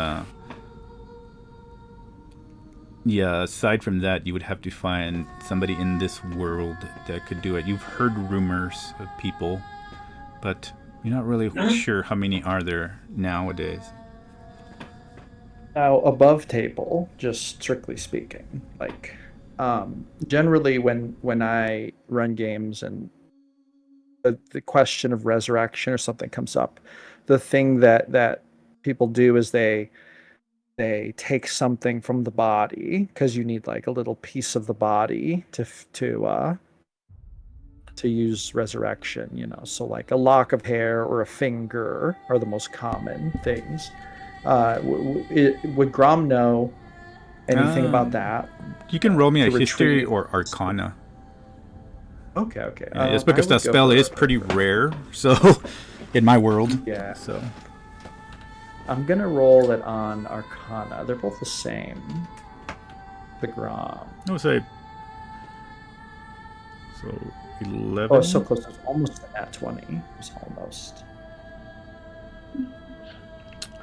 aside from that, you would have to find somebody in this world that could do it. You've heard rumors of people, but you're not really sure how many are there nowadays. Now, above table, just strictly speaking, like, generally when I run games and the question of resurrection or something comes up, the thing that people do is they take something from the body, because you need like a little piece of the body to use resurrection, so like a lock of hair or a finger are the most common things. Would Grom know anything about that? You can roll me a history or arcana. Okay. It's because that spell is pretty rare, so in my world. Yeah. So I'm gonna roll it on arcana. They're both the same. The Grom. I would say so 11. Oh, it's so close. It's almost at 20. It's almost.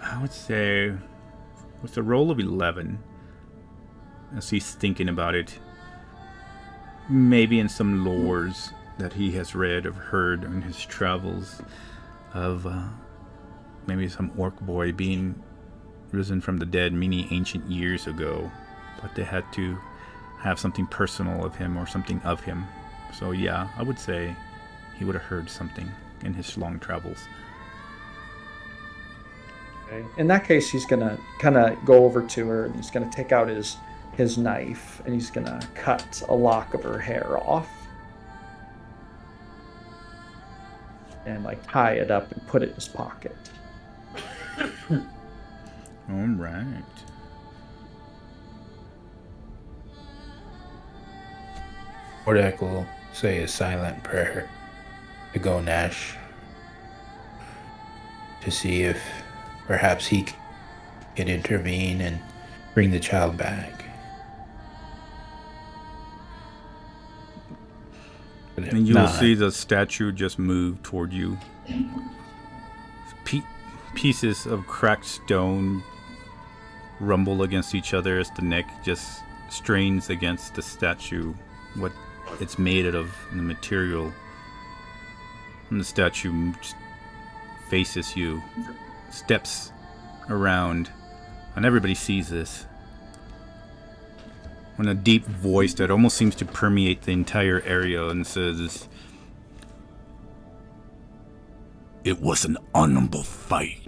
I would say with a roll of 11, as he's thinking about it, maybe in some lores that he has read or heard in his travels of maybe some orc boy being risen from the dead many ancient years ago, but they had to have something personal of him or something of him. So yeah, I would say he would have heard something in his long travels. Okay. In that case, he's gonna kind of go over to her and he's gonna take out his knife and he's gonna cut a lock of her hair off and like tie it up and put it in his pocket. All right. Bordak will say a silent prayer to Gonash to see if perhaps he can intervene and bring the child back. And you will see the statue just move toward you. Pieces of cracked stone rumble against each other as the neck just strains against the statue, what it's made out of, and the material. And the statue faces you, steps around, and everybody sees this. In a deep voice that almost seems to permeate the entire area, and says, "It was an honorable fight.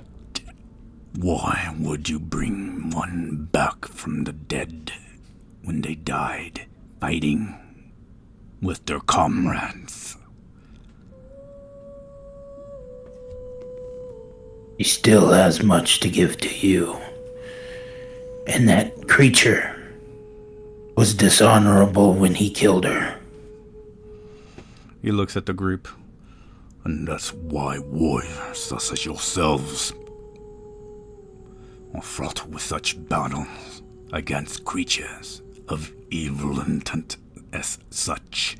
Why would you bring one back from the dead when they died fighting with their comrades? He still has much to give to you. And that creature was dishonorable when he killed her. He looks at the group. And that's why warriors such as yourselves are fraught with such battles against creatures of evil intent as such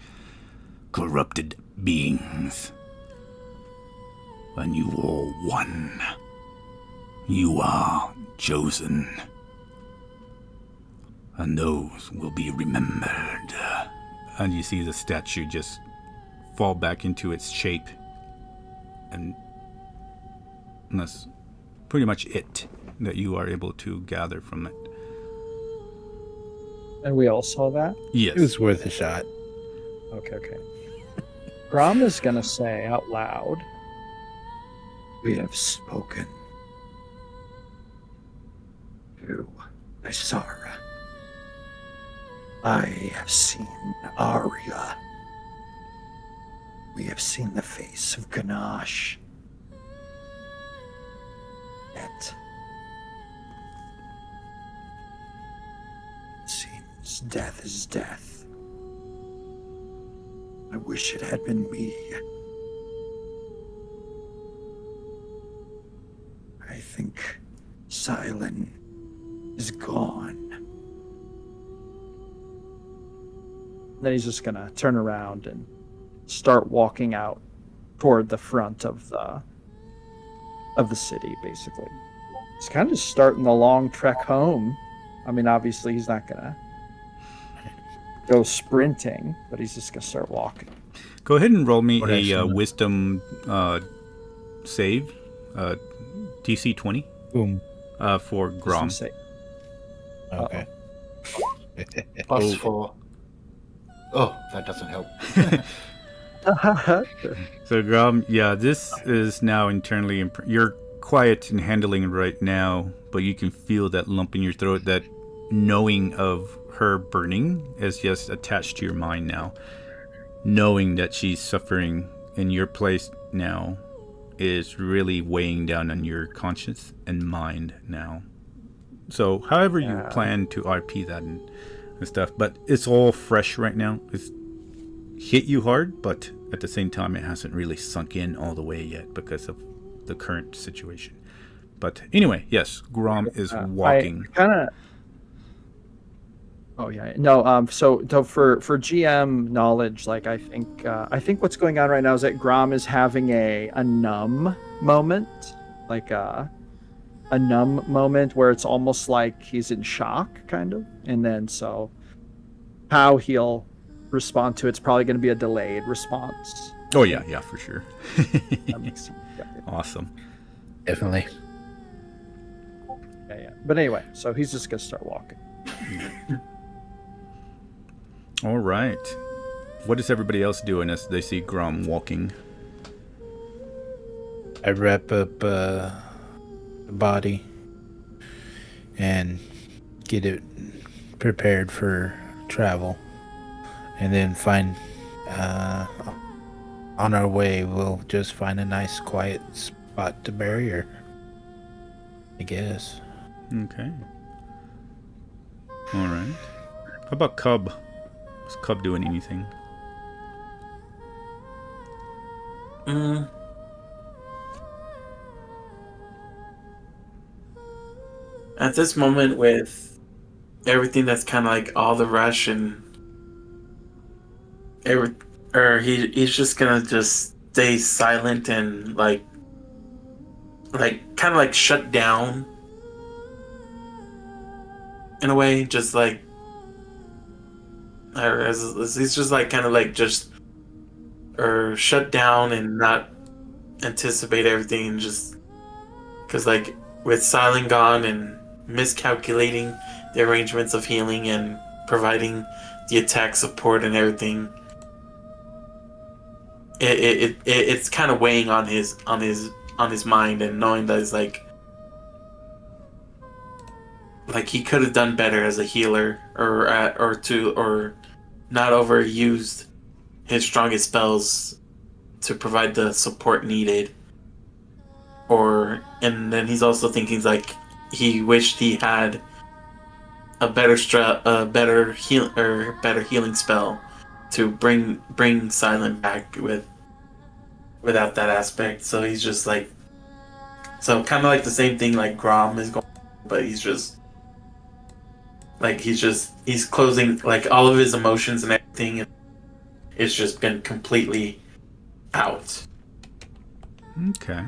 corrupted beings. And you are one. You are chosen. And those will be remembered. And you see the statue just fall back into its shape. And that's pretty much it that you are able to gather from it. And we all saw that? Yes. It was worth a shot. Okay. Grom is going to say out loud, We have spoken to Isara. I have seen Arya. We have seen the face of Ganache. Yet, it seems death is death. I wish it had been me. I think Silent is gone. then he's just going to turn around and start walking out toward the front of the city, basically. He's kind of starting the long trek home. I mean, obviously he's not going to go sprinting, but he's just going to start walking. Go ahead and roll me a wisdom save, DC 20. Boom. For Grom. Okay. +4. Oh, that doesn't help. So Grom, yeah, this is now internally. You're quiet and handling it right now, but you can feel that lump in your throat. That knowing of her burning is just attached to your mind now. Knowing that she's suffering in your place now is really weighing down on your conscience and mind now. So however you plan to RP that and stuff, but it's all fresh right now. It's hit you hard, but at the same time it hasn't really sunk in all the way yet because of the current situation. But anyway, yes, Grom is walking. So for GM knowledge, like I think what's going on right now is that Grom is having a numb moment, like a numb moment where it's almost like he's in shock, kind of, and then so how he'll respond to it's probably going to be a delayed response. Oh yeah, for sure. That makes sense. Yeah. Awesome. Definitely. Yeah. But anyway, so he's just going to start walking. All right. What is everybody else doing as they see Grom walking? I wrap up the body and get it prepared for travel, and then find on our way we'll just find a nice quiet spot to bury her, I guess. Okay. All right. How about Cub? Is Cub doing anything? At this moment, with everything that's kind of like all the rush and he's just gonna just stay silent and like kind of like shut down in a way, just like he's just like kind of like just shut down and not anticipate everything, just because like with Silent gone and miscalculating the arrangements of healing and providing the attack support and everything, it's kind of weighing on his mind, and knowing that it's like like he could have done better as a healer, or not overused his strongest spells to provide the support needed. And then he's also thinking like he wished he had a better healing spell to bring Silent back without that aspect. So he's just like, so kind of like the same thing like Grom is going, but he's closing like all of his emotions and everything, and it's just been completely out. Okay.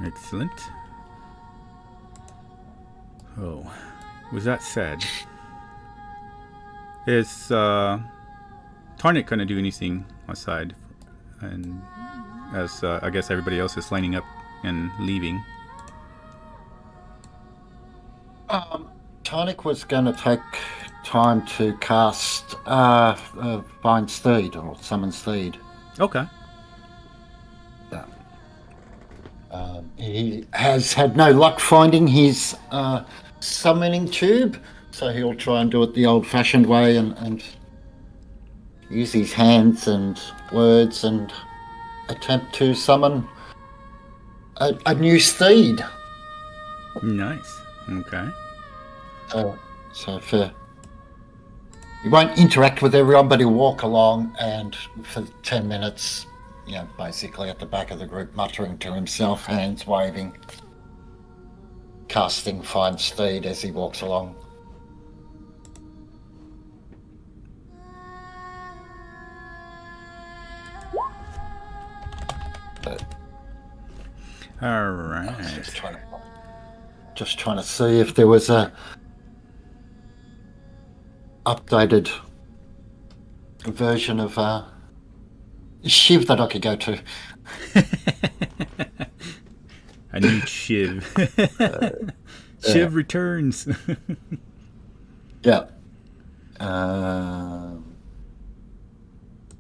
Excellent. Oh, with that said, is Tarnik gonna do anything outside? And as I guess everybody else is lining up and leaving. Tonic was going to take time to cast Find Steed or Summon Steed. Okay. He has had no luck finding his summoning tube, so he'll try and do it the old-fashioned way and use his hands and words and attempt to summon a new steed. Nice. Okay. So for he won't interact with everyone, but he'll walk along and for 10 minutes, basically at the back of the group, muttering to himself, hands waving, casting Find Steed as he walks along. But All right. just trying to see if there was a updated version of Shiv that I could go to. I need Shiv. Shiv returns. Yeah.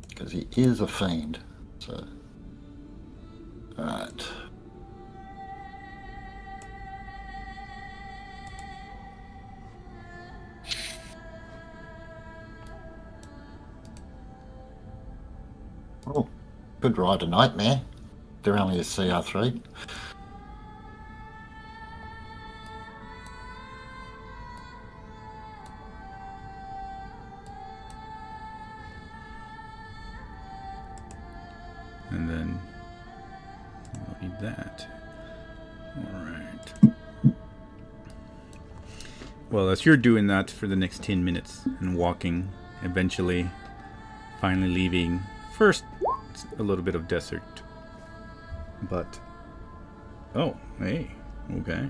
Because he is a fiend. So. Alright. Oh, could ride a nightmare. They're only a CR3. And then we'll need that. Alright. Well, as you're doing that for the next 10 minutes and walking, eventually, finally leaving, first a little bit of desert, but oh, hey, okay,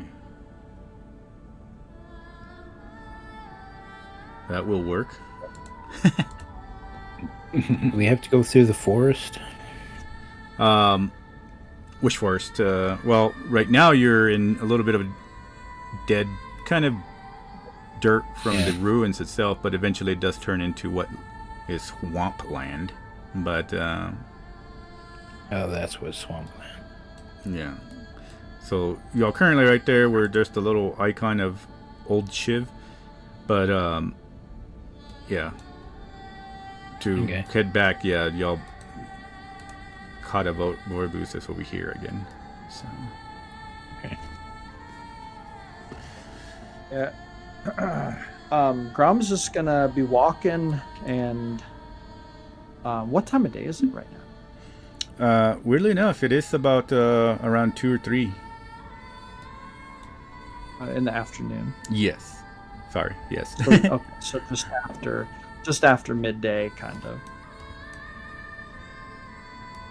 that will work. We have to go through the forest. Which forest? Well, right now you're in a little bit of a dead kind of dirt from the ruins itself, but eventually it does turn into what is swamp land. But oh, that's what swampland. Yeah. So y'all currently right there where there's the little icon of old Shiv, but yeah. To head back, y'all caught a Vorboost that's over here again. So. Okay. Yeah. Grom's just gonna be walking, and what time of day is it right now? Weirdly enough, it is about around 2 or 3 In the afternoon. Yes. Sorry. Yes. So, okay, so just after midday, kind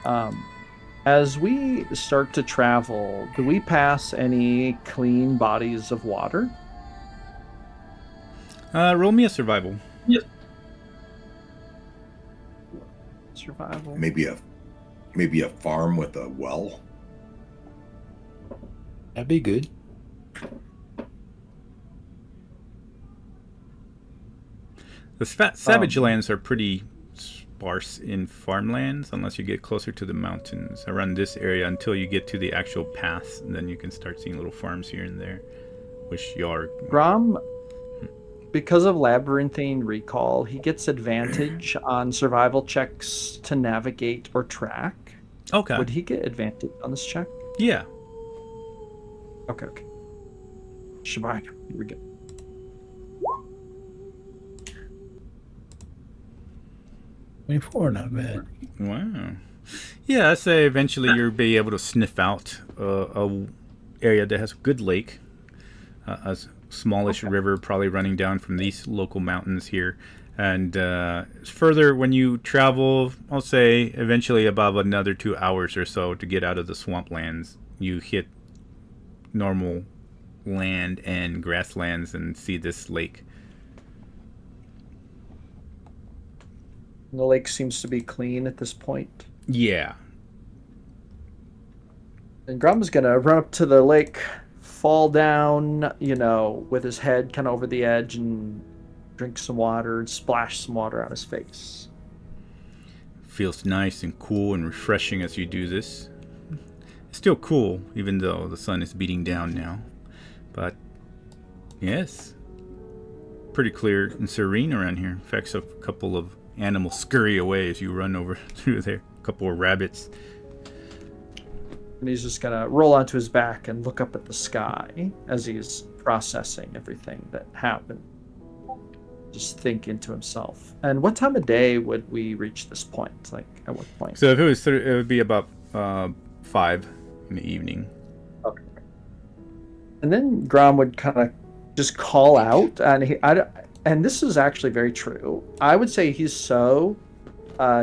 of. As we start to travel, do we pass any clean bodies of water? Roll me a survival. Yep. Survival. Maybe a farm with a well. That'd be good. The savage lands are pretty sparse in farmlands unless you get closer to the mountains around this area until you get to the actual paths, and then you can start seeing little farms here and there. Wish you are. Grom, because of labyrinthine recall, he gets advantage on survival checks to navigate or track. Okay. Would he get advantage on this check? Yeah. Okay. Shabai, here we go. Not bad. Wow. Yeah, I say eventually you'll be able to sniff out a area that has a good lake, a smallish river probably running down from these local mountains here. And further, when you travel, I'll say eventually about another 2 hours or so to get out of the swamplands, you hit normal land and grasslands and see this lake. The lake seems to be clean at this point. Yeah. And Grom's gonna run up to the lake, fall down, with his head kind of over the edge and drink some water and splash some water on his face. Feels nice and cool and refreshing as you do this. It's still cool, even though the sun is beating down now. But, yes. Pretty clear and serene around here. In fact, a couple of animals scurry away as you run over through there. A couple of rabbits. And he's just gonna roll onto his back and look up at the sky as he's processing everything that happened. Just thinking to himself. And what time of day would we reach this point? Like, at what point? So if it was, it would be about 5 in the evening. Okay. And then Grom would kind of just call out, and this is actually very true. I would say he's so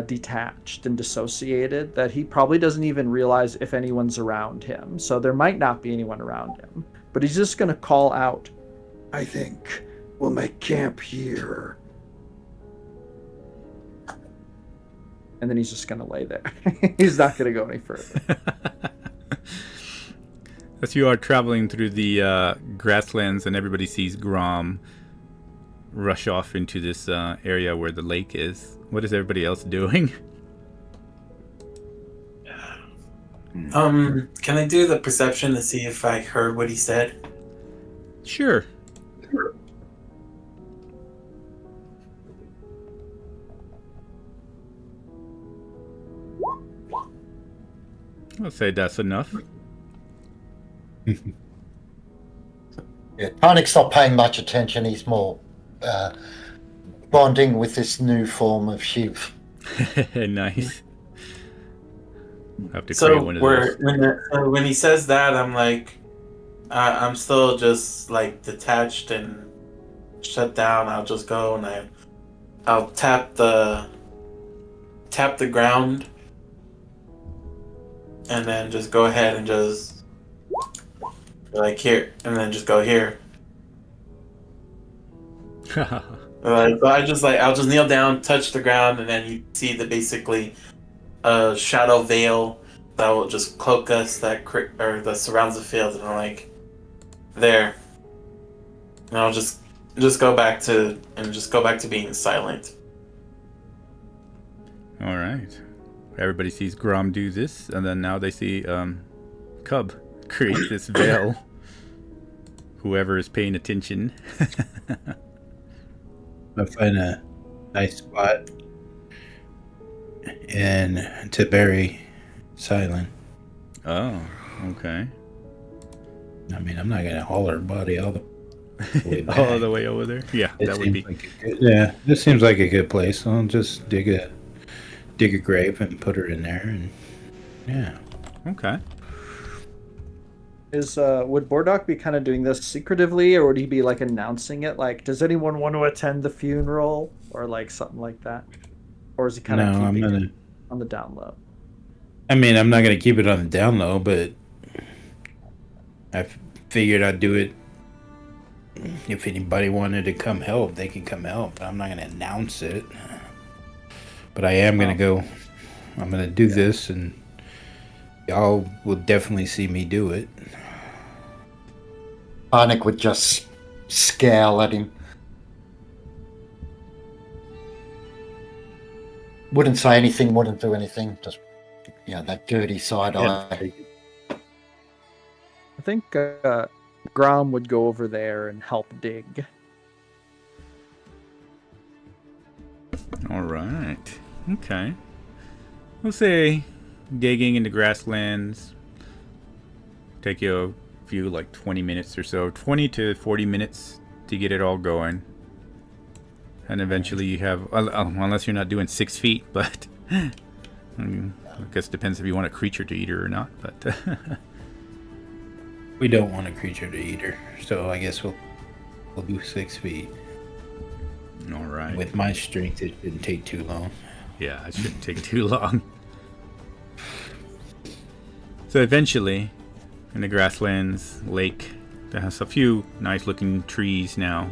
detached and dissociated that he probably doesn't even realize if anyone's around him. So there might not be anyone around him, but he's just going to call out, I think we'll make camp here. and then he's just going to lay there. He's not going to go any further. As you are traveling through the grasslands and everybody sees Grom rush off into this area where the lake is, what is everybody else doing? Can I do the perception to see if I heard what he said? Sure. I'll say that's enough. Yeah, Tarnik's not paying much attention. He's more bonding with this new form of Shiv. Nice. I'll have to create one of those. When he says that, I'm like, I'm still just like detached and shut down. I'll just go and I'll tap the ground, and then just go ahead and just like here, and then just go here. I'll just kneel down, touch the ground, and then you see basically a shadow veil that will just cloak us that surrounds the field, and I'm like, there. And I'll just go back to being silent. All right. Everybody sees Grom do this, and then now they see Cub create this veil. Whoever is paying attention. I find a nice spot and to bury Silent. Oh, okay. I mean, I'm not gonna haul her body all the way back. All the way over there. Yeah, It that would be. seems like a good, yeah, this seems like a good place. I'll just dig a grave and put her in there, and yeah. Okay. Would Bordock be kind of doing this secretively, or would he be like announcing it? Like, does anyone want to attend the funeral, or like something like that? Or is he kind of keeping it on the down low? I mean, I'm not gonna keep it on the down low, but I figured I'd do it. If anybody wanted to come help, they can come help. But I'm not gonna announce it. But I am gonna go. I'm gonna do this, and y'all will definitely see me do it. Tarnik would just scowl at him. Wouldn't say anything, wouldn't do anything. Just, that dirty side eye. I think Grom would go over there and help dig. All right. Okay. We'll say digging in the grasslands take you a few, like 20 minutes or so. 20 to 40 minutes to get it all going. And eventually you have, unless you're not doing 6 feet, but I guess it depends if you want a creature to eater or not. But We don't want a creature to eater, so I guess we'll do 6 feet. all right. With my strength, it shouldn't take too long. Yeah, it shouldn't take too long. So eventually, in the grasslands lake, that has a few nice-looking trees now,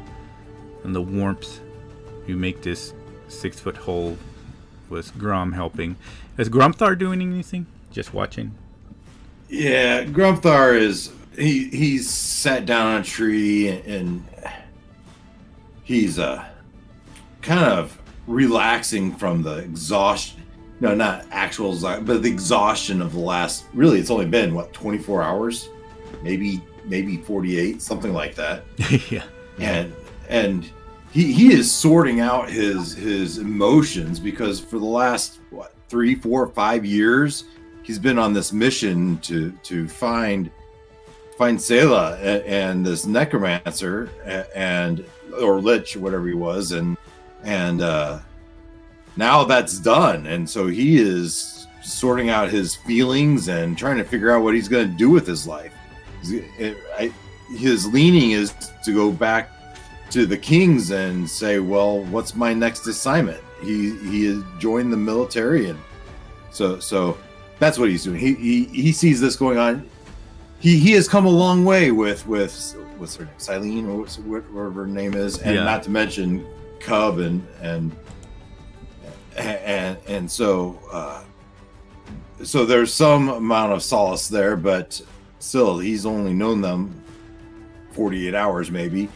and the warmth, you make this 6-foot hole with Grom helping. Is Gromthar doing anything? Just watching? Yeah, Grumthar is he's sat down on a tree and he's kind of relaxing from the exhaustion. No, not actual, but the exhaustion of the last. Really, it's only been what 24 hours, maybe 48, something like that. Yeah. And he is sorting out his emotions because for the last 3, 4, 5 years he's been on this mission to find Selah and this necromancer or lich or whatever he was and now that's done, and so he is sorting out his feelings and trying to figure out what he's going to do with his life. His leaning is to go back to the kings and say, well, what's my next assignment? He has joined the military, and so that's what he's doing. He sees this going on. He has come a long way with what's her name, Silene, or whatever her name is, and not to mention Cub and so there's some amount of solace there, but still he's only known them 48 hours maybe,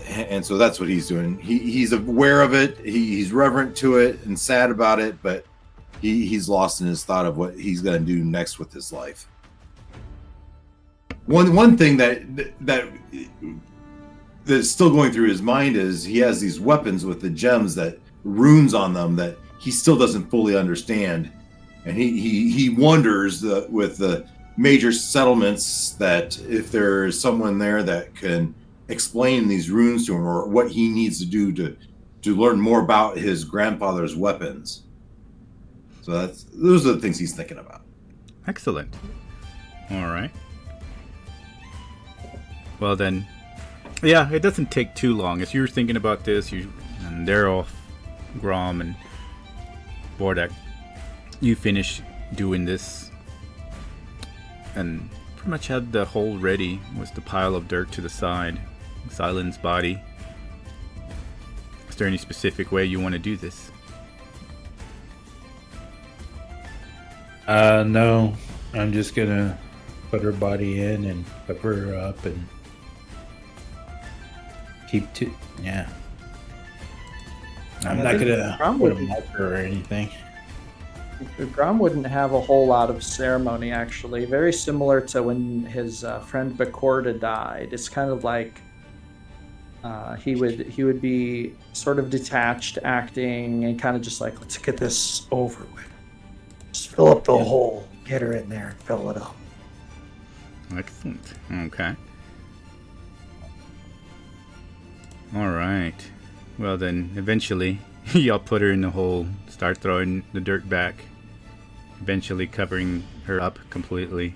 and so that's what he's doing. He's aware of it, he's reverent to it and sad about it, but he's lost in his thought of what he's going to do next with his life. One thing that's still going through his mind is he has these weapons with the gems that runes on them that he still doesn't fully understand, and he wonders with the major settlements that if there's someone there that can explain these runes to him or what he needs to do to learn more about his grandfather's weapons. So those are the things he's thinking about. Excellent. All right. Well then, yeah, it doesn't take too long. As you're thinking about this, and Daryl, Grom, and Bordak, you finish doing this, and pretty much had the hole ready with the pile of dirt to the side, Silen's body. Is there any specific way you want to do this? No, I'm just gonna put her body in and cover her up and yeah. I'm not gonna put a marker or anything. Grom wouldn't have a whole lot of ceremony, actually. Very similar to when his friend Bakorda died. It's kind of like he would be sort of detached, acting, and kind of just like, let's get this over with. Just fill up the hole. Get her in there and fill it up. Excellent. Okay. All right. Well then, eventually, y'all put her in the hole, start throwing the dirt back, eventually covering her up completely.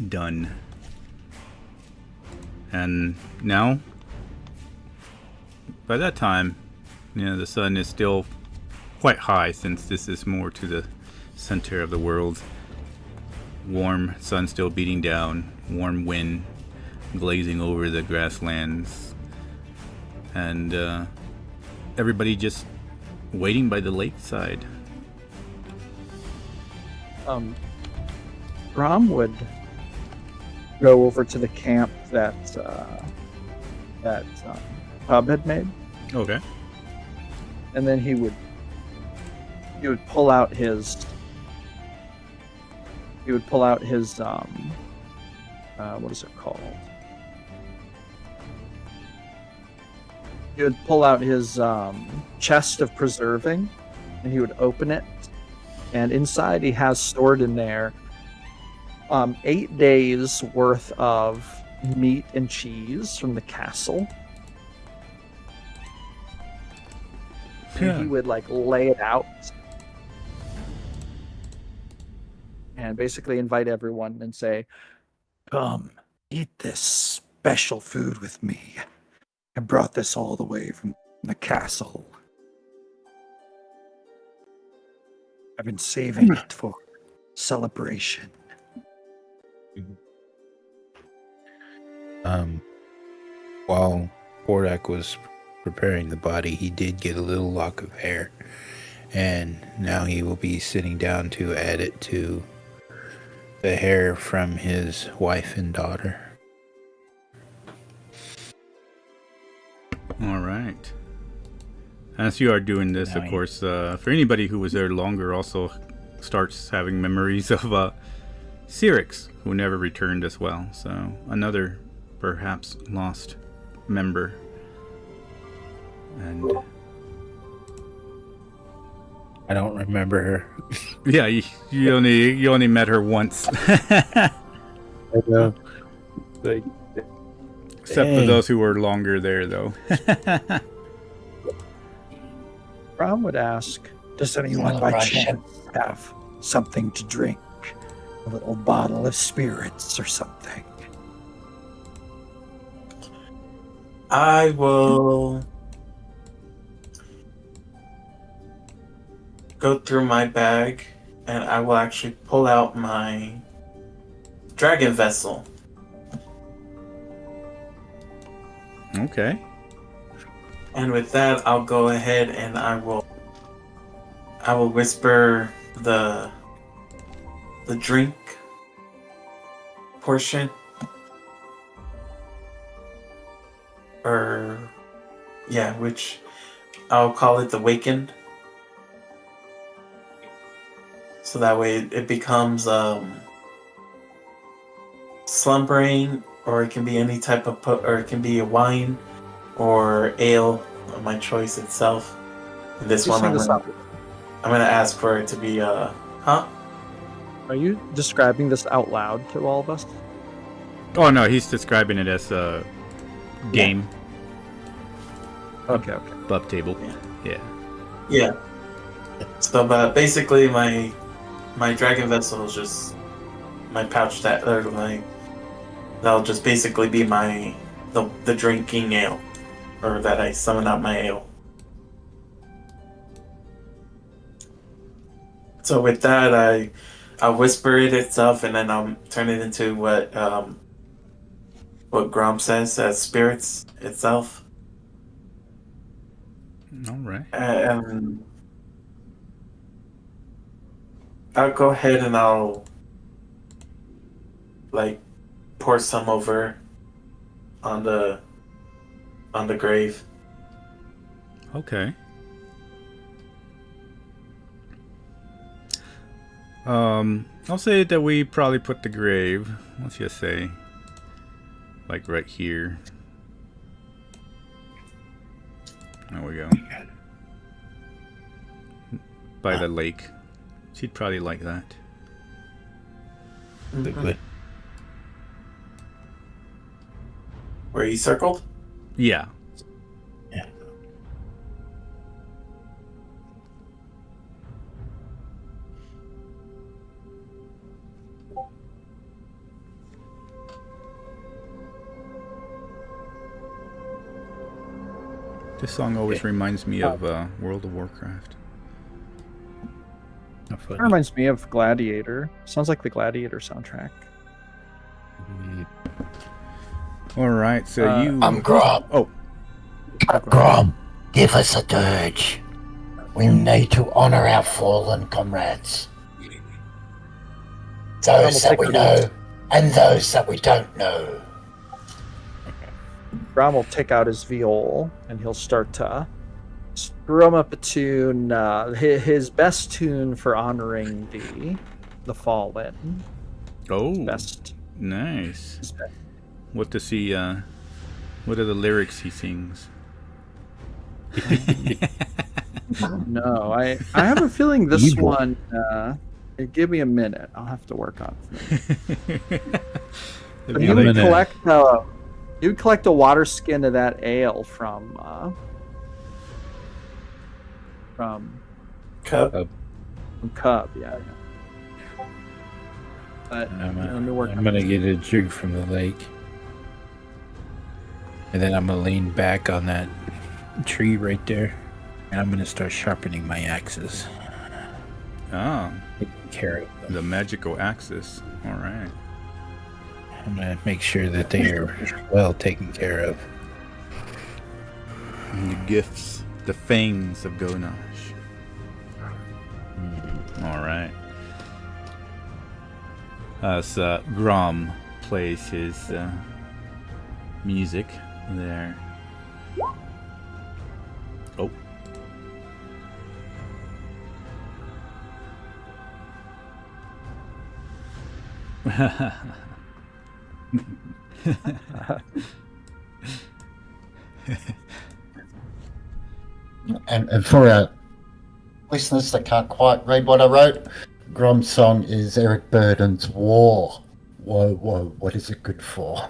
Done. And now, by that time, the sun is still quite high since this is more to the center of the world. Warm sun still beating down, warm wind glazing over the grasslands, and everybody just waiting by the lakeside. Grom would go over to the camp that Hub had made, Okay. and then he would pull out his what is it called? He would pull out his chest of preserving, and he would open it, and inside he has stored in there 8 days worth of meat and cheese from the castle. And he would like lay it out and basically invite everyone and say, "Come, eat this special food with me. I brought this all the way from the castle. I've been saving it for celebration." While Bordak was preparing the body, he did get a little lock of hair, and now he will be sitting down to add it to the hair from his wife and daughter. All right. As you are doing this, of course, for anybody who was there longer, also starts having memories of Cyrix, who never returned as well. So another perhaps lost member. And I don't remember her. yeah, you only met her once. I know. Like, except for those who were longer there, though. Brom would ask, "Does anyone by chance have something to drink? A little bottle of spirits or something?" I will go through my bag and I will actually pull out my dragon vessel. Okay. And with that, I'll go ahead and I will whisper the drink portion, or yeah, which I'll call it the wakened. So that way it becomes slumbering, or it can be any type of or it can be a wine or ale of my choice itself. And this one I'm gonna ask for it to be huh? Are you describing this out loud to all of us? Oh no, he's describing it as a game. Okay. Above table. Yeah. So, but basically, my dragon vessel is just my pouch that'll just basically be the drinking ale, or that I summon out my ale. So with that, I'll whisper it itself, and then I'll turn it into what Grom says as spirits itself. All right. And I'll go ahead and I'll pour some over on the grave. Okay. I'll say that we probably put the grave, let's just say, like right here. There we go. By the lake. She'd probably like that. Good. Where you circled? Yeah. Yeah. This song always reminds me of World of Warcraft. It reminds me of Gladiator. Sounds like the Gladiator soundtrack. All right, so I'm Grom. Oh. Grom, give us a dirge. We need to honor our fallen comrades. Those that we know, and those that we don't know. Brom will take out his viol and he'll start to strum up a tune, his best tune for honoring the fallen. Oh. Best Nice. What does he? What are the lyrics he sings? No, I have a feeling this Evil. one. Give me a minute. I'll have to work on it. But you would collect. You would collect a water skin of that ale from Cup. Cub. Yeah. But let me work. I'm gonna get a jig from the lake, and then I'm gonna lean back on that tree right there, and I'm gonna start sharpening my axes. Ah, Taking care of them. the magical axis. All right. I'm gonna make sure that they are well taken care of. And the gifts, the fangs of Gonash. All right. As Grom plays his music there. Oh. And for our listeners that can't quite read what I wrote, Grom's song is Eric Burden's War. Whoa, whoa, what is it good for?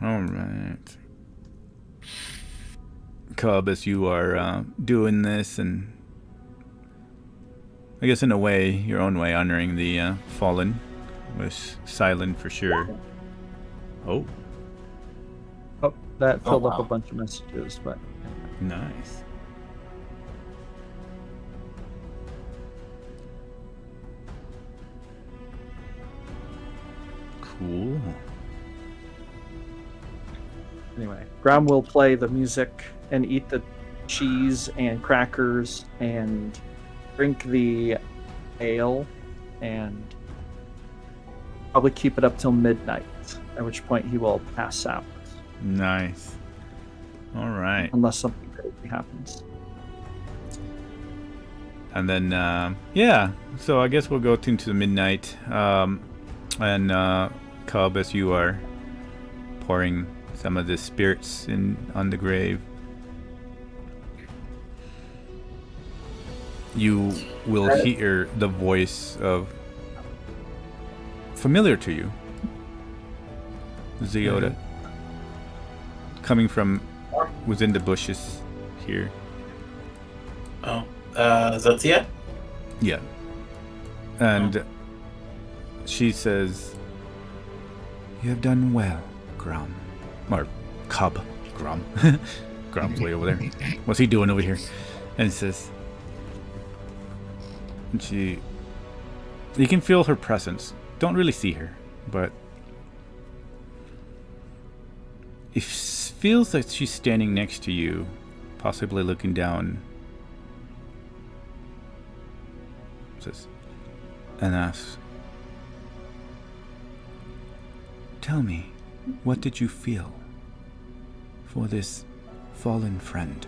All right. Cub, as you are doing this, and I guess in a way, your own way, honoring the fallen, was silent for sure. Oh, Oh, that filled up wow. a bunch of messages, but nice. Cool. anyway, Grom will play the music and eat the cheese and crackers and drink the ale and probably keep it up till midnight, at which point he will pass out Nice. All right. unless something crazy happens. And then, yeah, so I guess we'll go into the midnight. And Cub, as you are pouring some of the spirits in on the grave, you will hear the voice of familiar to you, Zeoda, coming from within the bushes here. Oh, Zotia? Yeah. And she says, "You have done well, Grom." Or Cub. Grom. Grom's way over there. What's he doing over here? And it says, and you can feel her presence. Don't really see her, but it feels like she's standing next to you, possibly looking down. Says, and asks, "Tell me, what did you feel for this fallen friend?"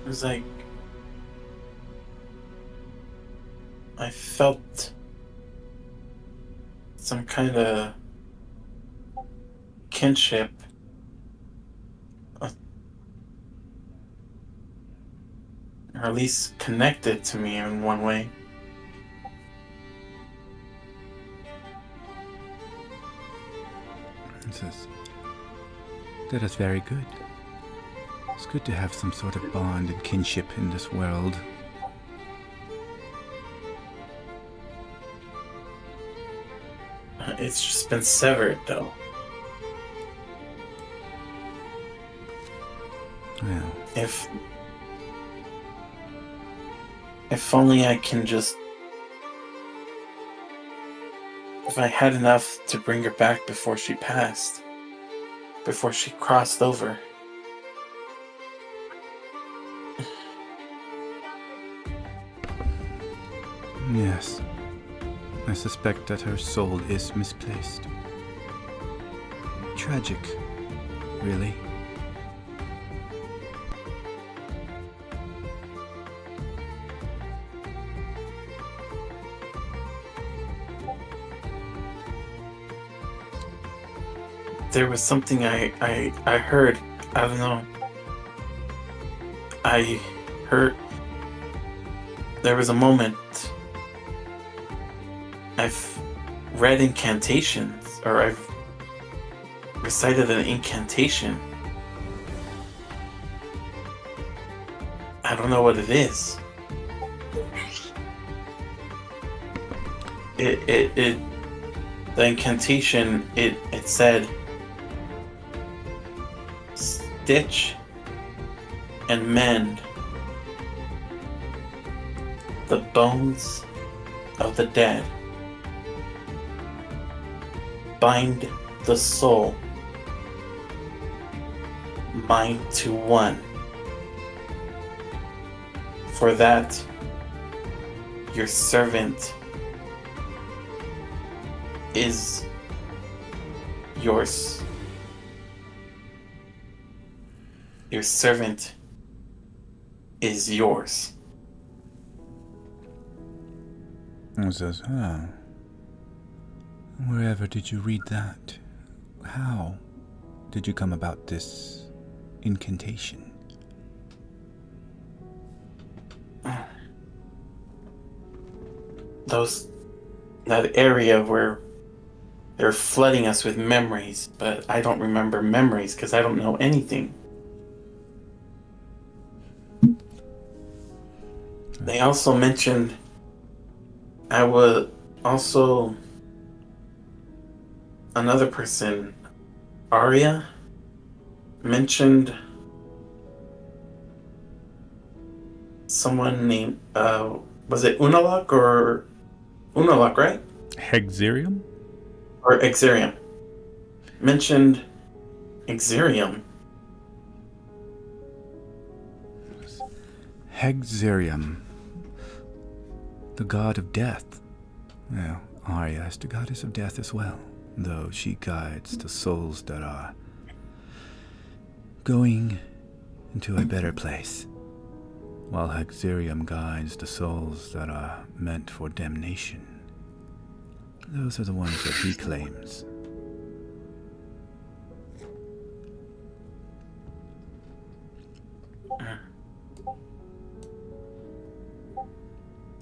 It was like I felt some kind of kinship, or at least connected to me in one way. And says, "That is very good. It's good to have some sort of bond and kinship in this world." It's just been severed, though. Well, If only I can just... If I had enough to bring her back before she passed. Before she crossed over. yes. I suspect that her soul is misplaced. Tragic, really. there was something I heard. I don't know. I heard there was a moment. I've read incantations, or I've recited an incantation. I don't know what it is. The incantation, it said, stitch and mend the bones of the dead, bind the soul, mind to one. For that, your servant is yours. Your servant is yours. And says, wherever did you read that? How did you come about this incantation? That area where they're flooding us with memories, but I don't remember memories because I don't know anything. They also mentioned another person, Arya, mentioned someone named, was it Unalak, right? Hexerium? Or Exerium. Mentioned Exerium. Hexerium, the god of death. Well, Arya is the goddess of death as well, though she guides the souls that are going into a better place, while Hexerium guides the souls that are meant for damnation. Those are the ones that he claims.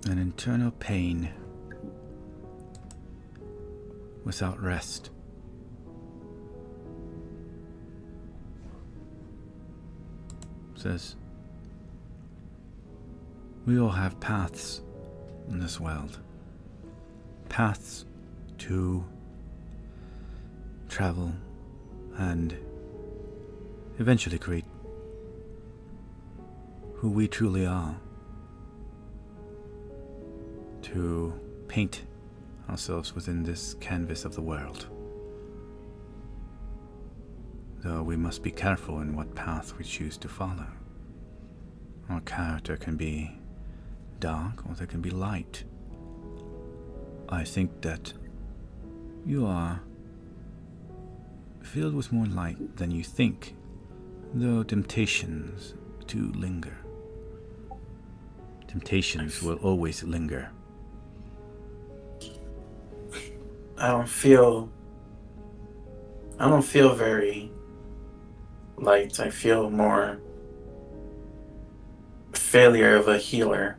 An internal pain without rest. Says, we all have paths in this world. Paths to travel and eventually create who we truly are. To paint ourselves within this canvas of the world. Though we must be careful in what path we choose to follow. Our character can be dark or there can be light. I think that you are filled with more light than you think, though temptations do linger. Temptations will always linger. I don't feel very light. I feel more failure of a healer.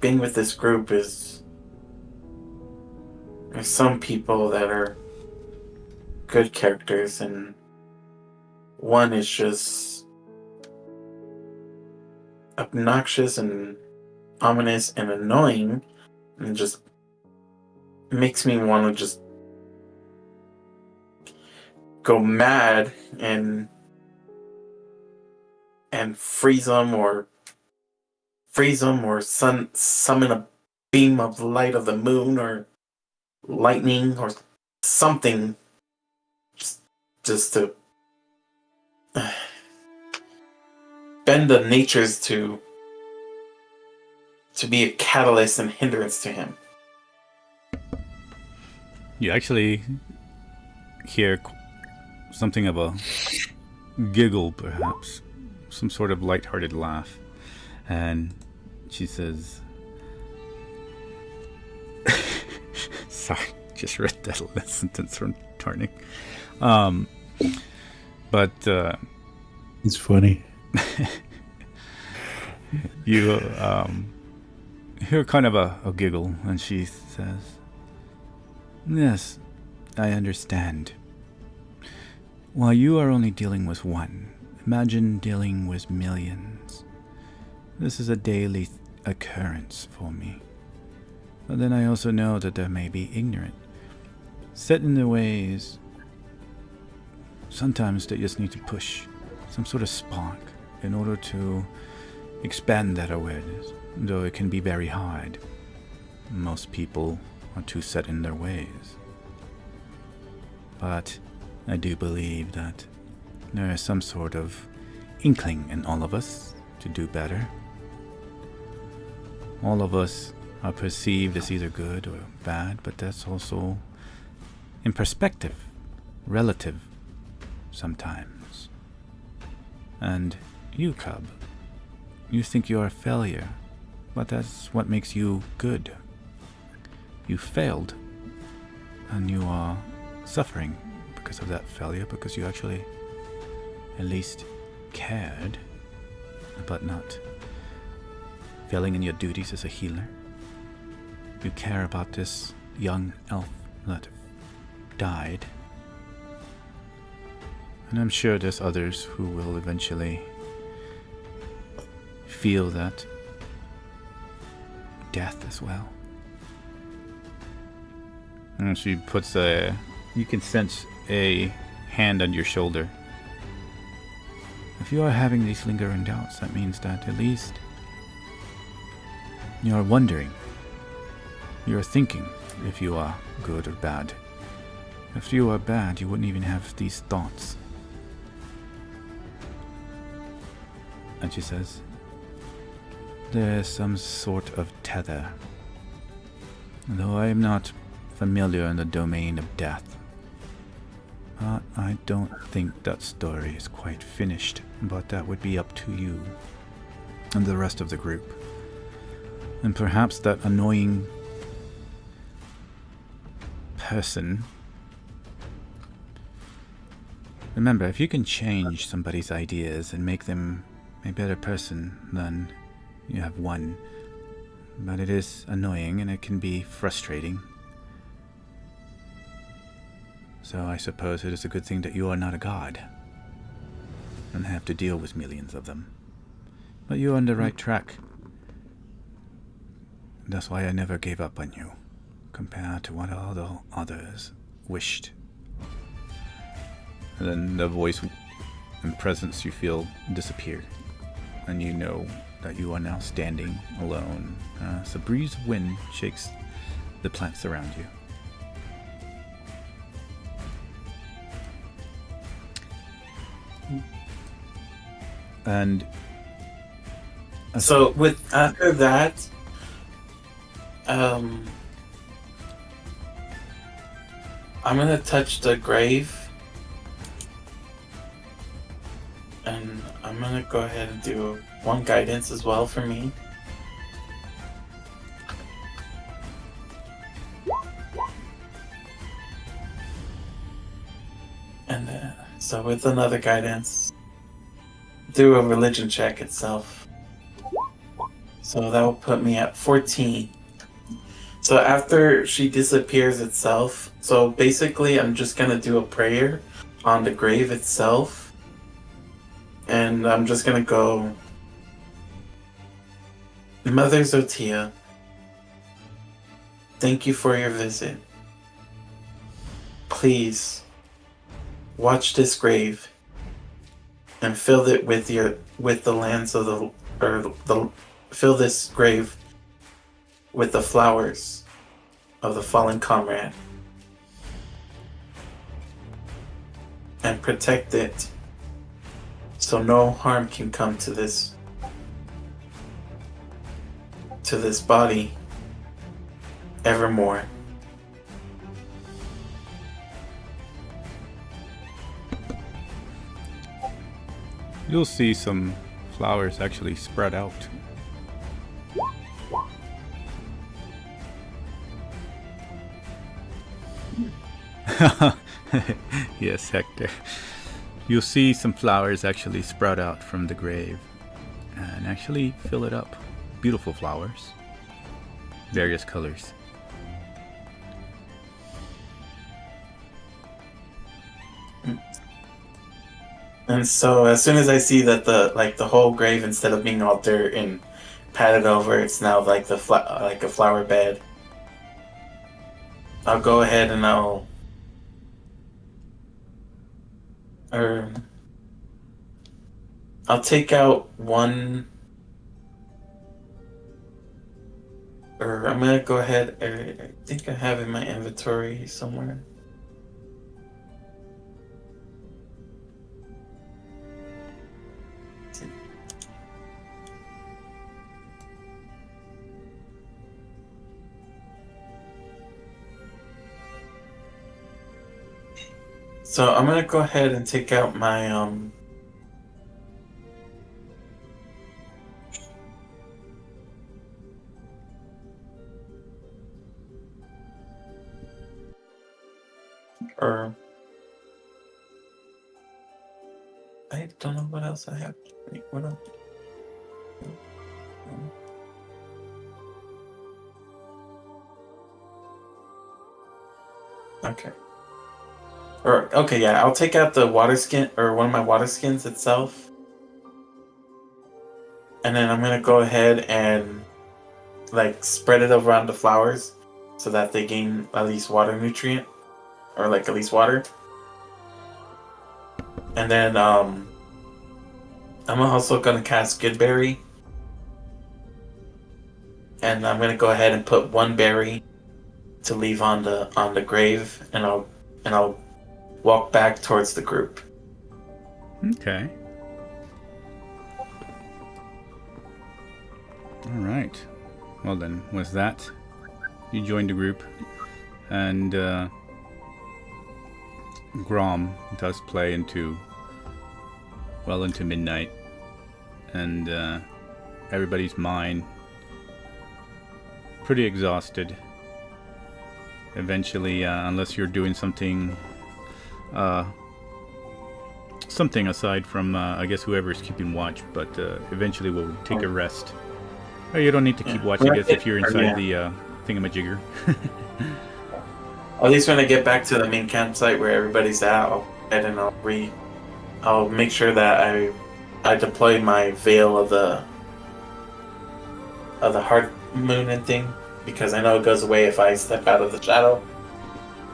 Being with this group there's some people that are good characters and one is just obnoxious and ominous and annoying and just makes me want to just go mad and freeze them or summon a beam of light of the moon or lightning or something just to bend the natures to be a catalyst and hindrance to him. You actually hear something of a giggle, perhaps, some sort of lighthearted laugh, and she says, sorry, just read that last sentence from Tarnik. But It's funny. you hear kind of a giggle, and she says, "Yes, I understand. While you are only dealing with one, imagine dealing with millions. This is a daily occurrence for me. But then I also know that there may be ignorant, set in their ways. Sometimes they just need to push some sort of spark in order to expand that awareness, though it can be very hard. Most people are too set in their ways. But I do believe that there is some sort of inkling in all of us to do better. All of us are perceived as either good or bad, but that's also in perspective, relative sometimes. And you, Cub, you think you're a failure, but that's what makes you good. You failed, and you are suffering because of that failure, because you actually at least cared about not failing in your duties as a healer. You care about this young elf that died. And I'm sure there's others who will eventually feel that death as well. And she puts you can sense a hand on your shoulder. If you are having these lingering doubts, that means that at least you are wondering. You are thinking if you are good or bad. If you are bad, you wouldn't even have these thoughts. And she says, there is some sort of tether. Though I am not familiar in the domain of death. But I don't think that story is quite finished, but that would be up to you and the rest of the group. And perhaps that annoying person. Remember, if you can change somebody's ideas and make them a better person, then you have won. But it is annoying and it can be frustrating. So I suppose it is a good thing that you are not a god and have to deal with millions of them. But you're on the right track. That's why I never gave up on you, compared to what all the others wished. And then the voice and presence you feel disappear, and you know that you are now standing alone as a breeze of wind shakes the plants around you. And so with after that, I'm gonna touch the grave, and I'm gonna go ahead and do one guidance as well for me. And so with another guidance, do a religion check itself. So that will put me at 14. So after she disappears itself, so basically I'm just gonna do a prayer on the grave itself. And I'm just gonna go, Mother Zotia, thank you for your visit. Please watch this grave and fill it with the lands of fill this grave with the flowers of the fallen comrade, and protect it so no harm can come to this body evermore. You'll see some flowers actually spread out. Yes, Hector. You'll see some flowers actually sprout out from the grave and actually fill it up. Beautiful flowers. Various colors. And so as soon as I see that the whole grave, instead of being all dirt and padded over, it's now like like a flower bed, I'll go ahead and I'll take out one, or I'm gonna go ahead. I think I have in my inventory somewhere. So I'm gonna go ahead and take out my or I don't know what else I have. Wait, what else? Okay. Or okay, yeah, I'll take out the water skin, or one of my water skins itself. And then I'm gonna go ahead and like spread it around the flowers so that they gain at least water nutrient, or like at least water. And then I'm also gonna cast Good Berry, and I'm gonna go ahead and put one berry to leave on the grave, and I'll walk back towards the group. Okay. All right. Well then, with that, you join the group, and Grom does play into midnight, and everybody's mind pretty exhausted. Eventually, unless you're doing something aside from I guess whoever's keeping watch, but eventually we'll take a rest. Oh, you don't need to keep watch, I guess, if you're inside the thingamajigger. At least when I get back to the main campsite where everybody's at, I'll head and I'll make sure that I deploy my veil of the heart moon and thing, because I know it goes away if I step out of the shadow.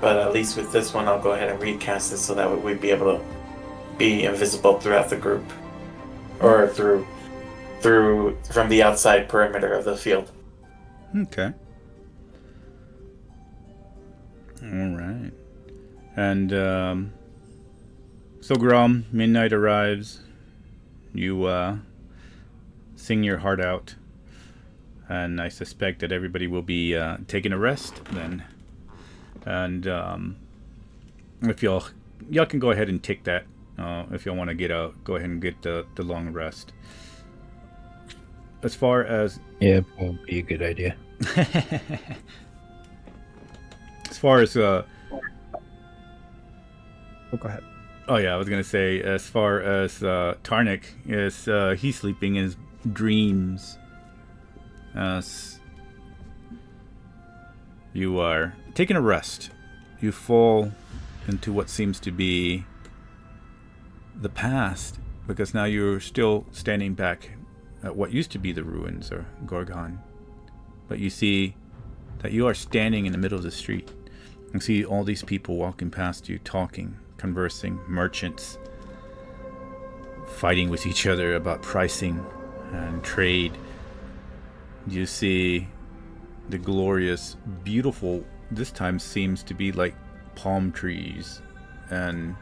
But at least with this one, I'll go ahead and recast it so that we'd be able to be invisible throughout the group, or through from the outside perimeter of the field. Okay. All right. And so Grom, midnight arrives. You sing your heart out, and I suspect that everybody will be taking a rest then. And if y'all can go ahead and take that. If y'all want to get out, go ahead and get the long rest. As far as Yeah, would be a good idea. as far as Oh, go ahead. oh yeah, I was gonna say, as far as Tarnik is, he's sleeping in his dreams. You are taking a rest. You fall into what seems to be the past, because now you're still standing back at what used to be the ruins, or Gorgon. But you see that you are standing in the middle of the street. You see all these people walking past you, talking, conversing, merchants, fighting with each other about pricing and trade. You see the glorious, beautiful, this time seems to be like palm trees and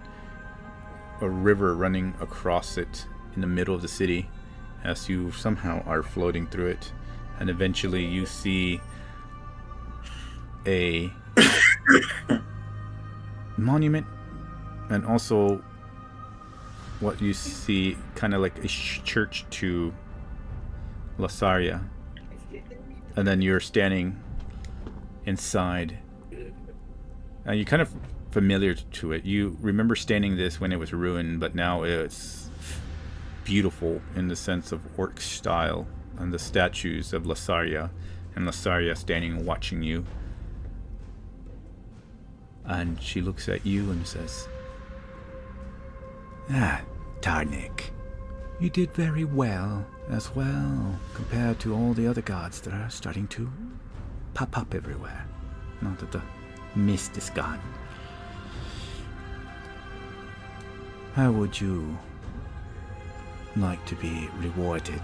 a river running across it in the middle of the city, as you somehow are floating through it. And eventually you see a monument, and also what you see kind of like a church to Lasaria. And then you're standing inside, and you kind of familiar to it. You remember standing this when it was ruined, but now it's beautiful in the sense of orc style, and the statues of Lasaria, and Lasaria standing and watching you. And she looks at you and says, Tarnik, you did very well as well, compared to all the other gods that are starting to pop up everywhere. Not that the mist is gone. How would you like to be rewarded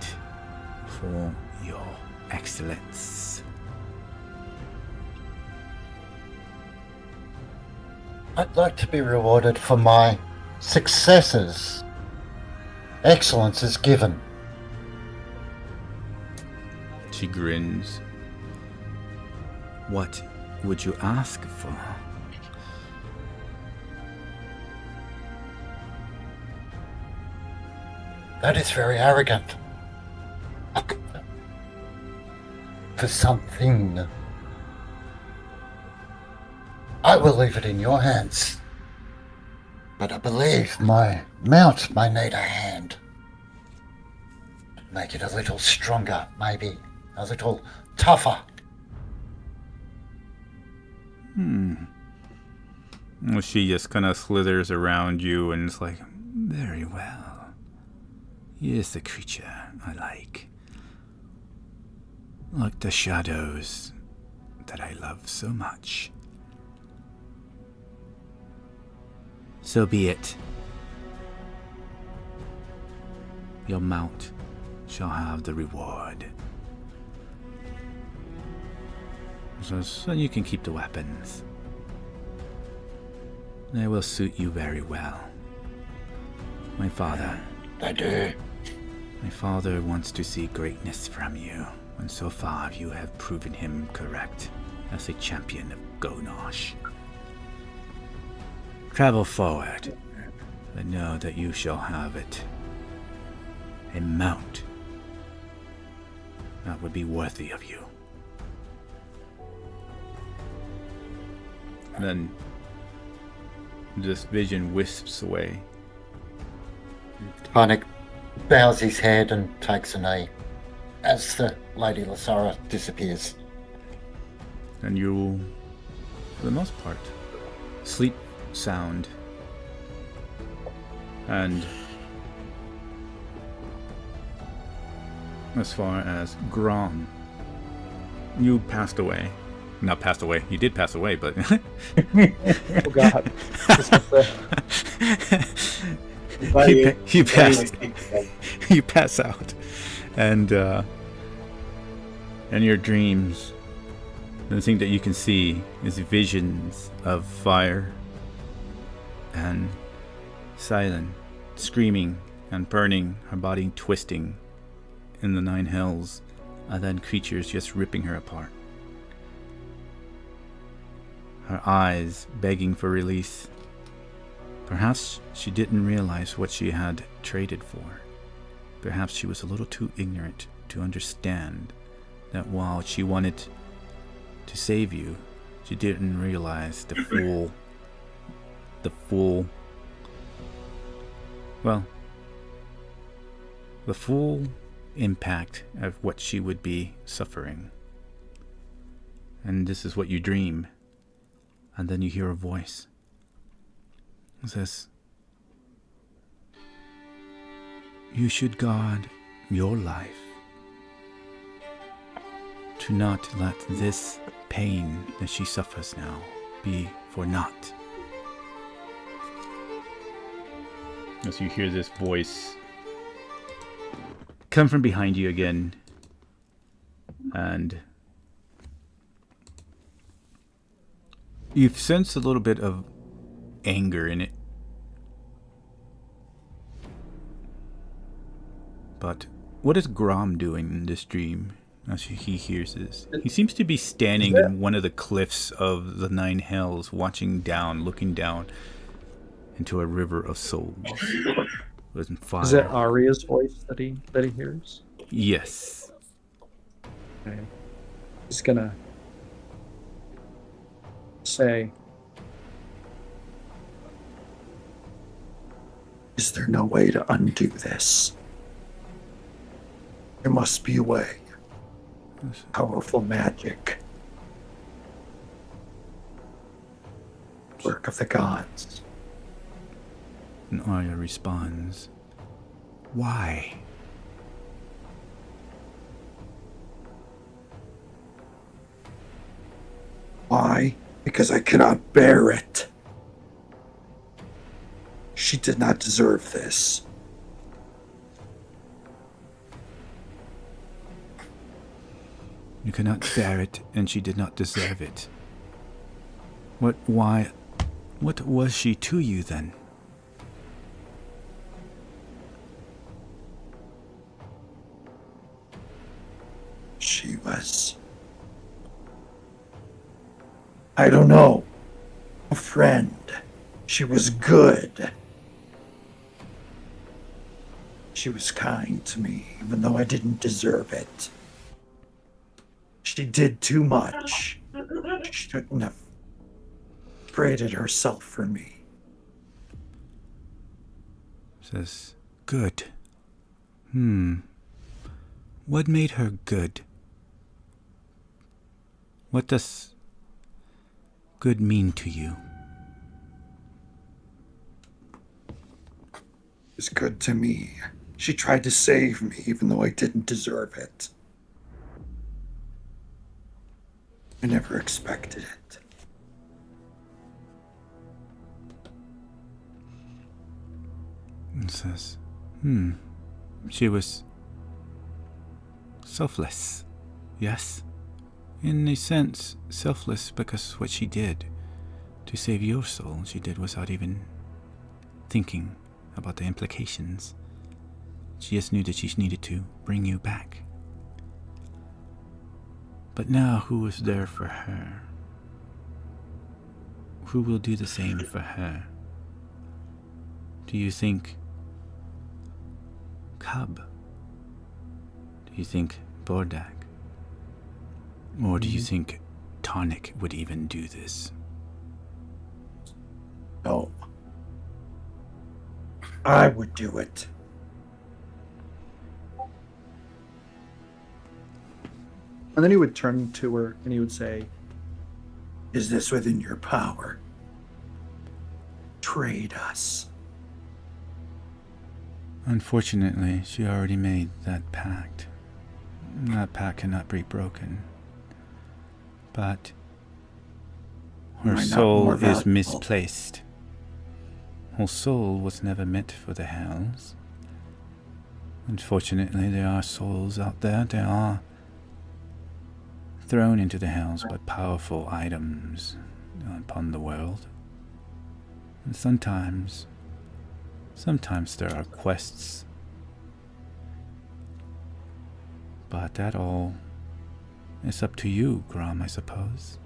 for your excellence? I'd like to be rewarded for my successes. Excellence is given. She grins. What would you ask for? That is very arrogant. For something. I will leave it in your hands. But I believe my mount may need a hand. Make it a little stronger, maybe. A little tougher. Well, she just kind of slithers around you and is like, very well. Here's the creature I like. Like the shadows that I love so much. So be it. Your mount shall have the reward. So you can keep the weapons. They will suit you very well. My father. They do. My father wants to see greatness from you, and so far you have proven him correct as a champion of Gonosh. Travel forward, but know that you shall have it. A mount that would be worthy of you. And then this vision wisps away. Tarnik bows his head and takes a knee as the Lady Lasara disappears. And you, for the most part, sleep sound. And as far as Grom, you passed away. Not passed away. You did pass away, but Oh God. you pass. You pass out, and your dreams. The thing that you can see is visions of fire and silent, screaming and burning, her body twisting in the nine hells, and then creatures just ripping her apart. Her eyes begging for release. Perhaps she didn't realize what she had traded for. Perhaps she was a little too ignorant to understand that while she wanted to save you, she didn't realize the full impact of what she would be suffering. And this is what you dream. And then you hear a voice. It says, you should guard your life to not let this pain that she suffers now be for naught. As you hear this voice come from behind you again, and you sense a little bit of anger in it. But what is Grom doing in this dream as he hears this? He seems to be standing in one of the cliffs of the Nine Hells, watching down, looking down into a river of souls. With fire. Is it Arya's voice that he hears? Yes. Okay. He's gonna say, Is there no way to undo this? There must be a way. Powerful magic. Work of the gods. And Arya responds, "Why?" Why? Because I cannot bear it. She did not deserve this. You cannot bear it, and she did not deserve it. What was she to you then? She was... I don't know. A friend. She was good. She was kind to me, even though I didn't deserve it. She did too much. She shouldn't have traded herself for me. Says, good. What made her good? What does good mean to you? It was good to me. She tried to save me, even though I didn't deserve it. I never expected it. And says, she was selfless, yes? In a sense, selfless because what she did to save your soul, she did without even thinking about the implications. She just knew that she needed to bring you back. But now, who was there for her? Who will do the same for her? Do you think Cub? Do you think Bordak? Or do you think Tonic would even do this? No. I would do it. And then he would turn to her and he would say, Is this within your power? Trade us. Unfortunately, she already made that pact. That pact cannot be broken. But her soul is misplaced. Her soul was never meant for the hells. Unfortunately, there are souls out there. They are thrown into the hells by powerful items upon the world. And sometimes there are quests. But that all is up to you, Grom, I suppose.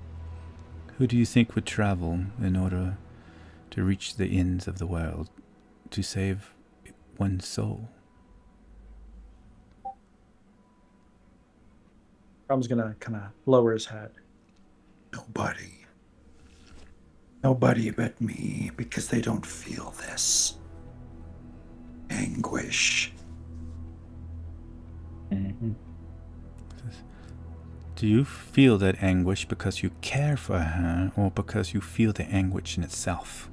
Who do you think would travel in order to reach the ends of the world to save one soul? Grom's gonna kind of lower his head. Nobody. Nobody but me, because they don't feel this. Anguish. Do you feel that anguish because you care for her, or because you feel the anguish in itself?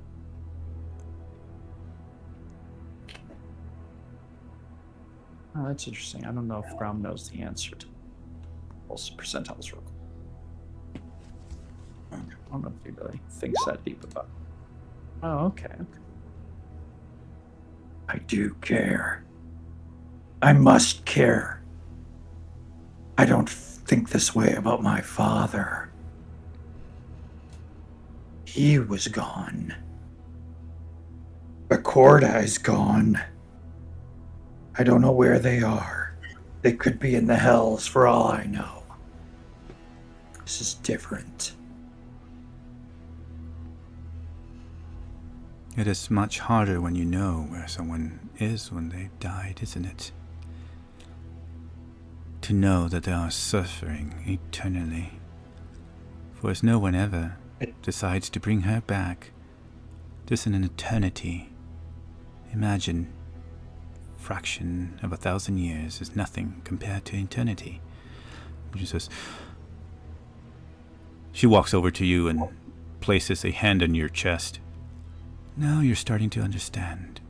Oh, that's interesting. I don't know if Grom knows the answer to those percentiles real quick. I don't know if he really thinks that deep about it. Oh, okay. I do care. I must care. I don't think this way about my father. He was gone. Korgath is gone. I don't know where they are. They could be in the hells for all I know. This is different. It is much harder when you know where someone is when they've died, isn't it? To know that they are suffering eternally. For as no one ever decides to bring her back, just in an eternity Imagine, fraction of 1,000 years is nothing compared to eternity. She says, she walks over to you and places a hand on your chest. Now you're starting to understand.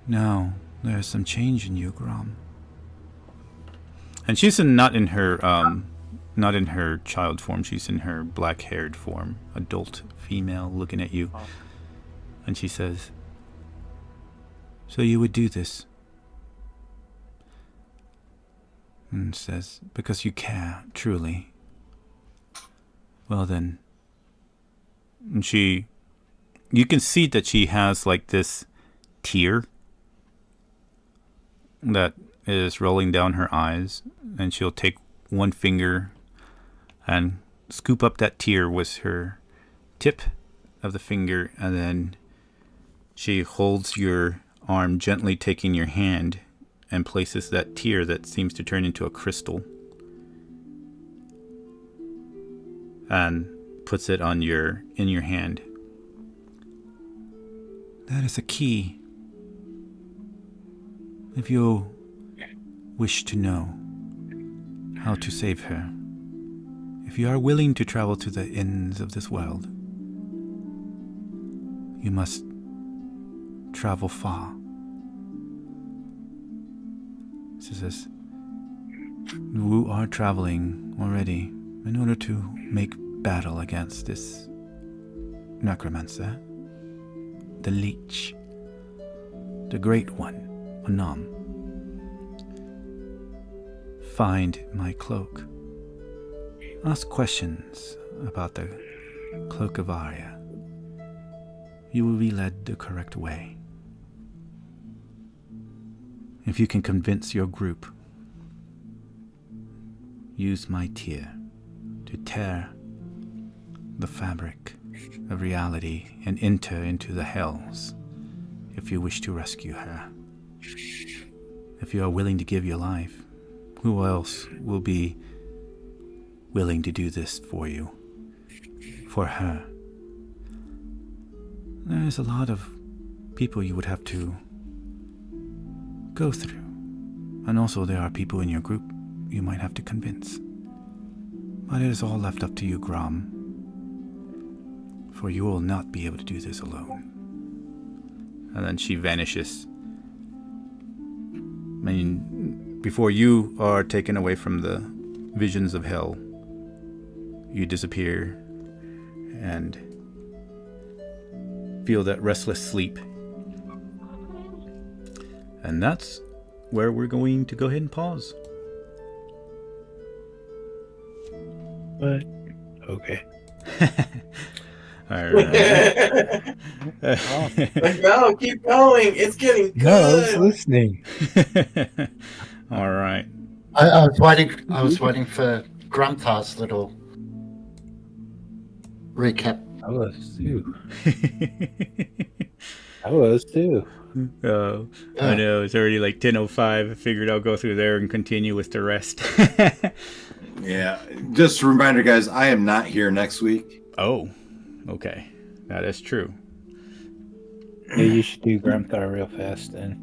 Now there's some change in you, Grom. And she's not in her child form. She's in her black-haired form, adult female, looking at you. And she says, "So you would do this?" And says, "Because you care, truly." Well then. And you can see that she has like this tear that is rolling down her eyes, and she'll take one finger and scoop up that tear with her tip of the finger, and then she holds your arm, gently taking your hand, and places that tear that seems to turn into a crystal and puts it in your hand. That is a key. If you wish to know how to save her, if you are willing to travel to the ends of this world, you must travel far. She says, "You are traveling already in order to make battle against this necromancer, the Leech, the Great One, Anam. Find my cloak. Ask questions about the Cloak of Arya. You will be led the correct way. If you can convince your group, use my tear to tear the fabric of reality and enter into the hells if you wish to rescue her. If you are willing to give your life, who else will be willing to do this for you? For her. There's a lot of people you would have to go through. And also there are people in your group you might have to convince. But it is all left up to you, Grom. For you will not be able to do this alone." And then she vanishes. I mean, before you are taken away from the visions of hell, you disappear and feel that restless sleep. And that's where we're going to go ahead and pause. But okay. All right. Like, no, keep going. It's getting good. No, I was listening. All right. I was waiting for Granthar's little recap. I was too. I was too. Oh, I know. It's already like 10:05. I figured I'll go through there and continue with the rest. Yeah. Just a reminder, guys, I am not here next week. Oh, okay. That is true. Yeah, you should do Grumthar real fast then.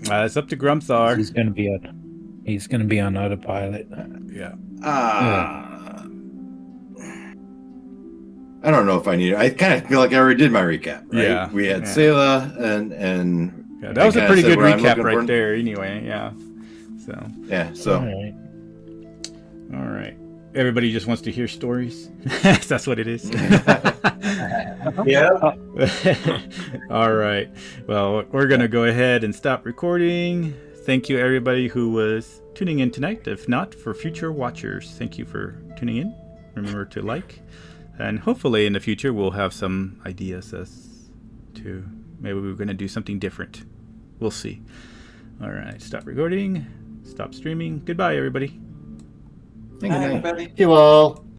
It's up to Grumthar. He's gonna be on autopilot. Yeah. I don't know if I need it. I kind of feel like I already did my recap. Right? Yeah. We had Selah and Yeah, that was a pretty good what I'm recap looking right for. there. Anyway, yeah. So. Yeah. So. All right. Everybody just wants to hear stories. That's what it is. Yeah. All right. Well, we're going to go ahead and stop recording. Thank you, everybody who was tuning in tonight. If not, for future watchers, thank you for tuning in. Remember to like. And hopefully in the future, we'll have some ideas as to maybe we're going to do something different. We'll see. All right. Stop recording. Stop streaming. Goodbye, everybody. Good night. Bye, everybody. You all.